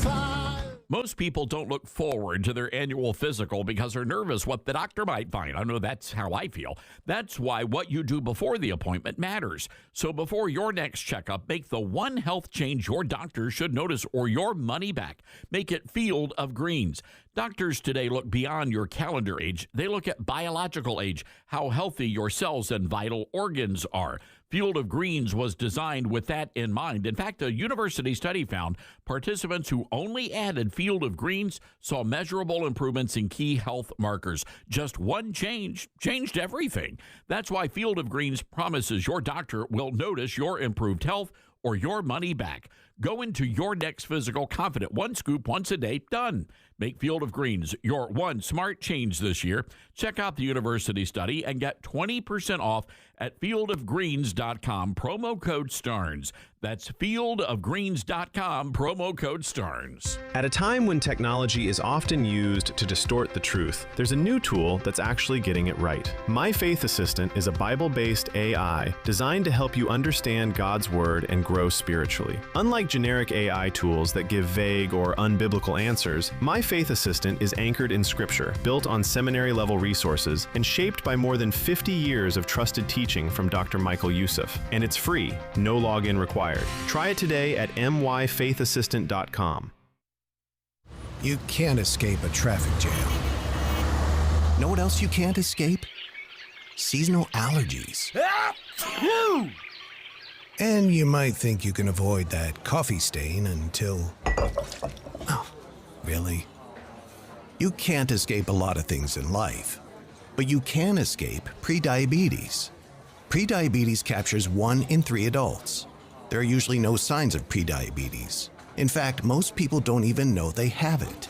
Most people don't look forward to their annual physical because they're nervous what the doctor might find. I know that's how I feel. That's why what you do before the appointment matters. So before your next checkup, make the one health change your doctor should notice or your money back. Make it Field of Greens. Doctors today look beyond your calendar age. They look at biological age, how healthy your cells and vital organs are. Field of Greens was designed with that in mind. In fact, a university study found participants who only added Field of Greens saw measurable improvements in key health markers. Just one change changed everything. That's why Field of Greens promises your doctor will notice your improved health or your money back. Go into your next physical confident. One scoop once a day, done. Make Field of Greens your one smart change this year. Check out the university study and get 20% off at fieldofgreens.com, promo code STARNS. That's fieldofgreens.com, promo code STARNS. At a time when technology is often used to distort the truth, there's a new tool that's actually getting it right. My Faith Assistant is a Bible-based AI designed to help you understand God's Word and grow spiritually. Unlike generic AI tools that give vague or unbiblical answers, My Faith Assistant is anchored in Scripture, built on seminary-level resources, and shaped by more than 50 years of trusted teaching from Dr. Michael Youssef. And it's free, no login required. Try it today at myfaithassistant.com. You can't escape a traffic jam. Know what else you can't escape? Seasonal allergies. And you might think you can avoid that coffee stain until... Oh, really? You can't escape a lot of things in life, but you can escape prediabetes. Prediabetes captures 1 in 3 adults. There are usually no signs of prediabetes. In fact, most people don't even know they have it.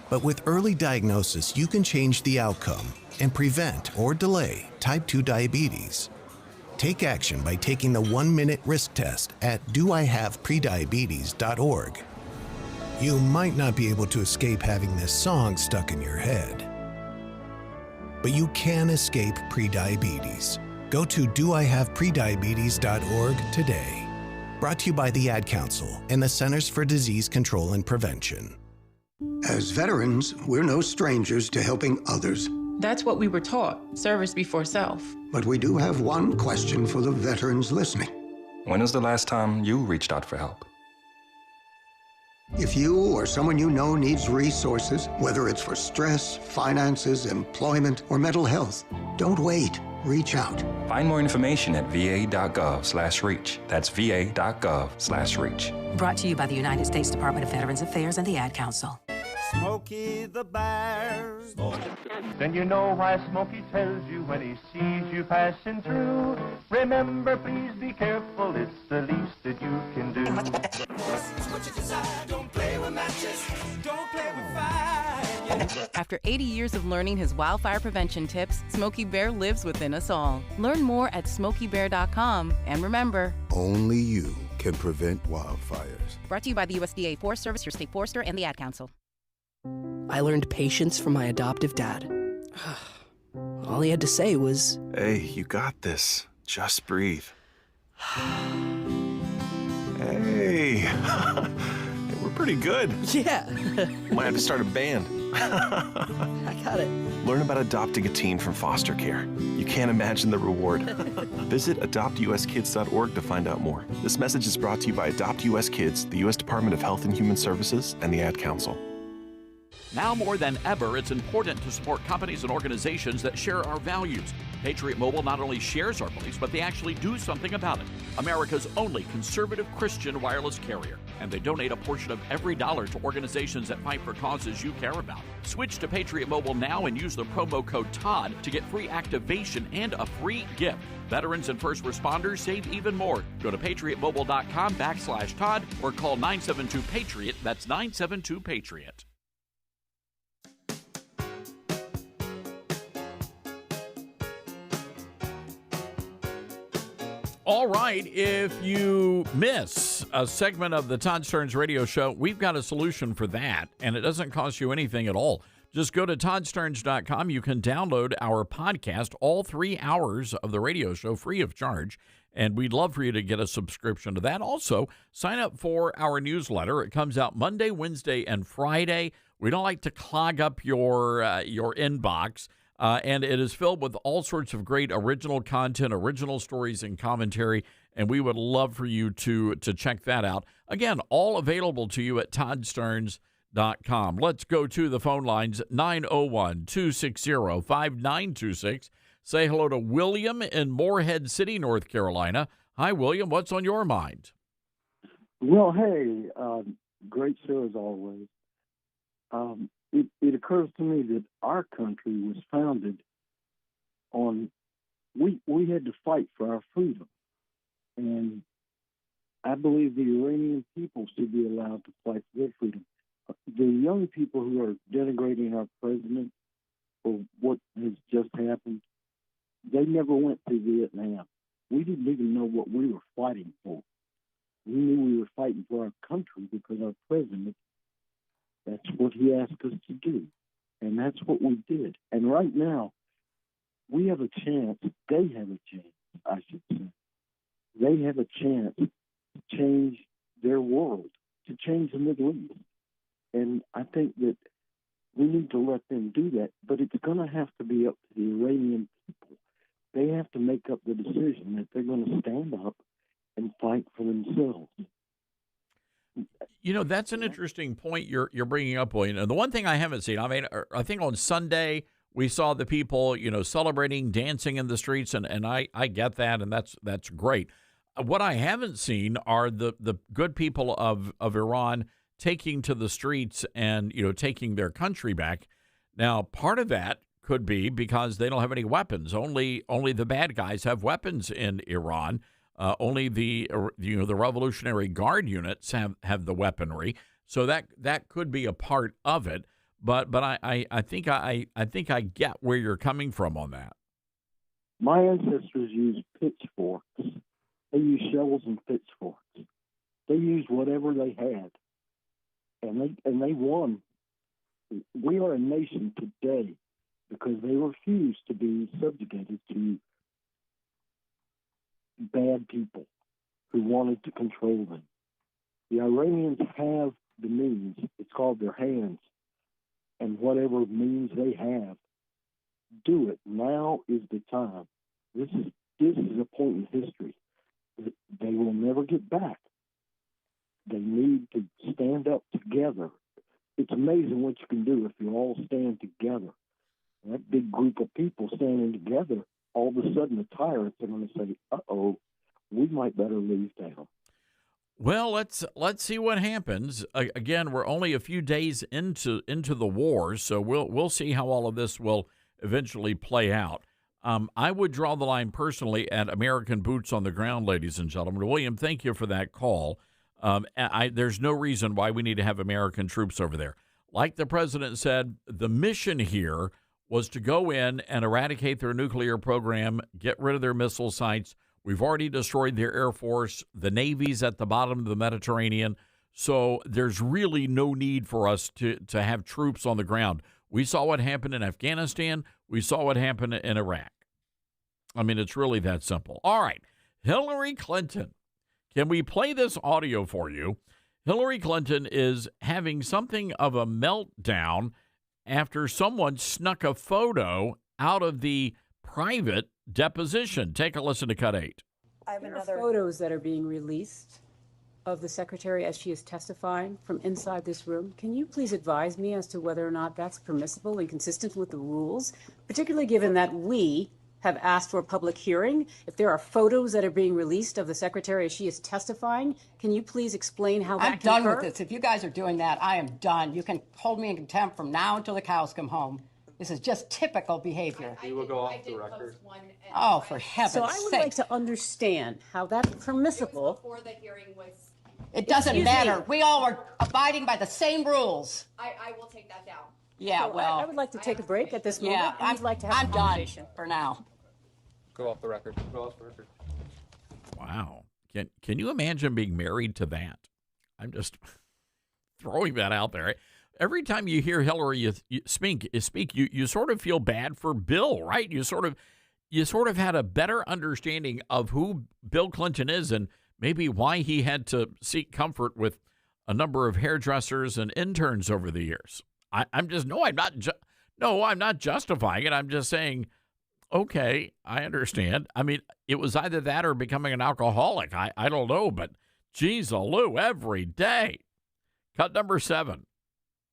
But with early diagnosis, you can change the outcome and prevent or delay type 2 diabetes. Take action by taking the 1-minute risk test at doihaveprediabetes.org. You might not be able to escape having this song stuck in your head, but you can escape prediabetes. Go to doihaveprediabetes.org today. Brought to you by the Ad Council and the Centers for Disease Control and Prevention. As veterans, we're no strangers to helping others. That's what we were taught, service before self. But we do have one question for the veterans listening. When was the last time you reached out for help? If you or someone you know needs resources, whether it's for stress, finances, employment, or mental health, don't wait. Reach out. Find more information at va.gov/reach. That's va.gov/reach. Brought to you by the United States Department of Veterans Affairs and the Ad Council. Smokey the Bear. Then you know why Smokey tells you when he sees you passing through. Remember, please be careful, it's the least that you can do. Don't play with matches, don't play with fire. After 80 years of learning his wildfire prevention tips, Smokey Bear lives within us all. Learn more at smokeybear.com. And remember, Only you can prevent wildfires. brought to you by the USDA Forest Service, your state forester, and the Ad Council. I learned patience from my adoptive dad. All he had to say was, "Hey, you got this. Just breathe." Hey, we're pretty good. Yeah. Might have to start a band. I got it. Learn about adopting a teen from foster care. You can't imagine the reward. Visit adoptuskids.org to find out more. This message is brought to you by Adopt US Kids, the U.S. Department of Health and Human Services, and the Ad Council. Now more than ever, it's important to support companies and organizations that share our values. Patriot Mobile not only shares our beliefs, but they actually do something about it. America's only conservative Christian wireless carrier. And they donate a portion of every dollar to organizations that fight for causes you care about. Switch to Patriot Mobile now and use the promo code TODD to get free activation and a free gift. Veterans and first responders save even more. Go to patriotmobile.com/TODD or call 972-PATRIOT. That's 972-PATRIOT. All right, if you miss a segment of the Todd Stearns Radio Show, we've got a solution for that, and it doesn't cost you anything at all. Just go to toddstearns.com. You can download our podcast, all 3 hours of the radio show, free of charge, and we'd love for you to get a subscription to that. Also, sign up for our newsletter. It comes out Monday, Wednesday, and Friday. We don't like to clog up your inbox. And it is filled with all sorts of great original content, original stories, and commentary, and we would love for you to check that out. Again, all available to you at toddstearns.com. Let's go to the phone lines, 901-260-5926. Say hello to William in Morehead City, North Carolina. Hi, William. What's on your mind? Well, hey, great show as always. It occurs to me that our country was founded on, we had to fight for our freedom. And I believe the Iranian people should be allowed to fight for their freedom. The young people who are denigrating our president for what has just happened, they never went to Vietnam. We didn't even know what we were fighting for. We knew we were fighting for our country because our president, that's what he asked us to do. And that's what we did. And right now, we have a chance, they have a chance, I should say. They have a chance to change their world, to change the Middle East. And I think that we need to let them do that. But it's going to have to be up to the Iranian people. They have to make up the decision that they're going to stand up and fight for themselves. You know, that's an interesting point you're bringing up, William. And the one thing I haven't seen, I mean, I think on Sunday we saw the people, celebrating, dancing in the streets, and I get that, and that's great. What I haven't seen are the good people of Iran taking to the streets and, taking their country back. Now, part of that could be because they don't have any weapons. Only the bad guys have weapons in Iran. Only the Revolutionary Guard units have the weaponry, so that could be a part of it. But I think I get where you're coming from on that. My ancestors used pitchforks. They used shovels and pitchforks. They used whatever they had, and they won. We are a nation today because they refused to be subjugated to bad people who wanted to control them. The Iranians have the means. It's called their hands. And whatever means they have, do it. Now is the time. This is a point in history that they will never get back. They need to stand up together. It's amazing what you can do if you all stand together. And that big group of people standing together, all of a sudden the tyrants are going to say, uh-oh, we might better leave town. Well, let's see what happens. Again, we're only a few days into the war, so we'll see how all of this will eventually play out. I would draw the line personally at American boots on the ground, ladies and gentlemen. William, thank you for that call. There's no reason why we need to have American troops over there. Like the president said, the mission here was to go in and eradicate their nuclear program, get rid of their missile sites. We've already destroyed their Air Force. The Navy's at the bottom of the Mediterranean. So there's really no need for us to have troops on the ground. We saw what happened in Afghanistan. We saw what happened in Iraq. I mean, it's really that simple. All right. Hillary Clinton. Can we play this audio for you? Hillary Clinton is having something of a meltdown after someone snuck a photo out of the private deposition. Take a listen to Cut 8. There are photos that are being released of the secretary as she is testifying from inside this room. Can you please advise me as to whether or not that's permissible and consistent with the rules, particularly given that we have asked for a public hearing? If there are photos that are being released of the secretary as she is testifying, can you please explain how that can I'm done occur? with this. If you guys are doing that, I am done. You can hold me in contempt from now until the cows come home. This is just typical behavior. We will go off the record. Oh, for heaven's sake. So I would like to understand how that's permissible. Before the hearing was... It doesn't matter. We all are abiding by the same rules. I will take that down. Yeah, So well... I would like to take a break at this moment. Yeah, and I'd like to have I'm a done conversation. for now. Go off the record. Go off the record. Wow. Can you imagine being married to that? I'm just throwing that out there. Every time you hear Hillary you speak, you sort of feel bad for Bill, right? You sort of had a better understanding of who Bill Clinton is and maybe why he had to seek comfort with a number of hairdressers and interns over the years. I'm not justifying it. I'm just saying, okay, I understand. I mean, it was either that or becoming an alcoholic. I don't know, but geez, Lou, every day. Cut number 7.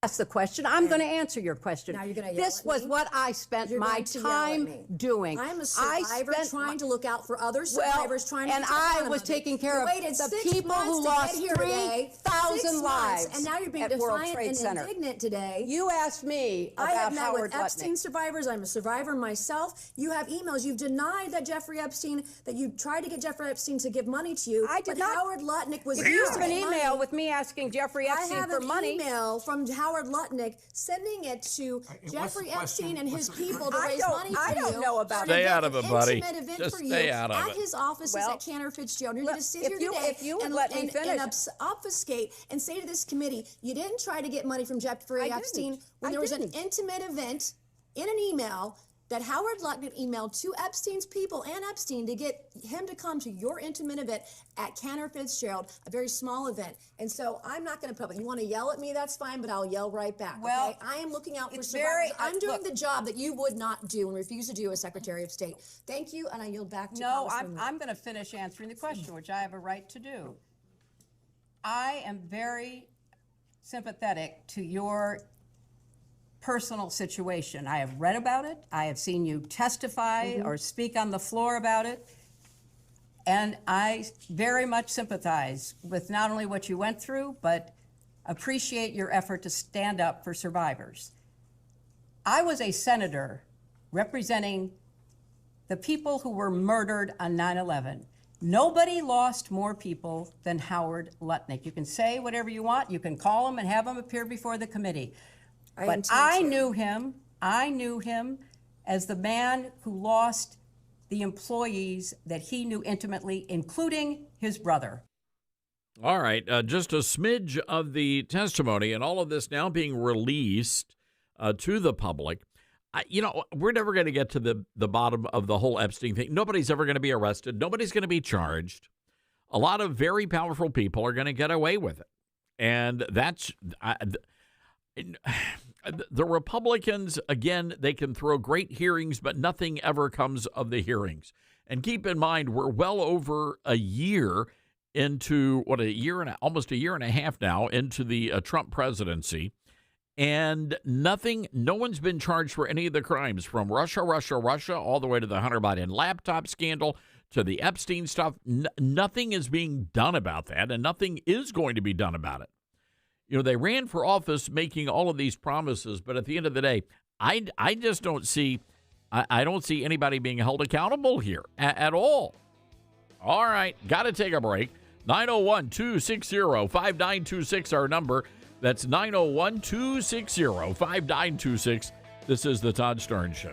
Ask the question. I'm going to answer your question. Now you're going to yell This at was me? what I spent You're my going to yell at time me. doing. I'm a survivor trying to look out for other survivors trying to and protect I one was another. taking care You of waited the 6 people months who to lost get here today. 3,000 6 months, lives and now you're being at World defiant Trade and Center. indignant today. You asked me I about have met Howard with Epstein Lutnick. survivors. I'm a survivor myself. You have emails. You've denied that Jeffrey Epstein, that you tried to get Jeffrey Epstein to give money to you. I did but not. Howard Lutnick was If you used have an to get email money. with me asking Jeffrey Epstein I have for an money. email from Howard Lutnick sending it to Jeffrey Epstein and his people to I raise don't- money for I you. don't know about Stay it. out of it, buddy. Intimate event Just for stay you out of at it. his offices Well, at Cantor Fitzgerald. You're look, going to sit if here you- today if you would and, let me and, finish. and obfuscate and say to this committee, you didn't try to get money from Jeffrey I Epstein didn't. when I there was didn't. an intimate event in an email that Howard Lutnick emailed to Epstein's people and Epstein to get him to come to your intimate event at Cantor Fitzgerald, a very small event. And so I'm not going to put up. You want to yell at me, that's fine, but I'll yell right back. Well, okay? I am looking out for it's survivors. very- I'm doing look. the job that you would not do and refuse to do as Secretary of State. Thank you, and I yield back to No, Congresswoman. I'm going to finish answering the question, which I have a right to do. I am very sympathetic to your personal situation. I have read about it. I have seen you testify or speak on the floor about it. And I very much sympathize with not only what you went through, but appreciate your effort to stand up for survivors. I was a senator representing the people who were murdered on 9/11. Nobody lost more people than Howard Lutnick. You can say whatever you want. You can call him and have him appear before the committee. But I knew him as the man who lost the employees that he knew intimately, including his brother. All right, just a smidge of the testimony and all of this now being released to the public. We're never going to get to the bottom of the whole Epstein thing. Nobody's ever going to be arrested. Nobody's going to be charged. A lot of very powerful people are going to get away with it. And that's the Republicans, again, they can throw great hearings, but nothing ever comes of the hearings. And keep in mind, we're well over a year into almost a year and a half now into the Trump presidency. And no one's been charged for any of the crimes from Russia, all the way to the Hunter Biden laptop scandal, to the Epstein stuff. Nothing is being done about that, and nothing is going to be done about it. They ran for office making all of these promises, but at the end of the day, I just don't see, I don't see anybody being held accountable here at all. All right, got to take a break. 901-260-5926, our number. That's 901-260-5926. This is the Todd Stern Show.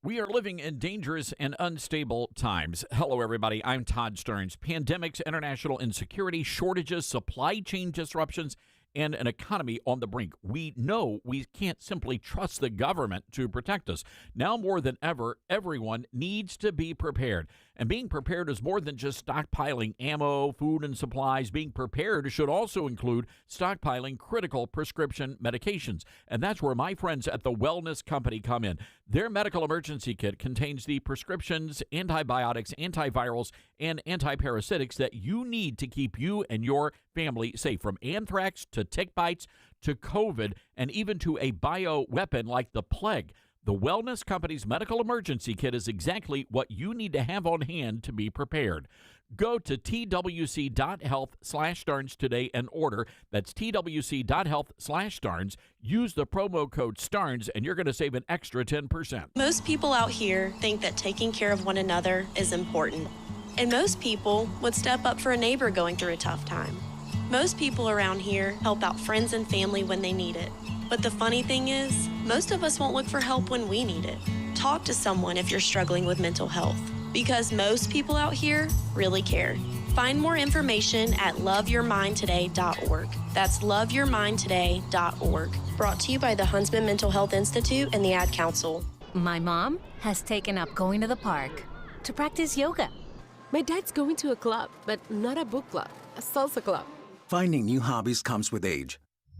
We are living in dangerous and unstable times. Hello, everybody. I'm Todd Stearns. Pandemics, international insecurity, shortages, supply chain disruptions, and an economy on the brink. We know we can't simply trust the government to protect us. Now more than ever, everyone needs to be prepared. And being prepared is more than just stockpiling ammo, food, and supplies. Being prepared should also include stockpiling critical prescription medications. And that's where my friends at the Wellness Company come in. Their medical emergency kit contains the prescriptions, antibiotics, antivirals, and antiparasitics that you need to keep you and your family safe, from anthrax to tick bites to COVID, and even to a bioweapon like the plague. The Wellness Company's medical emergency kit is exactly what you need to have on hand to be prepared. Go to twc.health/Starnes today and order. That's twc.health/Starnes. Use the promo code STARNS, and you're going to save an extra 10%. Most people out here think that taking care of one another is important. And most people would step up for a neighbor going through a tough time. Most people around here help out friends and family when they need it. But the funny thing is, most of us won't look for help when we need it. Talk to someone if you're struggling with mental health, because most people out here really care. Find more information at loveyourmindtoday.org. That's loveyourmindtoday.org. Brought to you by the Huntsman Mental Health Institute and the Ad Council. My mom has taken up going to the park to practice yoga. My dad's going to a club, but not a book club, a salsa club. Finding new hobbies comes with age.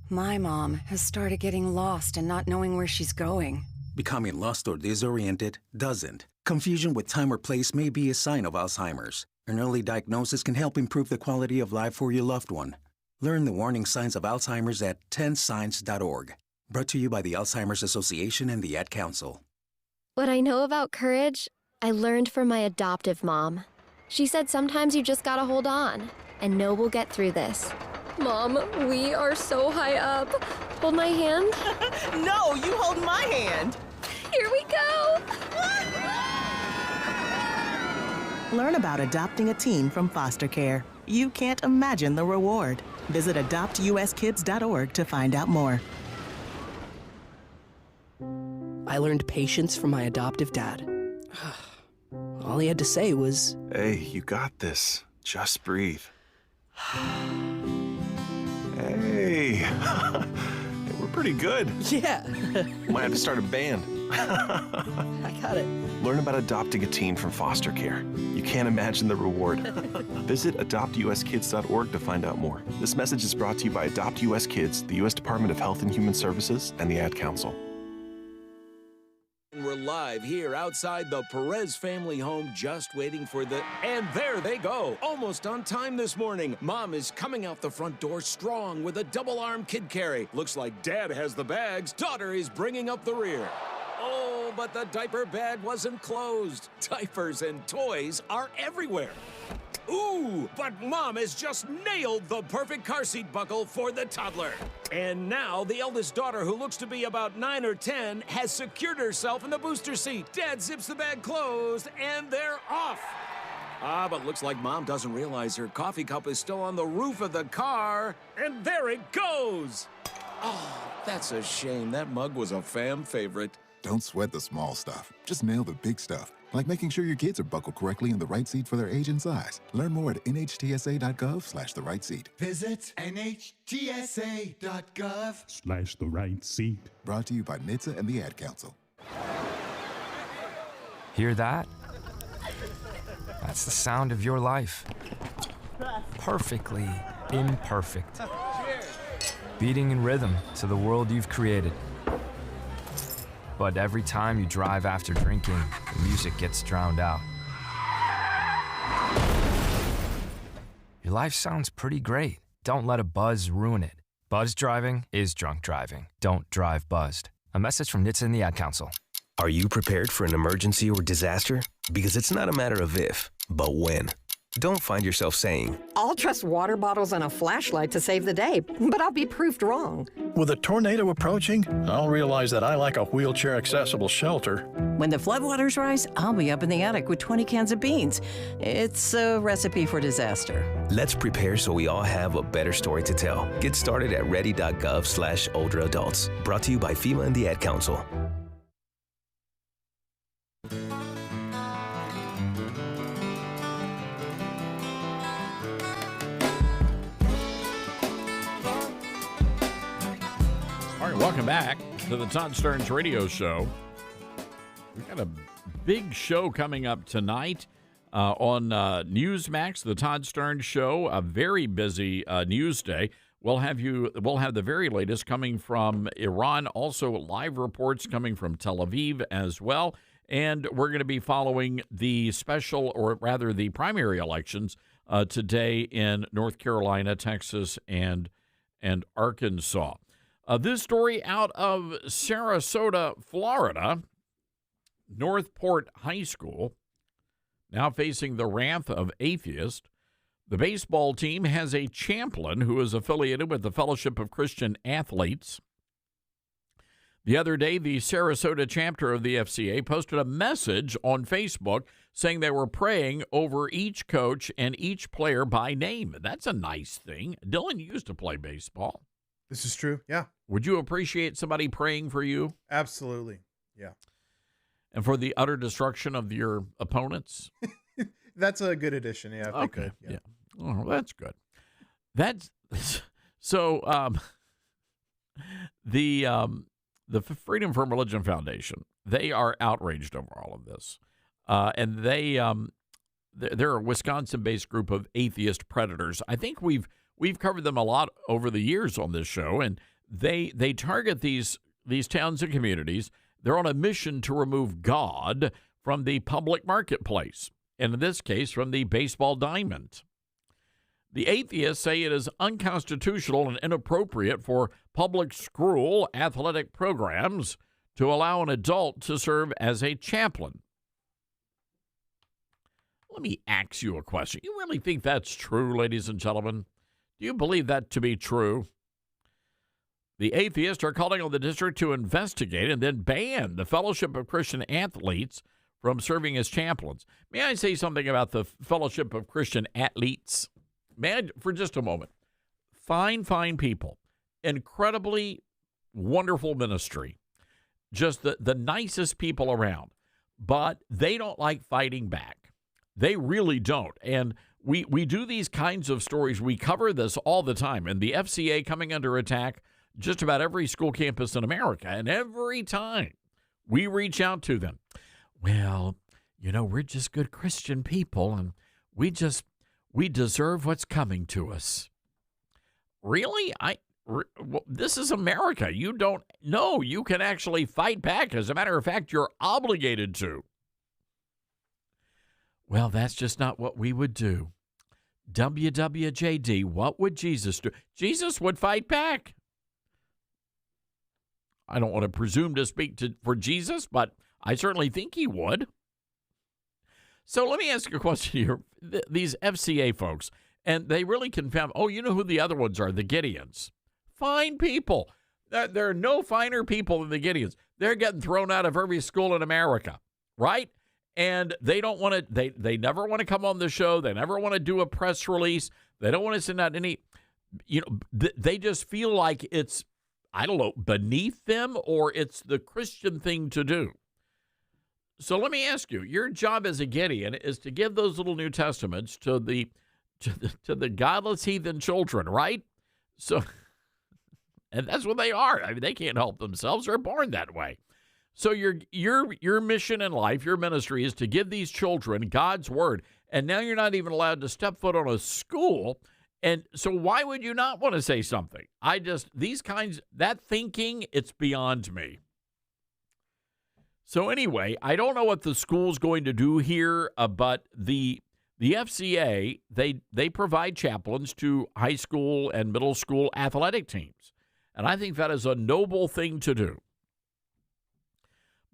My mom has started getting lost and not knowing where she's going. Becoming lost or disoriented doesn't. Confusion with time or place may be a sign of Alzheimer's. An early diagnosis can help improve the quality of life for your loved one. Learn the warning signs of Alzheimer's at 10signs.org. Brought to you by the Alzheimer's Association and the Ad Council. What I know about courage, I learned from my adoptive mom. She said sometimes you just gotta hold on and know we'll get through this. Mom, we are so high up. Hold my hand. No, you hold my hand. Here we go. Learn about adopting a teen from foster care. You can't imagine the reward. Visit adoptuskids.org to find out more. I learned patience from my adoptive dad. All he had to say was, Hey, you got this. Just breathe. Hey. We're pretty good. Yeah. Might have to start a band. I got it. Learn about adopting a teen from foster care. You can't imagine the reward. Visit adoptuskids.org to find out more. This message is brought to you by Adopt US Kids, the U.S. Department of Health and Human Services, and the Ad Council. We're live here outside the Perez family home, just waiting for the... And there they go, almost on time this morning. Mom is coming out the front door strong with a double-arm kid carry. Looks like Dad has the bags. Daughter is bringing up the rear. Oh, but the diaper bag wasn't closed. Diapers and toys are everywhere. Ooh, but Mom has just nailed the perfect car seat buckle for the toddler. And now the eldest daughter, who looks to be about 9 or 10, has secured herself in the booster seat. Dad zips the bag closed, and they're off. But looks like Mom doesn't realize her coffee cup is still on the roof of the car. And there it goes. Oh, that's a shame. That mug was a fam favorite. Don't sweat the small stuff. Just nail the big stuff. Like making sure your kids are buckled correctly in the right seat for their age and size. Learn more at nhtsa.gov/the right seat. Visit nhtsa.gov/the right seat. Brought to you by NHTSA and the Ad Council. Hear that? That's the sound of your life. Perfectly imperfect. Beating in rhythm to the world you've created. But every time you drive after drinking, the music gets drowned out. Your life sounds pretty great. Don't let a buzz ruin it. Buzz driving is drunk driving. Don't drive buzzed. A message from NHTSA and the Ad Council. Are you prepared for an emergency or disaster? Because it's not a matter of if, but when. Don't find yourself saying, I'll trust water bottles and a flashlight to save the day, but I'll be proved wrong. With a tornado approaching, I'll realize that I lack a wheelchair-accessible shelter. When the floodwaters rise, I'll be up in the attic with 20 cans of beans. It's a recipe for disaster. Let's prepare so we all have a better story to tell. Get started at ready.gov/older adults. Brought to you by FEMA and the Ad Council. Welcome back to the Todd Stearns Radio Show. We've got a big show coming up tonight on Newsmax, the Todd Stearns Show. A very busy news day. We'll have the very latest coming from Iran. Also, live reports coming from Tel Aviv as well. And we're going to be following the the primary elections today in North Carolina, Texas, and Arkansas. This story out of Sarasota, Florida, Northport High School. Now facing the wrath of atheists, the baseball team has a chaplain who is affiliated with the Fellowship of Christian Athletes. The other day, the Sarasota chapter of the FCA posted a message on Facebook saying they were praying over each coach and each player by name. That's a nice thing. Dylan, you used to play baseball. This is true, yeah. Would you appreciate somebody praying for you? Absolutely, yeah. And for the utter destruction of your opponents? That's a good addition, yeah. Okay, yeah. Oh, that's good. That's so. The Freedom from Religion Foundation, they are outraged over all of this, and they're a Wisconsin-based group of atheist predators. I think we've covered them a lot over the years on this show, and they target these towns and communities. They're on a mission to remove God from the public marketplace, and in this case, from the baseball diamond. The atheists say it is unconstitutional and inappropriate for public school athletic programs to allow an adult to serve as a chaplain. Let me ask you a question. You really think that's true, ladies and gentlemen? Do you believe that to be true? The atheists are calling on the district to investigate and then ban the Fellowship of Christian Athletes from serving as chaplains. May I say something about the Fellowship of Christian Athletes? Man, for just a moment. Fine people. Incredibly wonderful ministry. Just the nicest people around. But they don't like fighting back. They really don't. And we do these kinds of stories. We cover this all the time. And the FCA coming under attack just about every school campus in America. And every time we reach out to them, well, we're just good Christian people. And we deserve what's coming to us. Really? This is America. You don't know. You can actually fight back. As a matter of fact, you're obligated to. Well, that's just not what we would do. WWJD, what would Jesus do? Jesus would fight back. I don't want to presume to speak for Jesus, but I certainly think he would. So let me ask you a question here. These FCA folks, and they really confound, you know who the other ones are, the Gideons. Fine people. There are no finer people than the Gideons. They're getting thrown out of every school in America, right? And they don't want to, they never want to come on the show. They never want to do a press release. They don't want to send out any, they just feel like it's, I don't know, beneath them or it's the Christian thing to do. So let me ask you, your job as a Gideon is to give those little New Testaments to the godless heathen children, right? So, and that's what they are. I mean, they can't help themselves. They're born that way. So your mission in life, your ministry is to give these children God's word. And now you're not even allowed to step foot on a school. And so why would you not want to say something? That thinking, it's beyond me. So anyway, I don't know what the school's going to do here, but the FCA, they provide chaplains to high school and middle school athletic teams. And I think that is a noble thing to do.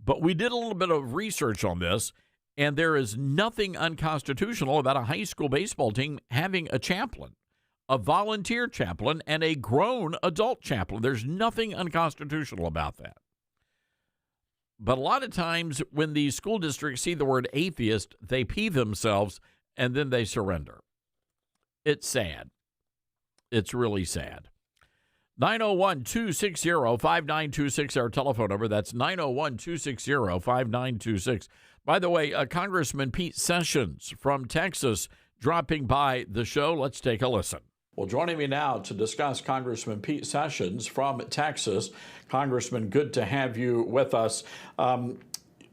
But we did a little bit of research on this, and there is nothing unconstitutional about a high school baseball team having a chaplain, a volunteer chaplain, and a grown adult chaplain. There's nothing unconstitutional about that. But a lot of times when these school districts see the word atheist, they pee themselves and then they surrender. It's sad. It's really sad. 901-260-5926, our telephone number. That's 901-260-5926. By the way, Congressman Pete Sessions from Texas dropping by the show. Let's take a listen. Well, joining me now to discuss Congressman Pete Sessions from Texas. Congressman, good to have you with us.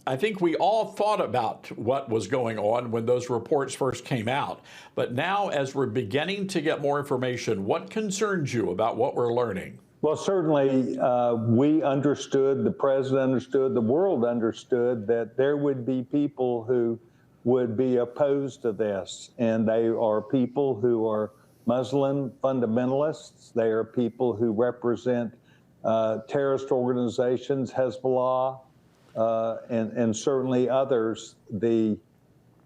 I think we all thought about what was going on when those reports first came out. But now, as we're beginning to get more information, what concerns you about what we're learning? Well, certainly we understood, the president understood, the world understood that there would be people who would be opposed to this. And they are people who are Muslim fundamentalists. They are people who represent terrorist organizations, Hezbollah, and certainly others. The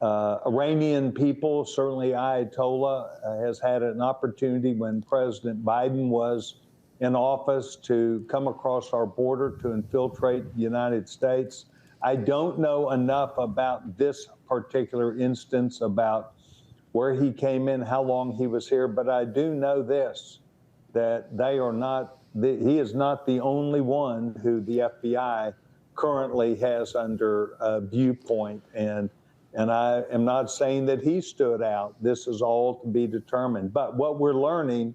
Iranian people, certainly Ayatollah, has had an opportunity when President Biden was in office to come across our border to infiltrate the United States. I don't know enough about this particular instance, about where he came in, how long he was here, but I do know this, that they are not, he is not the only one who the FBI currently has under viewpoint. And I am not saying that he stood out. This is all to be determined. But what we're learning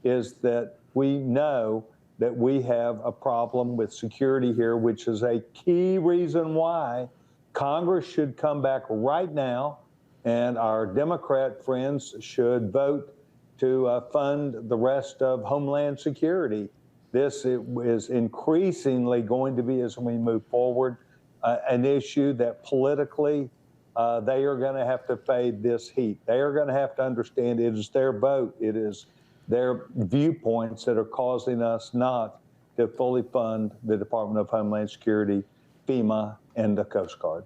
is that we know that we have a problem with security here, which is a key reason why Congress should come back right now, and our Democrat friends should vote to fund the rest of Homeland Security. This is increasingly going to be, as we move forward, an issue that politically they are going to have to fade this heat. They are going to have to understand it is their vote. It is their viewpoints that are causing us not to fully fund the Department of Homeland Security, FEMA, and the Coast Guard.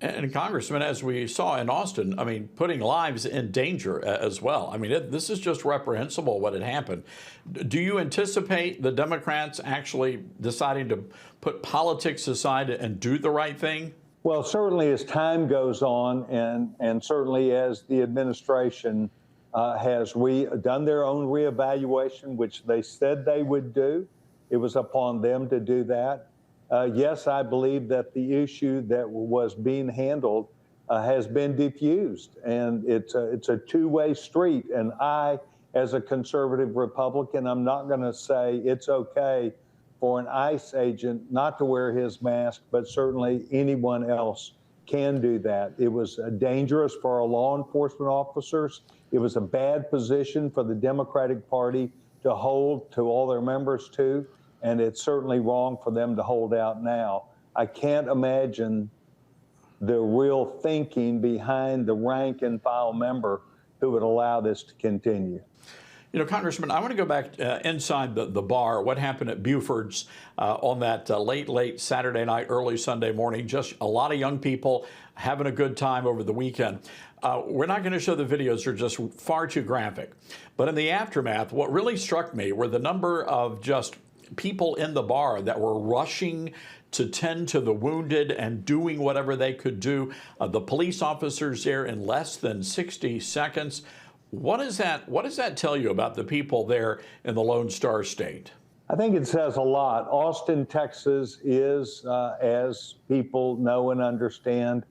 And Congressman, as we saw in Austin, I mean, putting lives in danger as well. I mean, this is just reprehensible what had happened. Do you anticipate the Democrats actually deciding to put politics aside and do the right thing? Well, certainly as time goes on, and certainly as the administration has done their own reevaluation, which they said they would do. It was upon them to do that. Yes, I believe that the issue that was being handled has been diffused, and it's a two-way street. And I, as a conservative Republican, I'm not going to say it's okay for an ICE agent not to wear his mask, but certainly anyone else can do that. It was dangerous for our law enforcement officers. It was a bad position for the Democratic Party to hold to all their members to, and it's certainly wrong for them to hold out now. I can't imagine the real thinking behind the rank and file member who would allow this to continue. You know, Congressman, I want to go back inside the bar. What happened at Buford's on that late Saturday night, early Sunday morning? Just a lot of young people having a good time over the weekend. We're not going to show the videos. They're just far too graphic. But in the aftermath, what really struck me were the number of just people in the bar that were rushing to tend to the wounded and doing whatever they could do. The police officers there in less than 60 seconds. What does that tell you about the people there in the Lone Star State? I think it says a lot. Austin, Texas is, as people know and understand,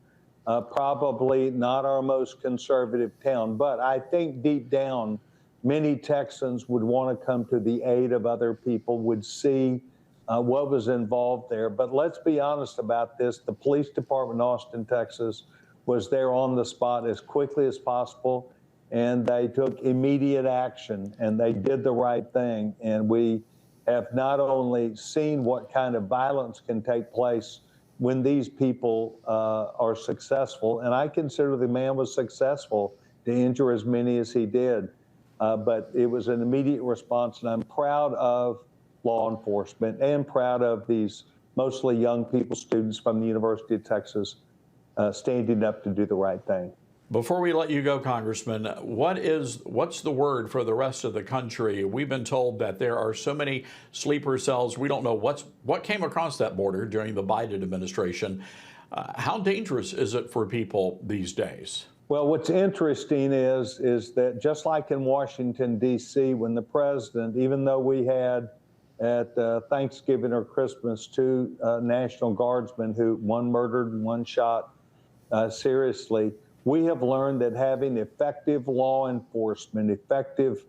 probably not our most conservative town. But I think deep down, many Texans would want to come to the aid of other people, would see what was involved there. But let's be honest about this. The police department in Austin, Texas, was there on the spot as quickly as possible. And they took immediate action, and they did the right thing. And we have not only seen what kind of violence can take place when these people are successful, and I consider the man was successful to injure as many as he did, but it was an immediate response, and I'm proud of law enforcement and proud of these mostly young people, students from the University of Texas, standing up to do the right thing. Before we let you go, Congressman, what's the word for the rest of the country? We've been told that there are so many sleeper cells. We don't know what came across that border during the Biden administration. How dangerous is it for people these days? Well, what's interesting is that just like in Washington, D.C., when the president, even though we had at Thanksgiving or Christmas 2 National Guardsmen who one murdered and one shot seriously, we have learned that having effective law enforcement, effective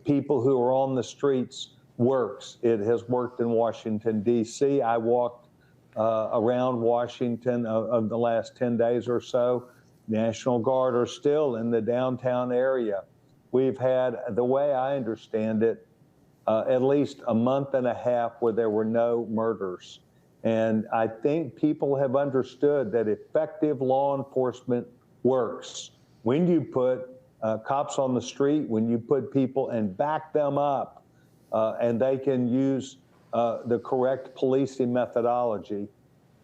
people who are on the streets works. It has worked in Washington, D.C. I walked around Washington of the last 10 days or so. National Guard are still in the downtown area. We've had, the way I understand it, at least a month and a half where there were no murders. And I think people have understood that effective law enforcement works. When you put cops on the street, when you put people and back them up, and they can use the correct policing methodology,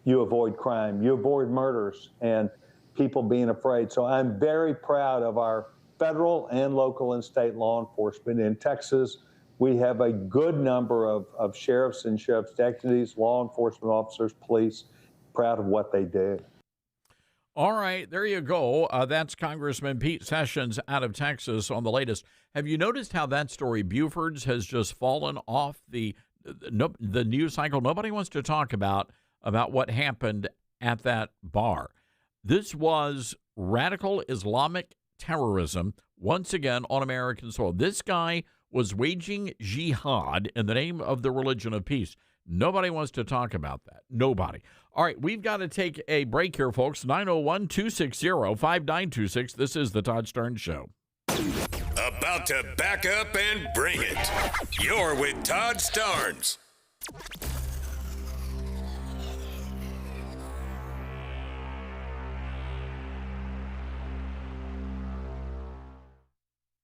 you avoid crime, you avoid murders. And people being afraid. So I'm very proud of our federal and local and state law enforcement. In Texas, we have a good number of sheriffs and sheriff's deputies, law enforcement officers, police, proud of what they do. All right, there you go. That's Congressman Pete Sessions out of Texas on the latest. Have you noticed how that story, Buford's, has just fallen off the news cycle? Nobody wants to talk about what happened at that bar. This was radical Islamic terrorism once again on American soil. This guy was waging jihad in the name of the religion of peace. Nobody wants to talk about that. Nobody. All right, we've got to take a break here, folks. 901-260-5926. This is the Todd Starnes Show. About to back up and bring it. You're with Todd Starnes.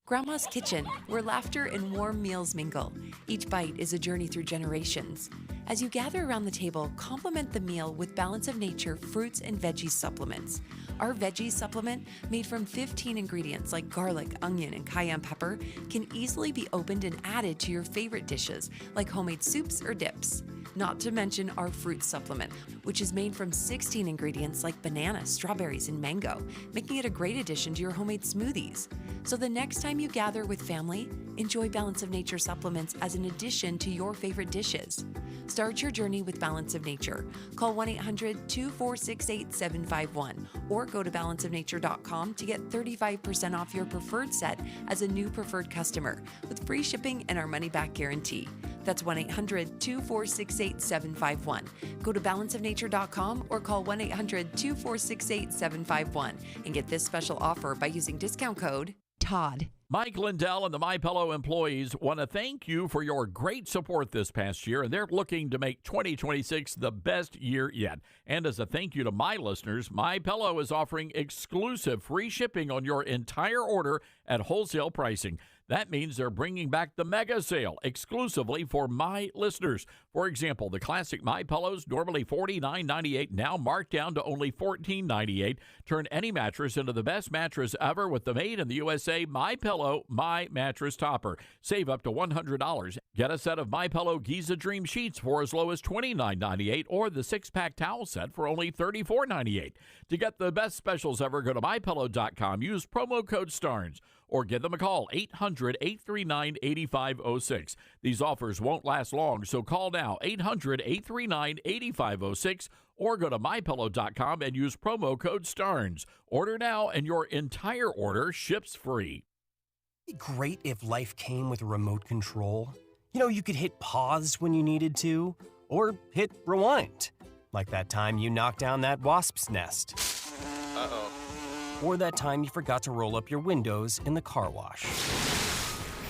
Grandma's Kitchen, where laughter and warm meals mingle. Each bite is a journey through generations. As you gather around the table, complement the meal with Balance of Nature fruits and veggie supplements. Our veggie supplement, made from 15 ingredients like garlic, onion, and cayenne pepper, can easily be opened and added to your favorite dishes, like homemade soups or dips. Not to mention our fruit supplement, which is made from 16 ingredients like banana, strawberries, and mango, making it a great addition to your homemade smoothies. So the next time you gather with family, enjoy Balance of Nature supplements as an addition to your favorite dishes. Start your journey with Balance of Nature. Call 1-800-246-8751 or go to balanceofnature.com to get 35% off your preferred set as a new preferred customer with free shipping and our money-back guarantee. That's 1-800-246-8751. Go to balanceofnature.com or call 1-800-246-8751 and get this special offer by using discount code TODD. Mike Lindell and the MyPillow employees want to thank you for your great support this past year, and they're looking to make 2026 the best year yet. And as a thank you to my listeners, MyPillow is offering exclusive free shipping on your entire order at wholesale pricing. That means they're bringing back the mega sale exclusively for my listeners. For example, the classic My Pillows, normally $49.98, now marked down to only $14.98. Turn any mattress into the best mattress ever with the made in the USA My Pillow My Mattress Topper. Save up to $100. Get a set of My Pillow Giza Dream Sheets for as low as $29.98 or the 6-pack towel set for only $34.98. To get the best specials ever, go to MyPillow.com. Use promo code STARNS. Or give them a call, 800-839-8506. These offers won't last long, so call now, 800-839-8506, or go to MyPillow.com and use promo code STARNS. Order now, and your entire order ships free. It'd be great if life came with a remote control. You know, you could hit pause when you needed to, or hit rewind. Like that time you knocked down that wasp's nest. Uh-oh. Or that time you forgot to roll up your windows in the car wash.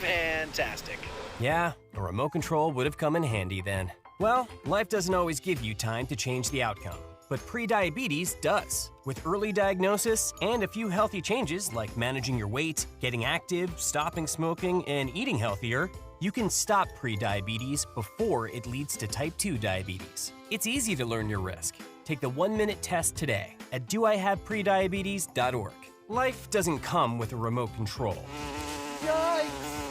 Fantastic. Yeah, a remote control would have come in handy then. Well, life doesn't always give you time to change the outcome, but prediabetes does. With early diagnosis and a few healthy changes like managing your weight, getting active, stopping smoking, and eating healthier, you can stop prediabetes before it leads to type 2 diabetes. It's easy to learn your risk. Take the 1-minute test today at doihaveprediabetes.org. Life doesn't come with a remote control. Yikes!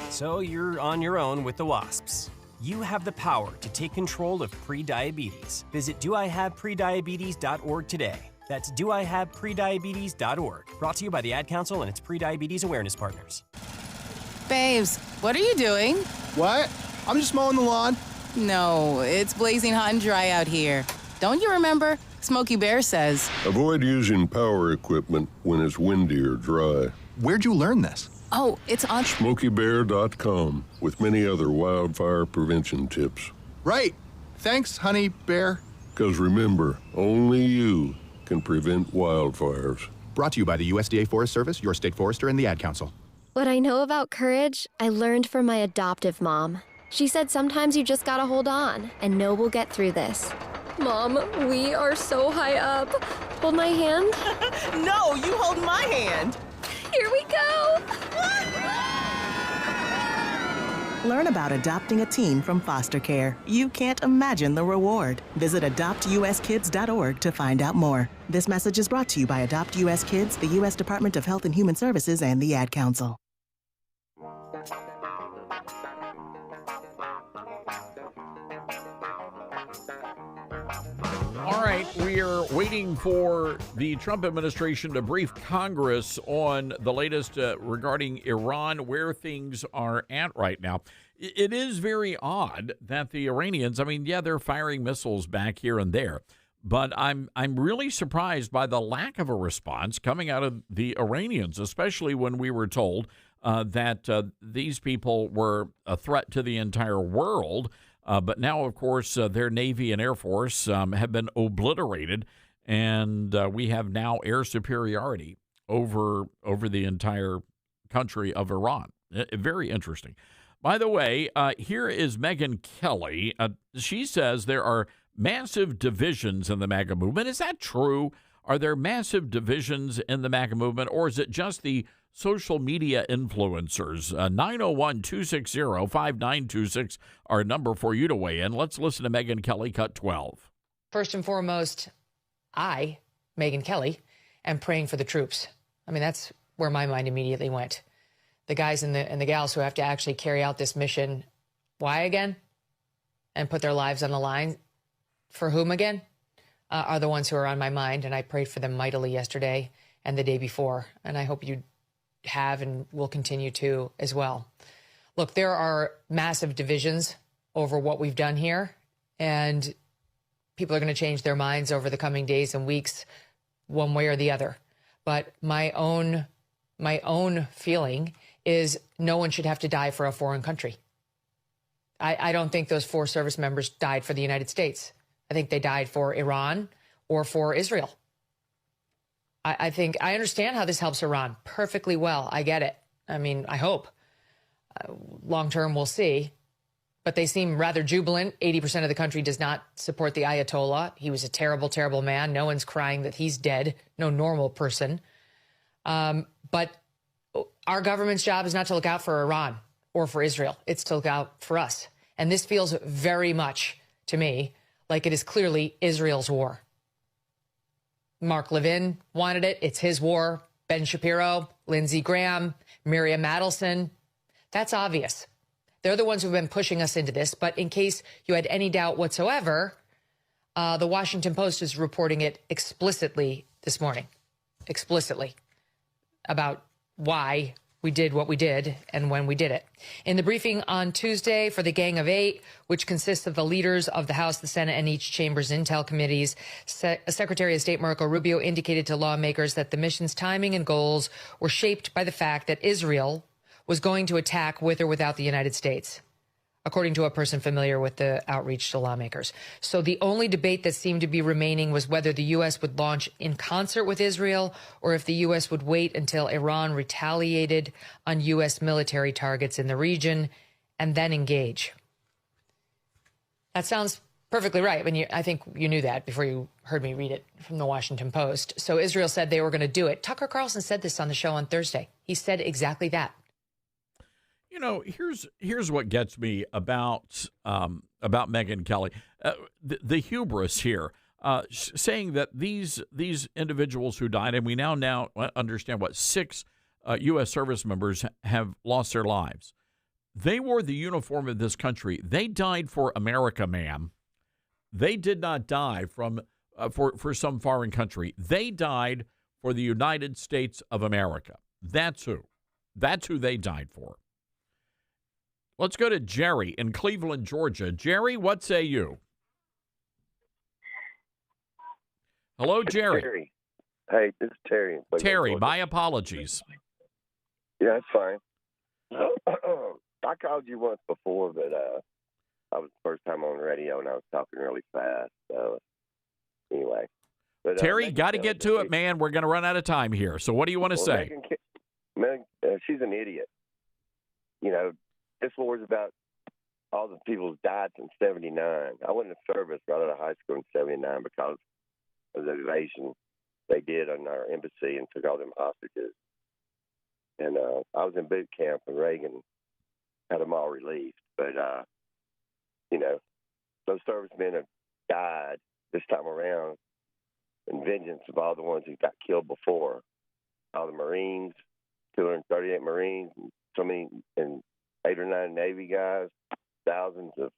So you're on your own with the wasps. You have the power to take control of prediabetes. Visit doihaveprediabetes.org today. That's doihaveprediabetes.org. Brought to you by the Ad Council and its Prediabetes Awareness Partners. Babes, what are you doing? What? I'm just mowing the lawn. No, it's blazing hot and dry out here. Don't you remember? Smokey Bear says, avoid using power equipment when it's windy or dry. Where'd you learn this? Oh, it's on SmokeyBear.com with many other wildfire prevention tips. Right. Thanks, Honey Bear. Because remember, only you can prevent wildfires. Brought to you by the USDA Forest Service, your state forester, and the Ad Council. What I know about courage, I learned from my adoptive mom. She said sometimes you just gotta hold on and know we'll get through this. Mom, we are so high up. Hold my hand. No, you hold my hand. Here we go. Learn about adopting a teen from foster care. You can't imagine the reward. Visit adoptuskids.org to find out more. This message is brought to you by Adopt US Kids, the U.S. Department of Health and Human Services, and the Ad Council. All right, we are waiting for the Trump administration to brief Congress on the latest regarding Iran, where things are at right now. It is very odd that the Iranians, I mean, yeah, they're firing missiles back here and there, but I'm really surprised by the lack of a response coming out of the Iranians, especially when we were told that these people were a threat to the entire world. But now, of course, their Navy and Air Force have been obliterated, and we have now air superiority over the entire country of Iran. Very interesting. By the way, here is Megyn Kelly. She says there are massive divisions in the MAGA movement. Is that true? Are there massive divisions in the MAGA movement, or is it just the social media influencers? 901-260-5926, our number for you to weigh in. Let's listen to Megyn Kelly, cut 12. First and foremost, I, Megyn Kelly, am praying for the troops. I mean, that's where my mind immediately went. The guys and the gals who have to actually carry out this mission. Why again? And put their lives on the line. For whom again? Are the ones who are on my mind. And I prayed for them mightily yesterday and the day before. And I hope you have and will continue to as well. Look, there are massive divisions over what we've done here, and people are going to change their minds over the coming days and weeks, one way or the other. But my own feeling is no one should have to die for a foreign country. I don't think those 4 service members died for the United States. I think they died for Iran or for Israel. I think I understand how this helps Iran perfectly well. I get it. I mean, I hope. Long term, we'll see. But they seem rather jubilant. 80% of the country does not support the Ayatollah. He was a terrible, terrible man. No one's crying that he's dead. No normal person. But our government's job is not to look out for Iran or for Israel. It's to look out for us. And this feels very much to me like it is clearly Israel's war. Mark Levin wanted it. It's his war. Ben Shapiro, Lindsey Graham, Miriam Adelson. That's obvious. They're the ones who've been pushing us into this. But in case you had any doubt whatsoever, the Washington Post is reporting it explicitly this morning, about why we did what we did and when we did it. In the briefing on Tuesday for the Gang of Eight, which consists of the leaders of the House, the Senate, and each chamber's intel committees, Secretary of State Marco Rubio indicated to lawmakers that the mission's timing and goals were shaped by the fact that Israel was going to attack with or without the United States, according to a person familiar with the outreach to lawmakers. So the only debate that seemed to be remaining was whether the U.S. would launch in concert with Israel or if the U.S. would wait until Iran retaliated on U.S. military targets in the region and then engage. That sounds perfectly right. I mean, I think you knew that before you heard me read it from the Washington Post. So Israel said they were going to do it. Tucker Carlson said this on the show on Thursday. He said exactly that. You know, here's what gets me about Megyn Kelly, the hubris here, saying that these individuals who died, and we now understand what 6 U.S. service members have lost their lives. They wore the uniform of this country. They died for America, ma'am. They did not die for some foreign country. They died for the United States of America. That's who they died for. Let's go to Jerry in Cleveland, Georgia. Jerry, what say you? Hello, Jerry. Terry. Hey, this is Terry. Terry, my apologies. Yeah, that's fine. I called you once before, but I was the first time on the radio, and I was talking really fast. So anyway. But, Terry, got to get to it, man. We're going to run out of time here. So what do you want to say? She's an idiot. You know, this war is about all the people who died since 79. I went into service right out of high school in 79 because of the invasion they did on our embassy and took all them hostages. And I was in boot camp when Reagan had them all released. But, you know, those servicemen have died this time around in vengeance of all the ones who got killed before. All the Marines, 238 Marines, and so many, and 8 or 9 Navy guys, thousands of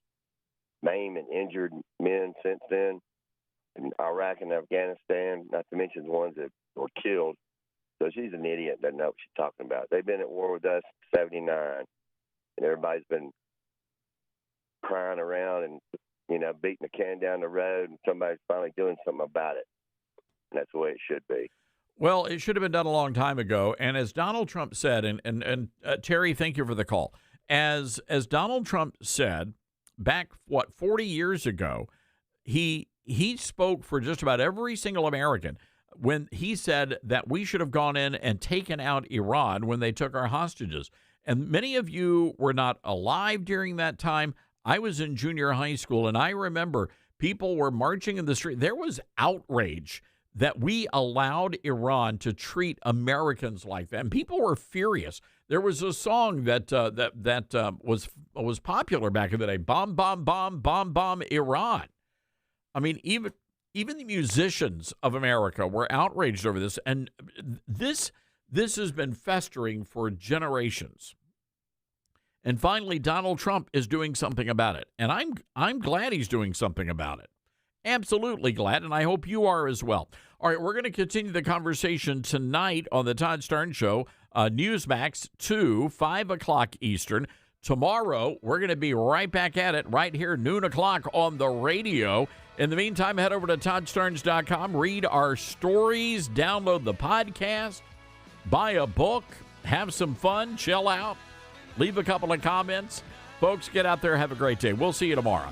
maimed and injured men since then, in Iraq and Afghanistan, not to mention the ones that were killed. So she's an idiot, doesn't know what she's talking about. They've been at war with us since '79, and everybody's been crying around and, you know, beating the can down the road, and somebody's finally doing something about it. And that's the way it should be. Well, it should have been done a long time ago. And as Donald Trump said, and Terry, thank you for the call. As Donald Trump said back, 40 years ago, he spoke for just about every single American when he said that we should have gone in and taken out Iran when they took our hostages. And many of you were not alive during that time. I was in junior high school, and I remember people were marching in the street. There was outrage that we allowed Iran to treat Americans like that, and people were furious. There was a song that was popular back in the day: "Bomb, bomb, bomb, bomb, bomb, Iran." I mean, even the musicians of America were outraged over this, and this has been festering for generations. And finally, Donald Trump is doing something about it, and I'm glad he's doing something about it. Absolutely glad, and I hope you are as well. All right, we're going to continue the conversation tonight on the Todd Stern Show, Newsmax 2, 5 o'clock Eastern. Tomorrow, we're going to be right back at it right here, noon o'clock on the radio. In the meantime, head over to ToddSterns.com, read our stories, download the podcast, buy a book, have some fun, chill out, leave a couple of comments. Folks, get out there, have a great day. We'll see you tomorrow.